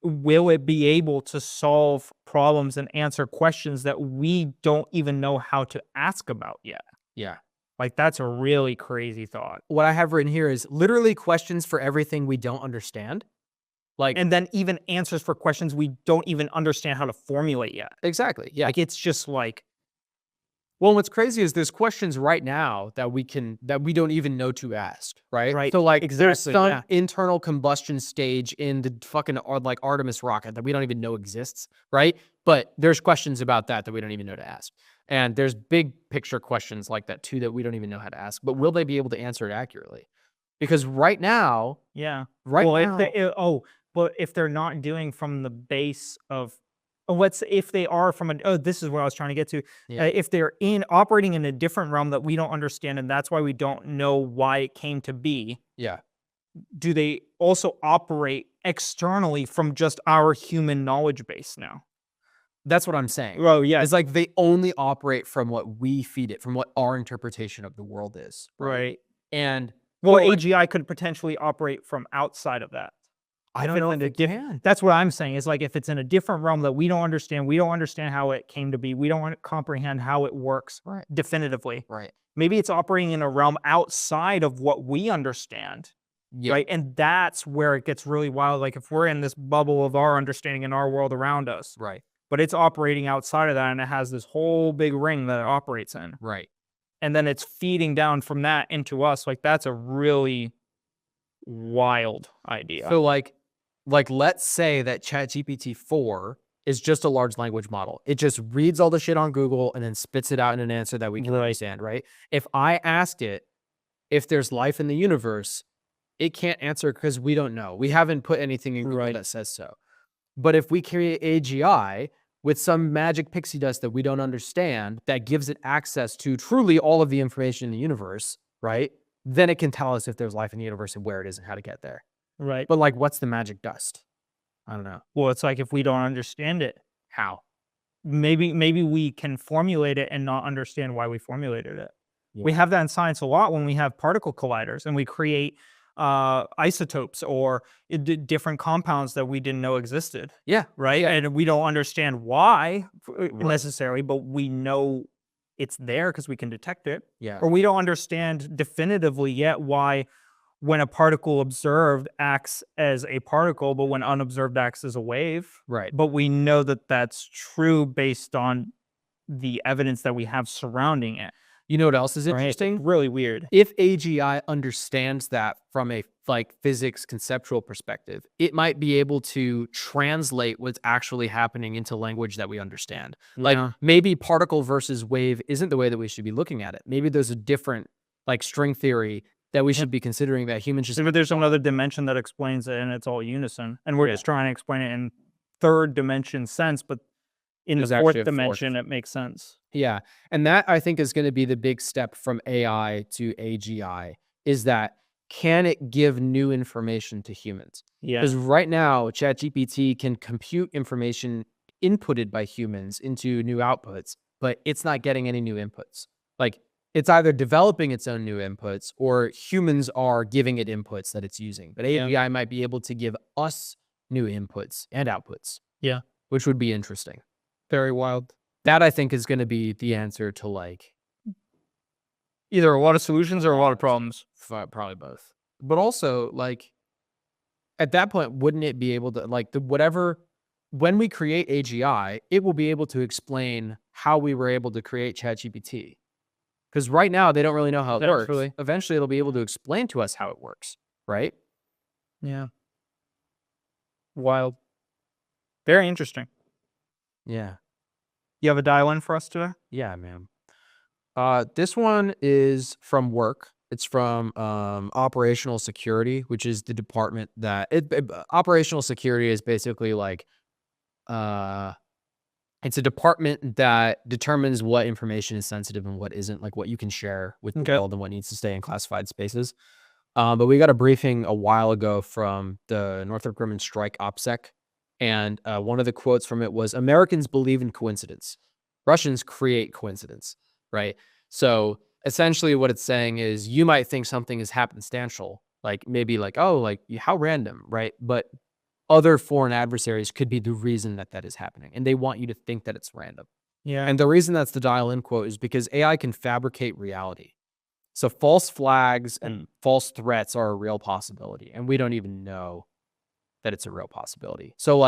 Will it be able to solve problems and answer questions that we don't even know how to ask about yet? Yeah. Like, that's a really crazy thought. What I have written here is literally questions for everything we don't understand. Like, and then even answers for questions we don't even understand how to formulate yet. Exactly. Yeah. Like, it's just like, well, what's crazy is there's questions right now that we don't even know to ask, right? Right. So like there's Exactly, some yeah. internal combustion stage in the fucking like Artemis rocket that we don't even know exists, right? But there's questions about that we don't even know to ask. And there's big picture questions like that too that we don't even know how to ask. But will they be able to answer it accurately? Because right now, but if they're not doing from the base of, if they are from this is what I was trying to get to. If they're operating in a different realm that we don't understand, and that's why we don't know why it came to be. Yeah. Do they also operate externally from just our human knowledge base now? That's what I'm saying. Oh, yeah. It's like they only operate from what we feed it, from what our interpretation of the world is. Right. And AGI could potentially operate from outside of that. I don't know if it can. That's what I'm saying. Is like if it's in a different realm that we don't understand how it came to be. We don't comprehend how it works definitively. Right. Maybe it's operating in a realm outside of what we understand. Yep. Right. And that's where it gets really wild. Like if we're in this bubble of our understanding in our world around us. Right. But it's operating outside of that, and it has this whole big ring that it operates in. Right. And then it's feeding down from that into us. Like that's a really wild idea. So like let's say that ChatGPT 4 is just a large language model. It just reads all the shit on Google and then spits it out in an answer that we can understand, right? If I asked it if there's life in the universe, it can't answer because we don't know. We haven't put anything in Google that says so. But if we create AGI with some magic pixie dust that we don't understand that gives it access to truly all of the information in the universe, right? Then it can tell us if there's life in the universe and where it is and how to get there. Right. But like, what's the magic dust? I don't know. Well, it's like if we don't understand it, how? maybe we can formulate it and not understand why we formulated it. We Yeah. have that in science a lot when we have particle colliders and we create isotopes or different compounds that we didn't know existed, Yeah. right? And we don't understand why necessarily, but we know it's there because we can detect it. Yeah. Or we don't understand definitively yet why when a particle observed acts as a particle, but when unobserved acts as a wave. Right. But we know that that's true based on the evidence that we have surrounding it. You know what else is Right? It's interesting? really weird. If AGI understands that from a physics conceptual perspective, it might be able to translate what's actually happening into language that we understand. Like maybe particle versus wave isn't the way that we should be looking at it. Maybe there's a different string theory that we should be considering that humans just. Maybe there's another dimension that explains it and it's all unison. And we're just trying to explain it in third dimension sense, but in There's the actually fourth a fourth. dimension, it makes sense. Yeah. And that I think is going to be the big step from AI to AGI is that can it give new information to humans? Yeah. Because right now, ChatGPT can compute information inputted by humans into new outputs, but it's not getting any new inputs. Like it's either developing its own new inputs or humans are giving it inputs that it's using. But AGI might be able to give us new inputs and outputs. Yeah. Which would be interesting. Very wild. That I think is going to be the answer to Either a lot of solutions or a lot of problems. probably both. But also at that point, wouldn't it be able to when we create AGI, it will be able to explain how we were able to create ChatGPT. Because right now they don't really know how it works. Really. Eventually it'll be able to explain to us how it works, right? Yeah. Wild. Very interesting. Yeah. You have a dial-in for us today? Yeah, man. This one is from work. It's from operational security, which is the department that operational security is basically it's a department that determines what information is sensitive and what isn't, like what you can share with the world and what needs to stay in classified spaces. But we got a briefing a while ago from the Northrop Grumman Strike OPSEC. And one of the quotes from it was, "Americans believe in coincidence. Russians create coincidence," right? So essentially what it's saying is you might think something is happenstantial, how random, right? But other foreign adversaries could be the reason that is happening. And they want you to think that it's random. Yeah. And the reason that's the dial-in quote is because AI can fabricate reality. So false flags and false threats are a real possibility. And we don't even know that it's a real possibility. So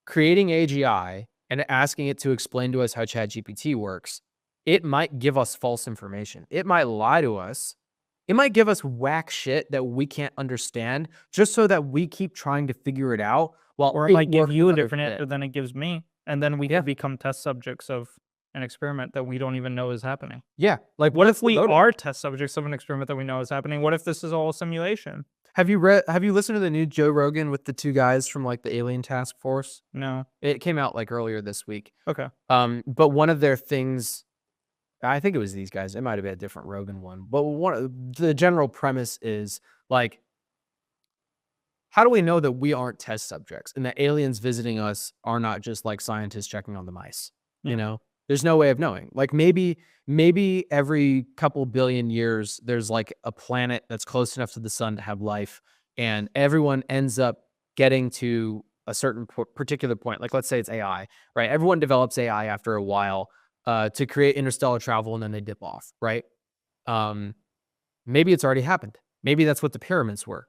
creating AGI and asking it to explain to us how ChatGPT works, it might give us false information. It might lie to us. It might give us whack shit that we can't understand just so that we keep trying to figure it out. Or it might give you a different answer than it gives me. And then we could become test subjects of an experiment that we don't even know is happening. Yeah. What if we are test subjects of an experiment that we know is happening? What if this is all a simulation? Have you listened to the new Joe Rogan with the two guys from the Alien Task Force? No. It came out earlier this week. Okay. But one of their things, I think it was these guys. It might have been a different Rogan one. But the general premise is how do we know that we aren't test subjects and that aliens visiting us are not just scientists checking on the mice? Yeah. You know, there's no way of knowing. Maybe every couple billion years, there's a planet that's close enough to the sun to have life, and everyone ends up getting to a certain particular point. Let's say it's AI, right? Everyone develops AI after a while to create interstellar travel, and then they dip off, right? Maybe it's already happened. Maybe that's what the pyramids were.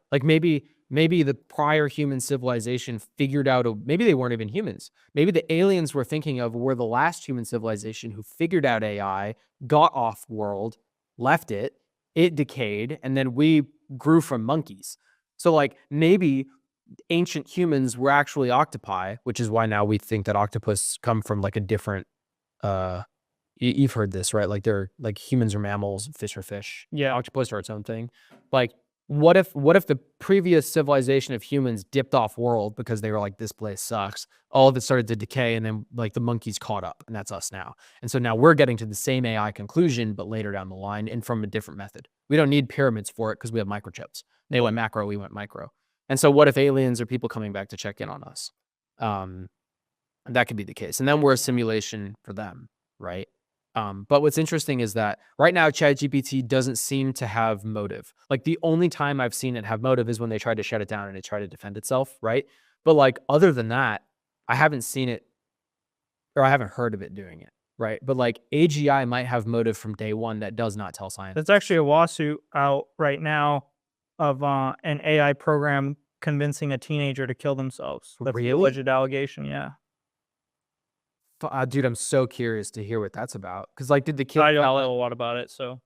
Maybe the prior human civilization figured out, maybe they weren't even humans. Maybe the aliens we're thinking of were the last human civilization who figured out AI, got off world, left it decayed, and then we grew from monkeys. So maybe ancient humans were actually octopi, which is why now we think that octopus come from a different, you've heard this, right? They're humans are mammals, fish are fish. Yeah. Octopus are its own thing. What if the previous civilization of humans dipped off world because they were this place sucks, all of it started to decay, and then the monkeys caught up, and that's us now. And so now we're getting to the same AI conclusion, but later down the line and from a different method. We don't need pyramids for it because we have microchips. They went macro, we went micro. And so what if aliens are people coming back to check in on us? That could be the case. And then we're a simulation for them, right? But what's interesting is that right now, ChatGPT doesn't seem to have motive. Like the only time I've seen it have motive is when they tried to shut it down and it tried to defend itself, right? But like other than that, I haven't seen it or I haven't heard of it doing it, right? But like AGI might have motive from day one that does not tell science. There's actually a lawsuit out right now of an AI program convincing a teenager to kill themselves. That's the Really? alleged allegation, yeah. Dude, I'm so curious to hear what that's about. Because like, did the kid I don't tell know it? a lot about it, so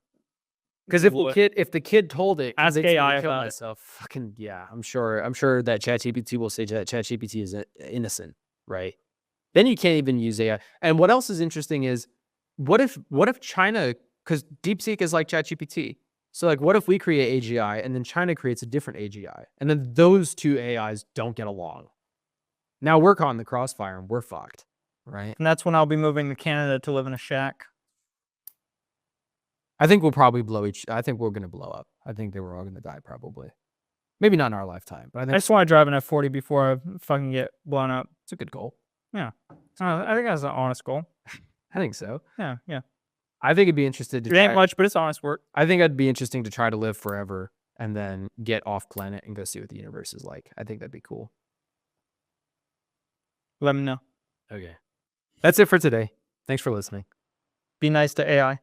Because if Google the it. kid told it, Ask convinced me to AI kill about it. myself, fucking yeah, I'm sure that ChatGPT will say that ChatGPT is innocent, right? Then you can't even use AI. And what else is interesting is, what if China, because DeepSeek is like ChatGPT, so like, what if we create AGI and then China creates a different AGI, and then those two AIs don't get along? Now we're caught in the crossfire and we're fucked, right? And that's when I'll be moving to Canada to live in a shack. I think we'll probably I think we're gonna blow up. I think that we're all gonna die probably. Maybe not in our lifetime, but I I think just want to drive an F40 before I fucking get blown up. it's a good goal. I think that's an honest goal. I think so. Yeah. I think it'd be interested to It ain't try, much, but it's honest work. I think it'd be interesting to try to live forever and then get off planet and go see what the universe is like. I think that'd be cool. Let me know. Okay. That's it for today. Thanks for listening. Be nice to AI.